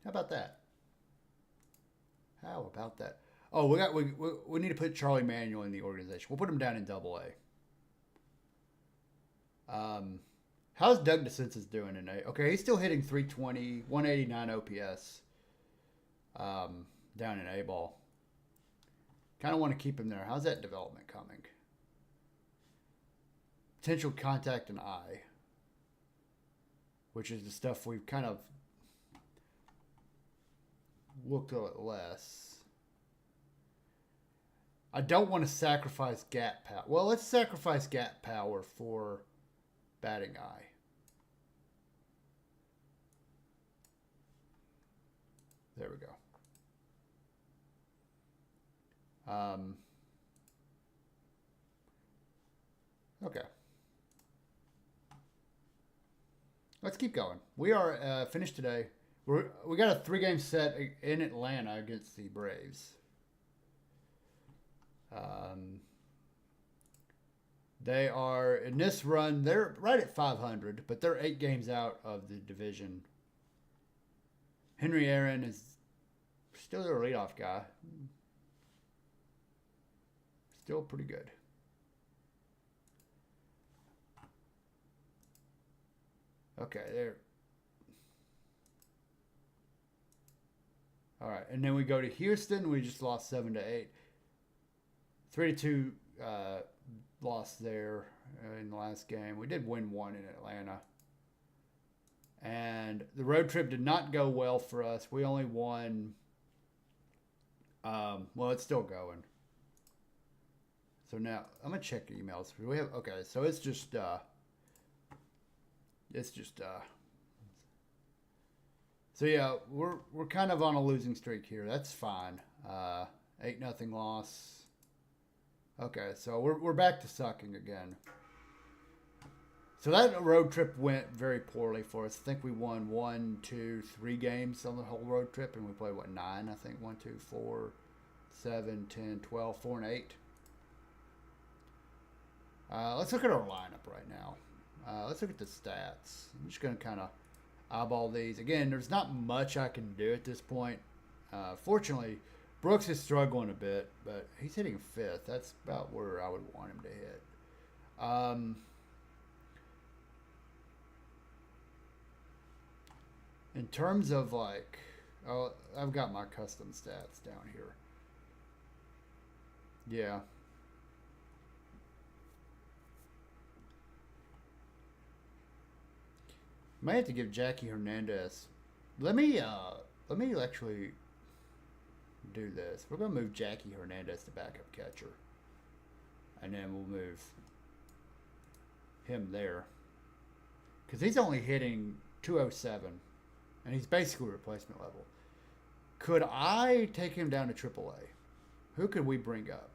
How about that? How about that? Oh, we need to put Charlie Manuel in the organization. We'll put him down in Double A. How's Doug DeCensis doing in A? Okay, he's still hitting 320, 189 OPS. Down in A ball. Kind of want to keep him there. How's that development coming? Potential contact and eye, which is the stuff we've kind of looked at less. I don't want to sacrifice gap power. Well, let's sacrifice gap power for batting eye. There we go. Okay. Let's keep going. We are finished today. We got a 3-game set in Atlanta against the Braves. They are in this run. They're right at 500, but they're 8 games out of the division. Henry Aaron is still their leadoff guy. Still pretty good. Okay, there. All right, and then we go to Houston. We just lost 7-8. 3-2 loss there in the last game. We did win 1 in Atlanta. And the road trip did not go well for us. We only won. Well, it's still going. So now I'm gonna check emails. We have so it's just so yeah, we're kind of on a losing streak here. That's fine. 8-0 loss. Okay, so we're back to sucking again. So that road trip went very poorly for us. I think we won 1, 2, 3 games on the whole road trip, and we played 9. I think 1, 2, 4, 7, 10, 12, 4, and 8. Let's look at our lineup right now. Let's look at the stats. I'm just going to kind of eyeball these. Again, there's not much I can do at this point. Fortunately, Brooks is struggling a bit, but he's hitting 5th. That's about where I would want him to hit. In terms of I've got my custom stats down here. Yeah. Might have to give Jackie Hernandez. Let me actually do this. We're gonna move Jackie Hernandez to backup catcher, and then we'll move him there because he's only hitting 207, and he's basically replacement level. Could I take him down to AAA? Who could we bring up?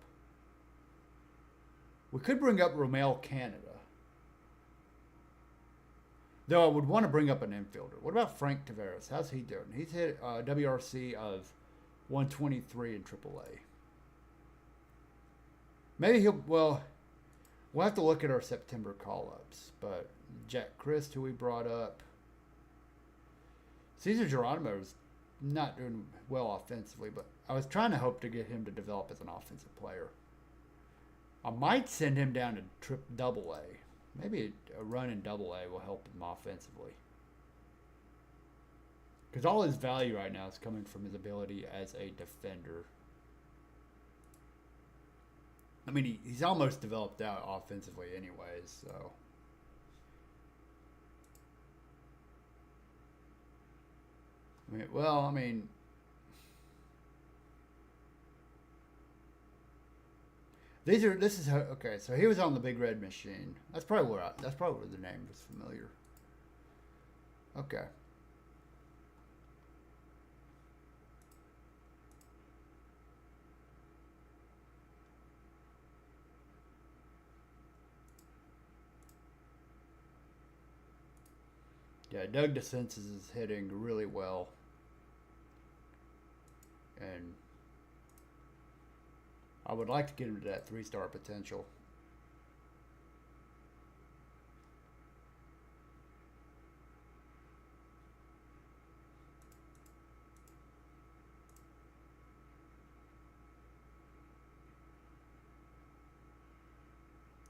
We could bring up Romel Canada. Though I would want to bring up an infielder. What about Frank Taveras? How's he doing? He's hit a WRC of 123 in AAA. Maybe we'll have to look at our September call-ups. But Jack Christ, who we brought up. Cesar Geronimo is not doing well offensively, but I was trying to hope to get him to develop as an offensive player. I might send him down to AA. Maybe a run in AA will help him offensively. Because all his value right now is coming from his ability as a defender. I mean, he's almost developed out offensively anyways, so. I mean, this is okay. So he was on the Big Red Machine. That's probably where the name was familiar. Okay. Yeah, Doug DeSensis is hitting really well, and I would like to get him to that 3-star potential.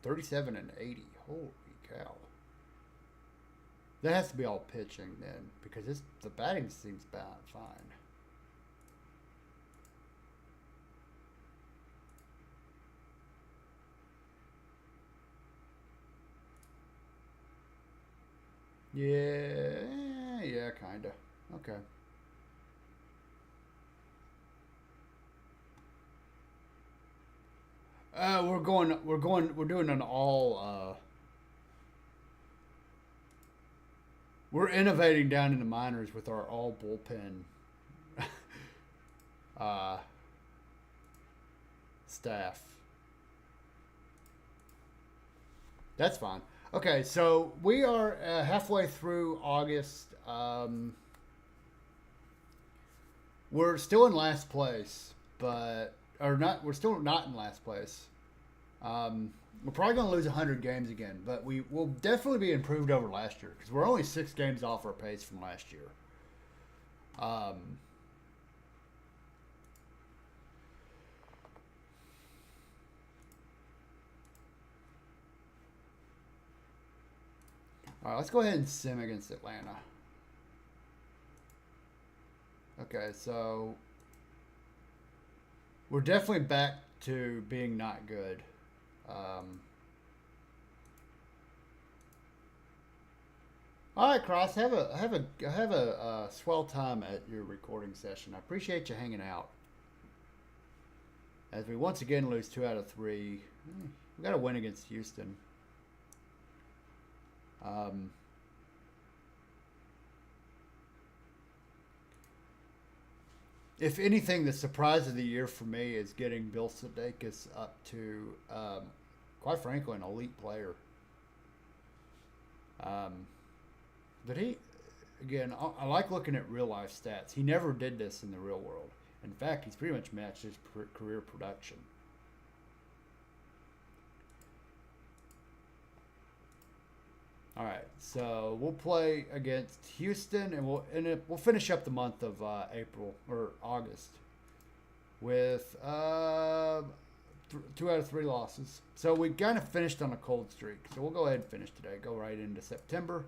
$37 and $80. Holy cow! That has to be all pitching then, because the batting seems fine. Yeah, kinda. Okay. We're doing an all. We're innovating down in the minors with our all bullpen uh, staff. That's fine. Okay, so we are halfway through August. We're still in last place, but or not. We're still not in last place. We're probably going to lose 100 games again, but we will definitely be improved over last year because we're only 6 games off our pace from last year. All right, let's go ahead and sim against Atlanta. Okay, so we're definitely back to being not good. All right, Cross, have a swell time at your recording session. I appreciate you hanging out. As we once again lose 2 out of 3, we got to win against Houston. If anything, the surprise of the year for me is getting Bill Sudeikis up to, quite frankly, an elite player. But again, I like looking at real life stats. He never did this in the real world. In fact, he's pretty much matched his career production. All right, so we'll play against Houston, and we'll finish up the month of April or August with 2 out of 3 losses. So we kind of finished on a cold streak. So we'll go ahead and finish today. Go right into September.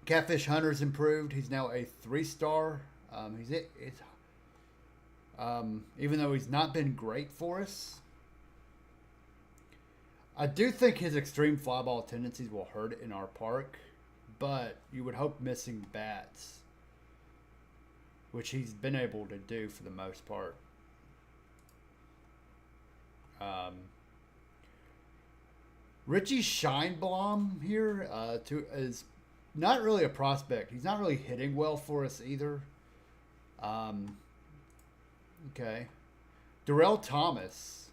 Catfish Hunter's improved. He's now a 3-star. Even though he's not been great for us. I do think his extreme fly ball tendencies will hurt it in our park, but you would hope missing bats, which he's been able to do for the most part. Richie Scheinblum here is not really a prospect. He's not really hitting well for us either. Okay. Darrell Thomas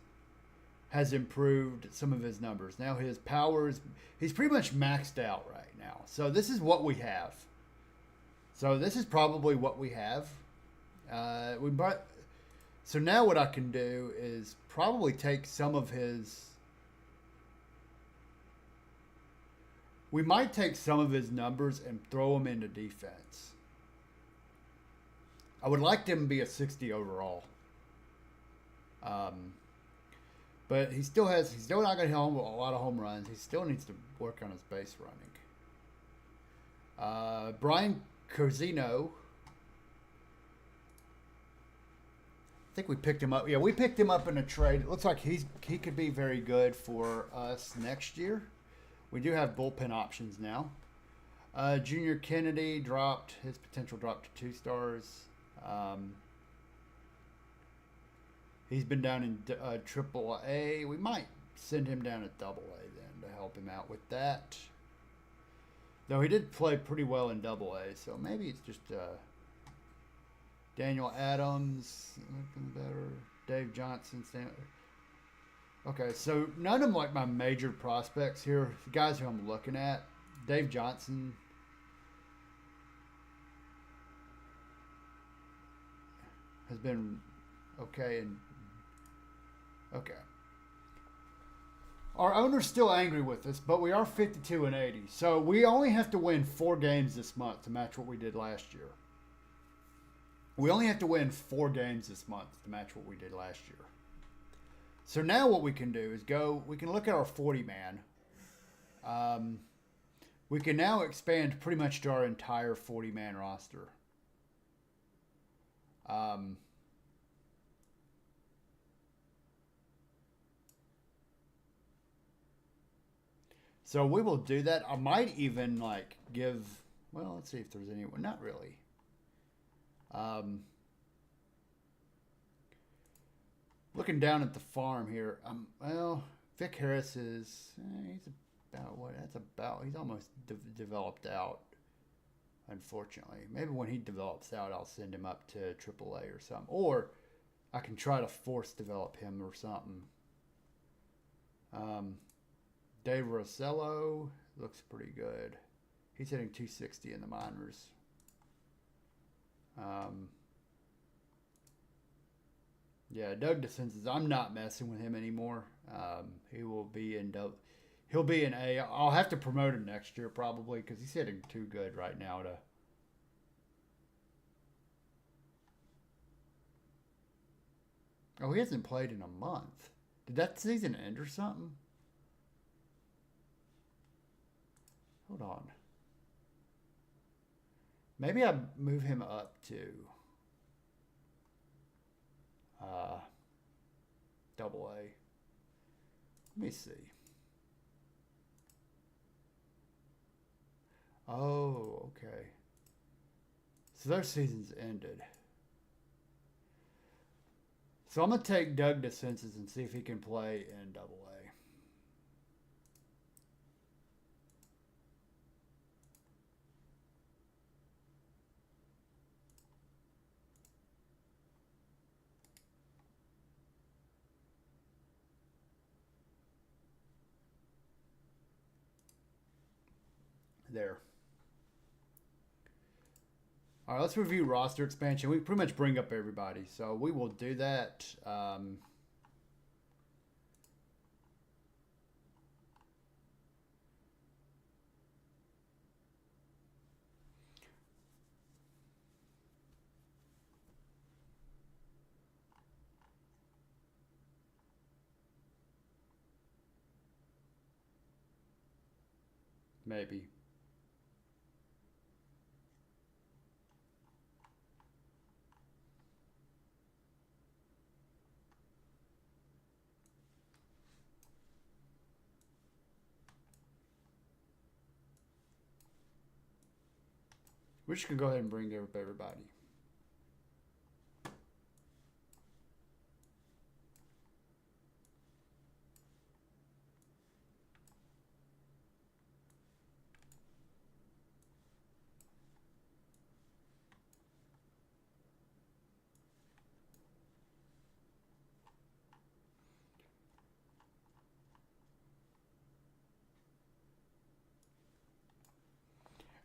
has improved some of his numbers. Now his power he's pretty much maxed out right now. So this is what we have. So this is probably what we have. So now what I can do is probably take some of his. We might take some of his numbers and throw them into defense. I would like him to be a 60 overall. But he's still not going to hit a lot of home runs. He still needs to work on his base running. Brian Cozino I think we picked him up. Yeah, we picked him up in a trade. It looks like he could be very good for us next year. We do have bullpen options now. Junior Kennedy dropped. His potential dropped to 2 stars. He's been down in Triple A. We might send him down at Double A then to help him out with that. Though he did play pretty well in Double A, so maybe it's just Daniel Adams looking better. Dave Johnson. Okay, so none of like my major prospects here, the guys who I'm looking at. Dave Johnson. Has been okay and okay. Our owner's still angry with us, but we are 52 and 80. So we only have to win 4 games this month to match what we did last year. We only have to win 4 games this month to match what we did last year. So now what we can do is we can look at our 40-man. We can now expand pretty much to our entire 40-man roster. So we will do that. I might even like give, well, let's see if there's anyone. Not really. Looking down at the farm here, well, Vic Harris is, he's about what? That's about, he's almost developed out, unfortunately. Maybe when he develops out, I'll send him up to AAA or something. Or I can try to force develop him or something. Dave Rossello looks pretty good. He's hitting 260 in the minors. Yeah, Doug DeCences, I'm not messing with him anymore. He will be in he'll be in A. I'll have to promote him next year probably because he's hitting too good right now to. Oh, he hasn't played in a month. Did that season end or something? Hold on. Maybe I move him up to Double A. Let me see. Oh, okay. So their season's ended. So I'm going to take Doug DeCences and see if he can play in Double A. There. All right, let's review roster expansion. We pretty much bring up everybody, so we will do that. Maybe. We're just going to go ahead and bring up everybody.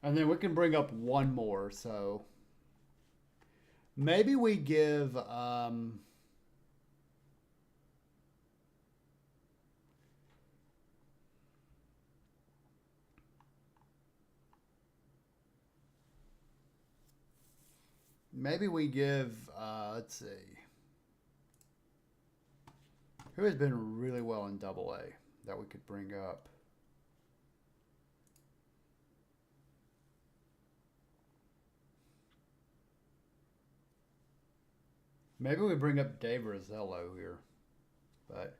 And then we can bring up one more. So maybe we give let's see. Who has been really well in Double A that we could bring up? Maybe we bring up Dave Rosello here, but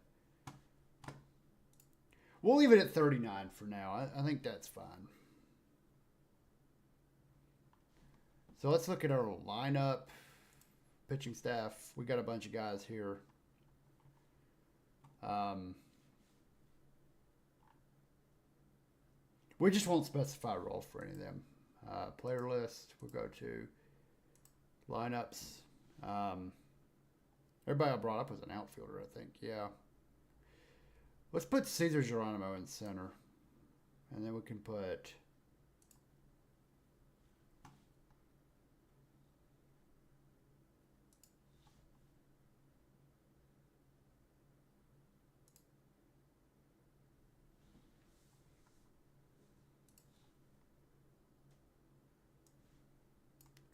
we'll leave it at 39 for now. I think that's fine. So let's look at our lineup, pitching staff. We got a bunch of guys here. We just won't specify a role for any of them. Player list, we'll go to lineups. Everybody I brought up was an outfielder, I think. Yeah. Let's put Cesar Geronimo in center. And then we can put...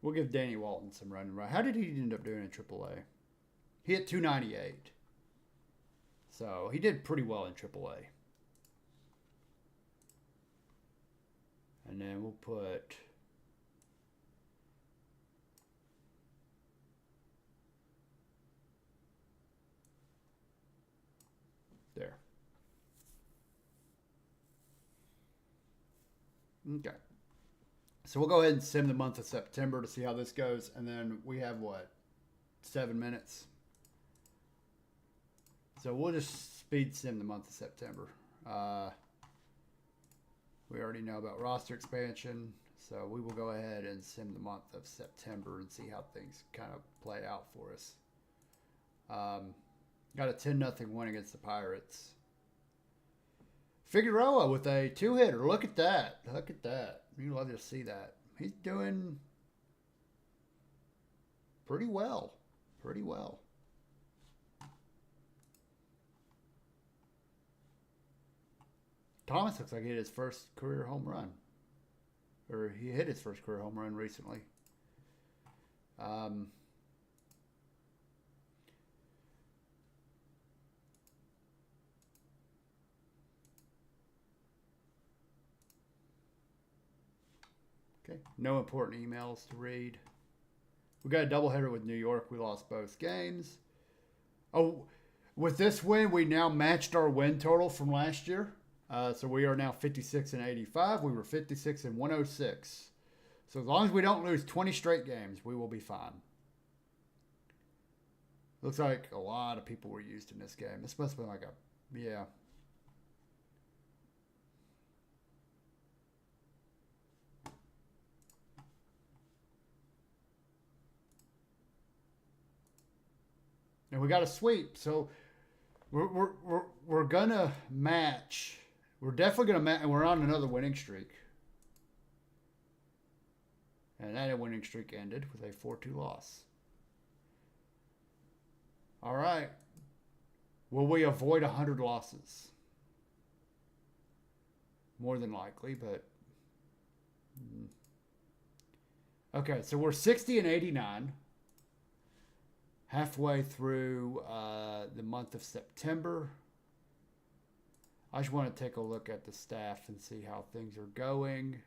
We'll give Danny Walton some running right. How did he end up doing in AAA? He hit 298. So he did pretty well in AAA. And then we'll put... There. Okay. So we'll go ahead and sim the month of September to see how this goes. And then we have, what, 7 minutes? So we'll just speed sim the month of September. We already know about roster expansion. So we will go ahead and sim the month of September and see how things kind of play out for us. Got a 10-0 win against the Pirates. Figueroa with a 2-hitter. Look at that. Look at that. You'd love to see that. He's doing pretty well. Pretty well. Thomas looks like he hit his first career home run. Or he hit his first career home run recently. Okay, no important emails to read. We got a doubleheader with New York. We lost both games. Oh, with this win, we now matched our win total from last year. So we are now 56 and 85. We were 56 and 106. So as long as we don't lose 20 straight games, we will be fine. Looks like a lot of people were used in this game. This must have been like a, yeah. And we got a sweep, so we're gonna match. We're definitely gonna match, and we're on another winning streak. And that winning streak ended with a 4-2 loss. All right. Will we avoid 100 losses? More than likely, but okay. So we're 60 and 89. Halfway through the month of September. I just want to take a look at the staff and see how things are going.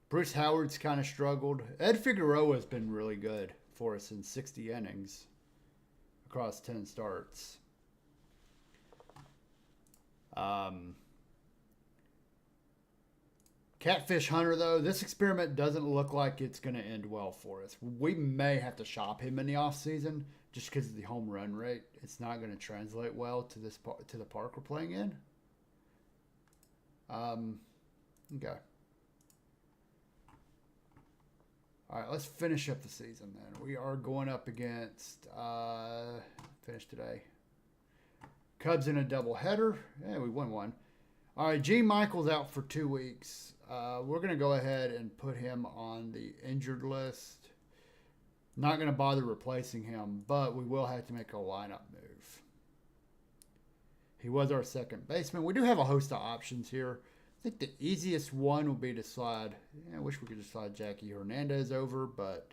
Bruce Howard's kind of struggled. Ed Figueroa has been really good for us in 60 innings across 10 starts. Catfish Hunter, though, this experiment doesn't look like it's going to end well for us. We may have to shop him in the offseason just because of the home run rate. It's not going to translate well to the park we're playing in. Okay. All right, let's finish up the season then. We are going up against, finish today, Cubs in a doubleheader. Yeah, we won one. All right, G. Michael's out for 2 weeks. We're going to go ahead and put him on the injured list. Not going to bother replacing him, but we will have to make a lineup move. He was our second baseman. We do have a host of options here. I think the easiest one would be to slide. I wish we could just slide Jackie Hernandez over, but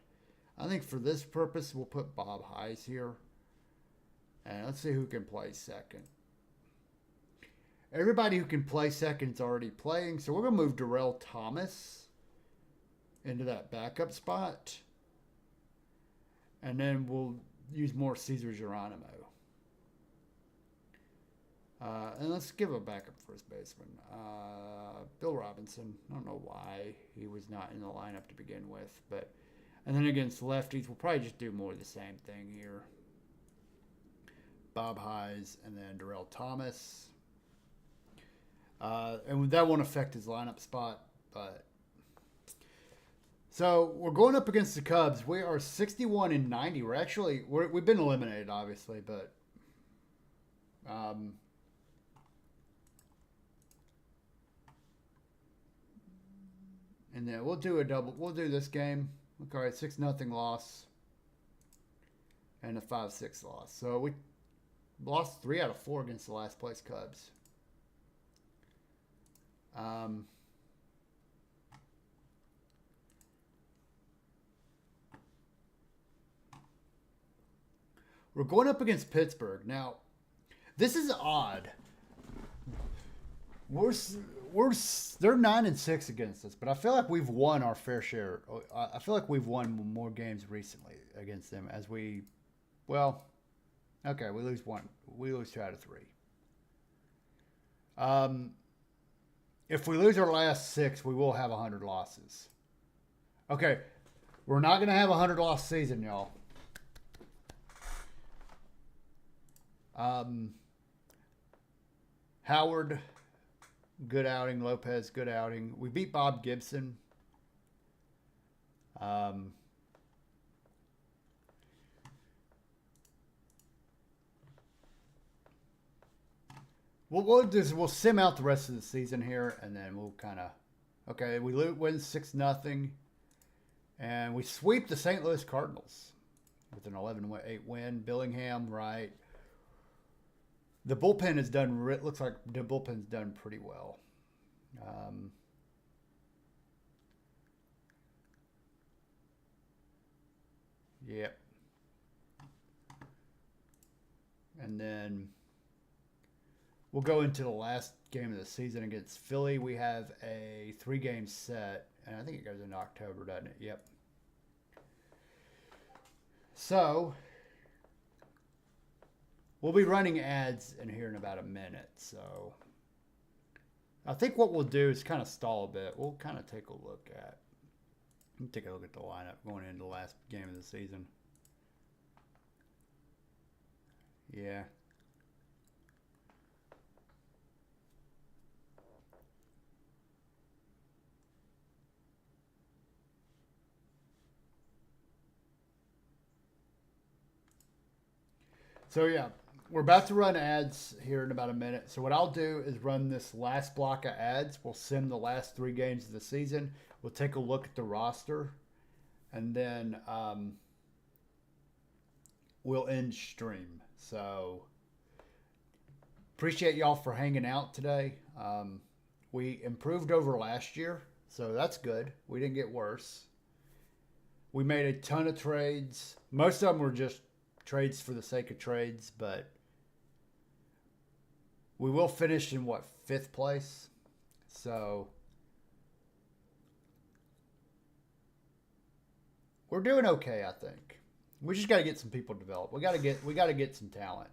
I think for this purpose, we'll put Bob Hayes here. And let's see who can play second. Everybody who can play second is already playing, so we're going to move Darrell Thomas into that backup spot. And then we'll use more Cesar Geronimo. And let's give a backup first baseman. Bill Robinson. I don't know why he was not in the lineup to begin with. And then against lefties, we'll probably just do more of the same thing here. Bob Hayes and then Darrell Thomas. And that won't affect his lineup spot. So we're going up against the Cubs. We are 61-90. We've been eliminated, obviously, but and then we'll do a double. We'll do this game. All right, 6-0 loss and a 5-6 loss. So we lost 3 out of 4 against the last place Cubs. We're going up against Pittsburgh. Now, this is odd. They're 9-6 against us, but I feel like we've won our fair share. I feel like we've won more games recently against them we lose 1. We lose 2 out of 3. If we lose our last 6, we will have 100 losses. Okay, we're not going to have a 100-loss season, y'all. Howard, good outing. Lopez, good outing. We beat Bob Gibson. We'll sim out the rest of the season here, and then we'll kind of we win 6-0, and we sweep the St. Louis Cardinals with an 11-8 win. Billingham, right? The bullpen has done. Looks like the bullpen's done pretty well. Yep. And then we'll go into the last game of the season against Philly. We have a 3-game set, and I think it goes into October, doesn't it? Yep. So we'll be running ads in here in about a minute. So I think what we'll do is kind of stall a bit. We'll kind of take a look at the lineup going into the last game of the season. Yeah. So yeah, we're about to run ads here in about a minute. So what I'll do is run this last block of ads. We'll sim the last 3 games of the season. We'll take a look at the roster, and then we'll end stream. So appreciate y'all for hanging out today. We improved over last year, so that's good. We didn't get worse. We made a ton of trades. Most of them were just trades for the sake of trades, but we will finish in 5th place. So we're doing okay, I think. We just got to get some people developed. We got to get some talent.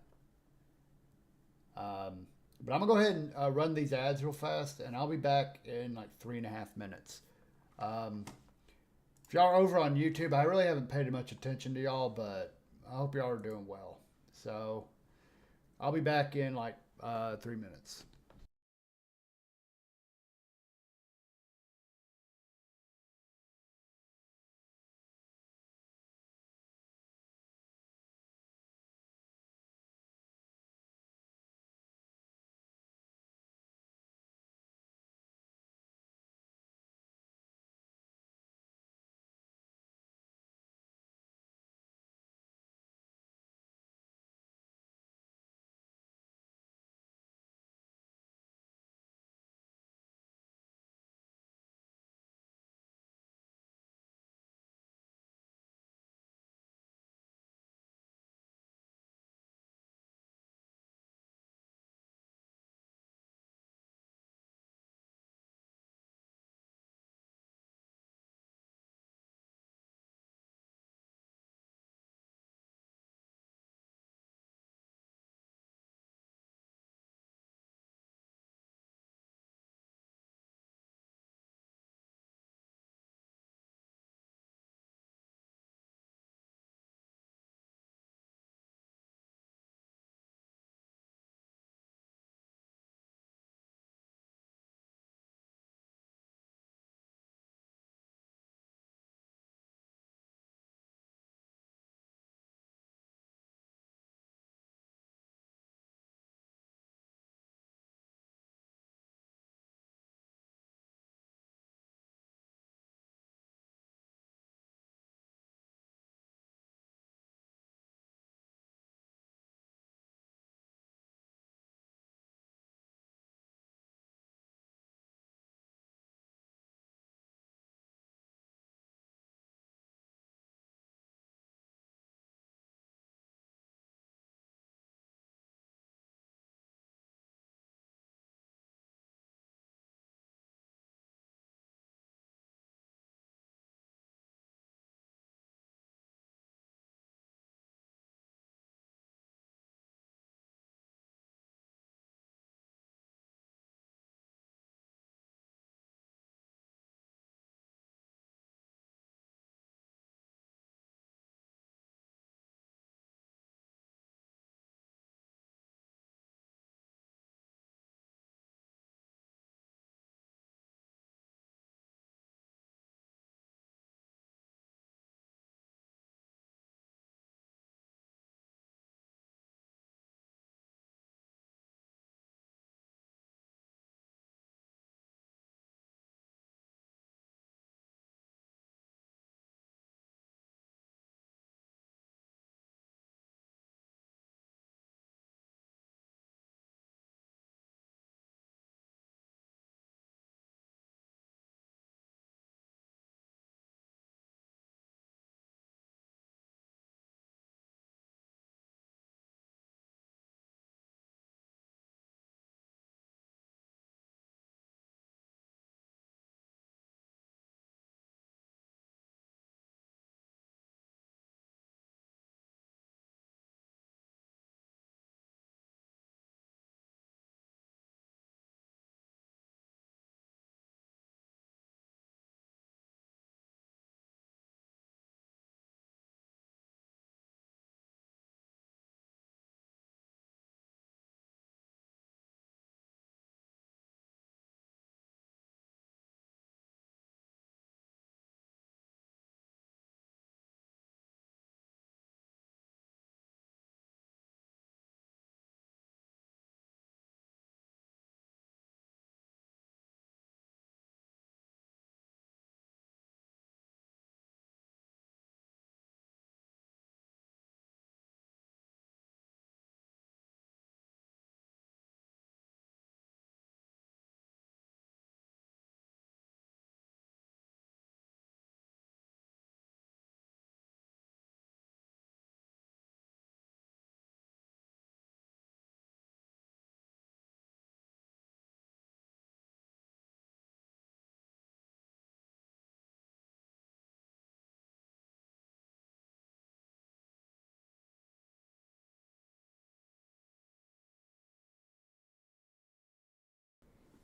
But I'm gonna go ahead and run these ads real fast, and I'll be back in like 3.5 minutes. If y'all are over on YouTube, I really haven't paid much attention to y'all, but I hope y'all are doing well. So I'll be back in like 3 minutes.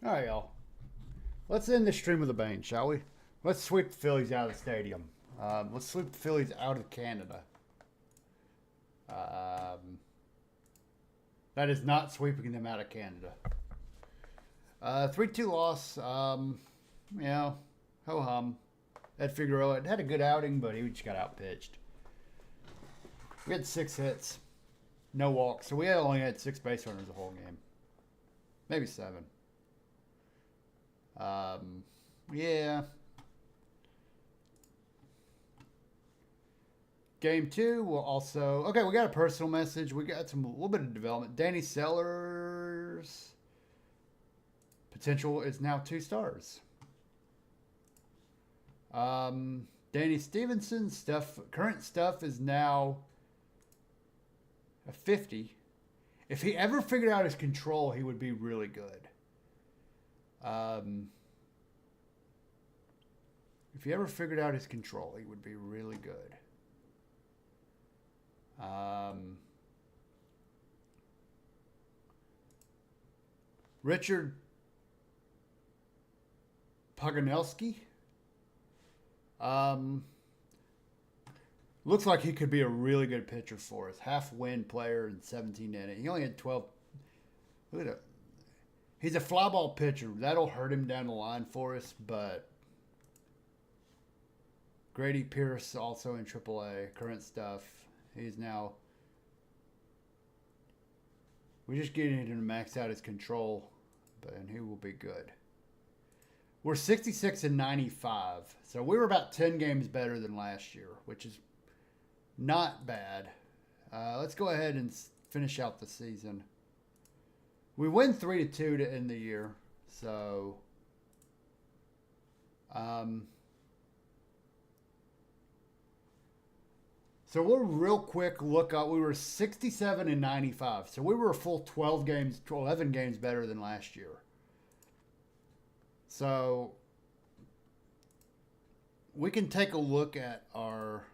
All right, y'all. Let's end the stream with a bang, shall we? Let's sweep the Phillies out of the stadium. Let's sweep the Phillies out of Canada. That is not sweeping them out of Canada. 3-2 loss. Ho hum. Ed Figueroa had a good outing, but he just got outpitched. We had 6 hits, no walks, so we only had 6 base runners the whole game, maybe 7. Yeah. Game 2 will also... Okay, we got a personal message. We got a little bit of development. Danny Sellers' potential is now 2 stars. Danny Stevenson's current stuff is now a 50. If he ever figured out his control, he would be really good. If he ever figured out his control, he would be really good. Richard Paganelski. Looks like he could be a really good pitcher for us. Half-win player in 17 innings. He only had 12. Look at that. He's a fly ball pitcher. That'll hurt him down the line for us, but Grady Pierce also in AAA, current stuff. He's now... We're just getting him to max out his control, and he will be good. We're 66 and 95, so we were about 10 games better than last year, which is not bad. Let's go ahead and finish out the season. We win 3-2 to end the year, so so we'll real quick look up. We were 67 and 95, so we were a full 11 games better than last year. So we can take a look at our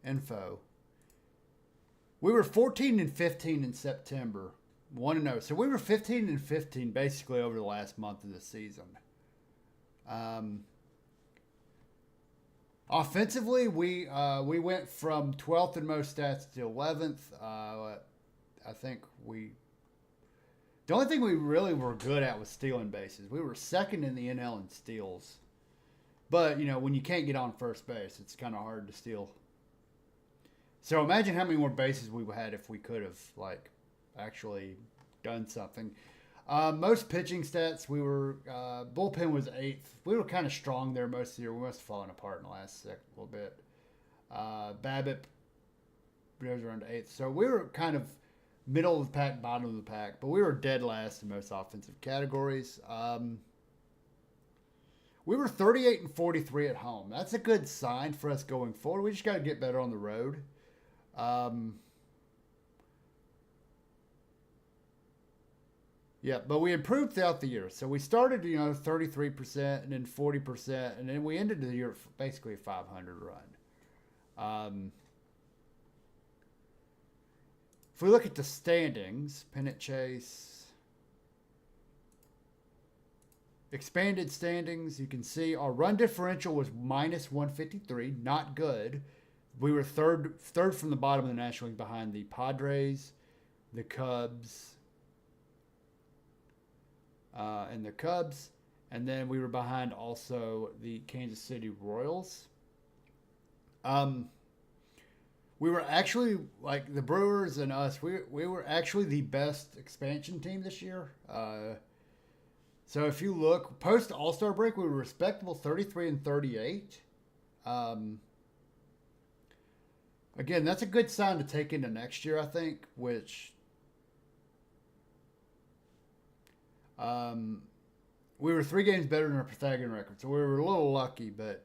info. We were 14 and 15 in September, 1-0. So we were 15 and 15 basically over the last month of the season. Offensively, we went from 12th in most stats to 11th. I think the only thing we really were good at was stealing bases. We were second in the NL in steals. But, when you can't get on first base, it's kind of hard to steal. So imagine how many more bases we had if we could have, actually done something. Most pitching stats, we were, bullpen was 8th. We were kind of strong there most of the year. We must have fallen apart in the last little bit. BABIP was around 8th. So we were kind of middle of the pack, bottom of the pack, but we were dead last in most offensive categories. We were 38 and 43 at home. That's a good sign for us going forward. We just got to get better on the road. Yeah, but we improved throughout the year. So we started, 33% and then 40%, and then we ended the year basically a 500 run. If we look at the standings, pennant chase, expanded standings, you can see our run differential was minus 153, not good. We were third from the bottom of the National League behind the Padres, the Cubs, and then we were behind also the Kansas City Royals. We were actually, the Brewers and us, we were actually the best expansion team this year. So if you look, post All-Star break, we were respectable 33 and 38. Again, that's a good sign to take into next year, I think, which we were 3 games better than our Pythagorean record. So we were a little lucky, but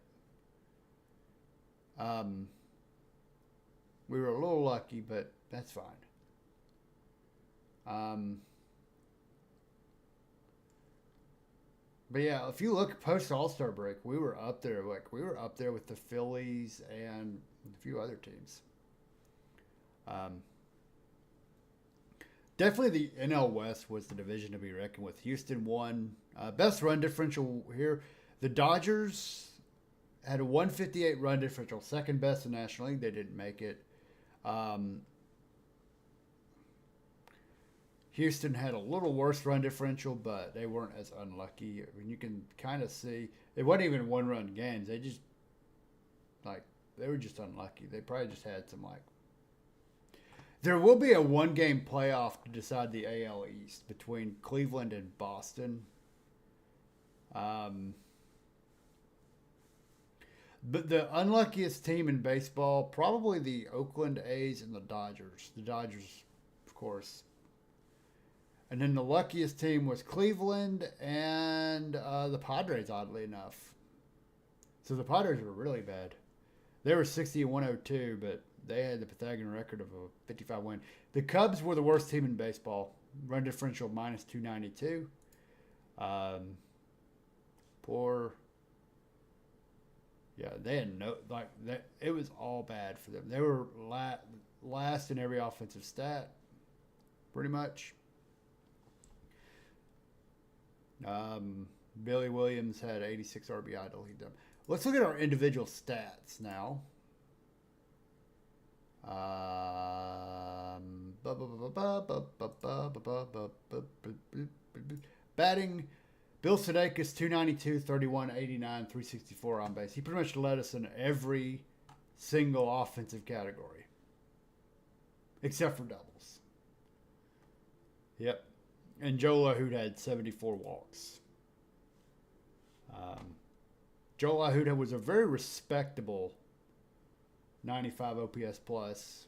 that's fine. But yeah, if you look post All-Star break, we were up there. We were up there with the Phillies and a few other teams. Definitely the NL West was the division to be reckoned with. Houston won. Best run differential here. The Dodgers had a 158 run differential, second best in the National League. They didn't make it. Houston had a little worse run differential, but they weren't as unlucky. I mean, you can kind of see it wasn't even one-run games. They were just unlucky. They probably just had some like. There will be a one-game playoff to decide the AL East between Cleveland and Boston. But the unluckiest team in baseball, probably the Oakland A's and the Dodgers. The Dodgers, of course. And then the luckiest team was Cleveland and the Padres, oddly enough. So the Padres were really bad. They were 60 and 102, but they had the Pythagorean record of a 55 win. The Cubs were the worst team in baseball. Run differential minus 292. Yeah, they had it was all bad for them. They were last in every offensive stat, pretty much. Billy Williams had 86 RBI to lead them. Let's look at our individual stats now. Batting, Bill Sudeikis, 292, 31, 89, 364 on base. He pretty much led us in every single offensive category, except for doubles. Yep. And Joe LaHood had 74 walks. Joe LaHood was a very respectable 95 OPS plus.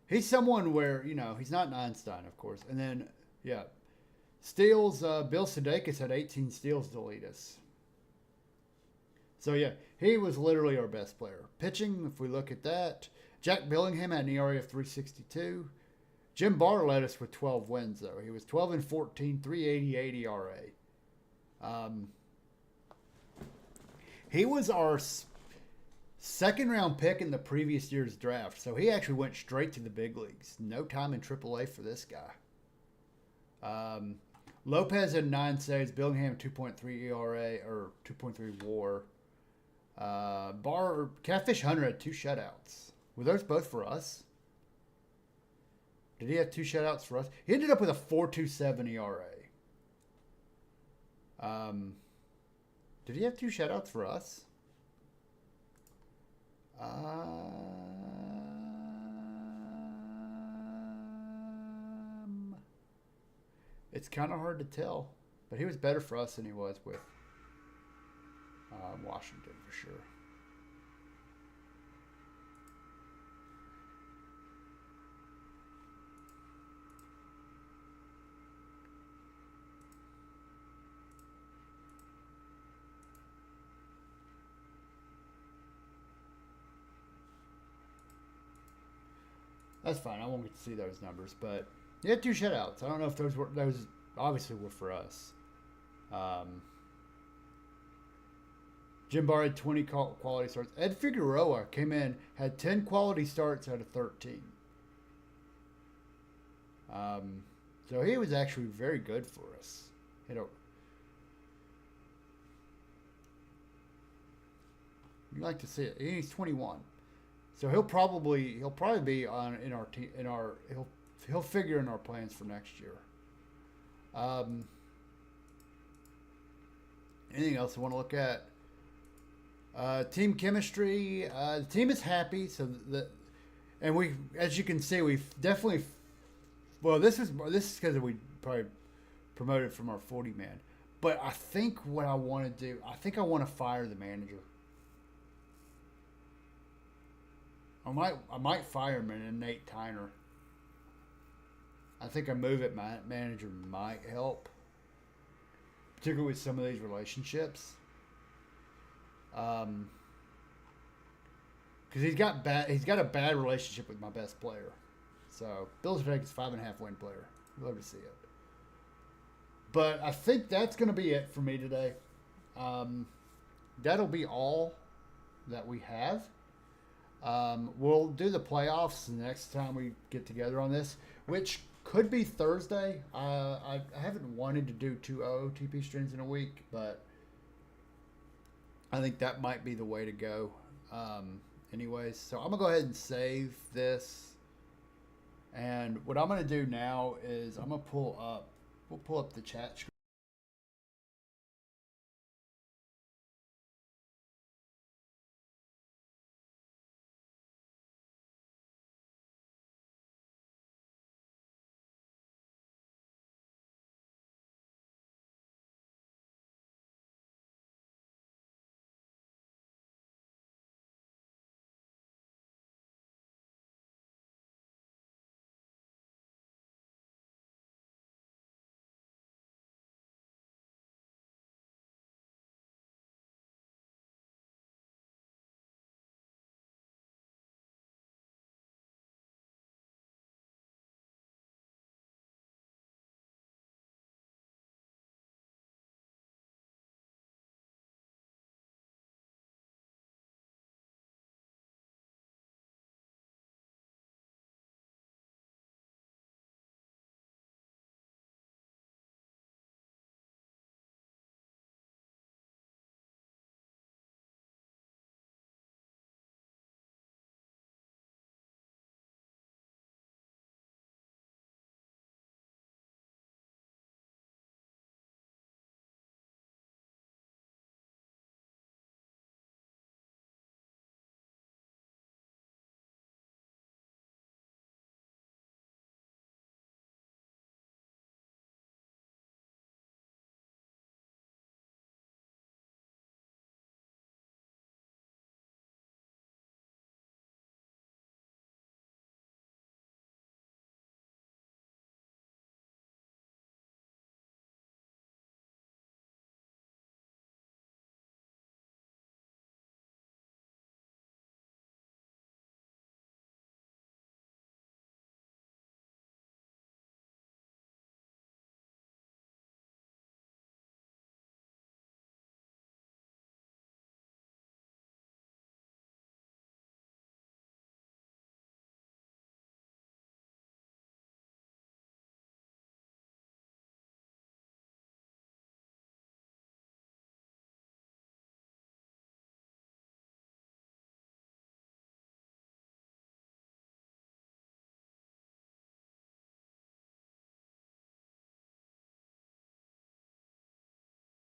He's someone where, he's not an Einstein, of course. And then, yeah. Steals, Bill Sudeikis had 18 steals to lead us. So, yeah, he was literally our best player. Pitching, if we look at that, Jack Billingham had an ERA of 362. Jim Barr led us with 12 wins, though. He was 12 and 14, 388 ERA. He was our second-round pick in the previous year's draft, so he actually went straight to the big leagues. No time in AAA for this guy. Lopez had 9 saves. Billingham 2.3 ERA or 2.3 WAR. Catfish Hunter had 2 shutouts. Were those both for us? Did he have 2 shutouts for us? He ended up with a 4.27 ERA. Did he have 2 shutouts for us? It's kind of hard to tell, but he was better for us than he was with Washington for sure. That's fine. I won't get to see those numbers, but he had 2 shutouts. I don't know if those obviously were for us. Jim Barr had 20 quality starts. Ed Figueroa came in, had 10 quality starts out of 13. So he was actually very good for us. You like to see it. He's 21. So he'll probably be he'll figure in our plans for next year. Anything else I want to look at? Team chemistry. The team is happy. And we, as you can see, we've definitely. Well, this is because we probably promoted from our 40 man. But I think what I want to do, I think I want to fire the manager. I might fire him and Nate Tyner. I think a move at my manager might help, particularly with some of these relationships. Because he's got a bad relationship with my best player. So Bill Sudeikis is 5.5 win player. Love to see it. But I think that's going to be it for me today. That'll be all that we have. We'll do the playoffs the next time we get together on this. which could be Thursday. I haven't wanted to do two OOTP streams in a week, but I think that might be the way to go. Anyways, so I'm gonna go ahead and save this, and what I'm gonna do now is I'm gonna pull up. We'll pull up the chat screen.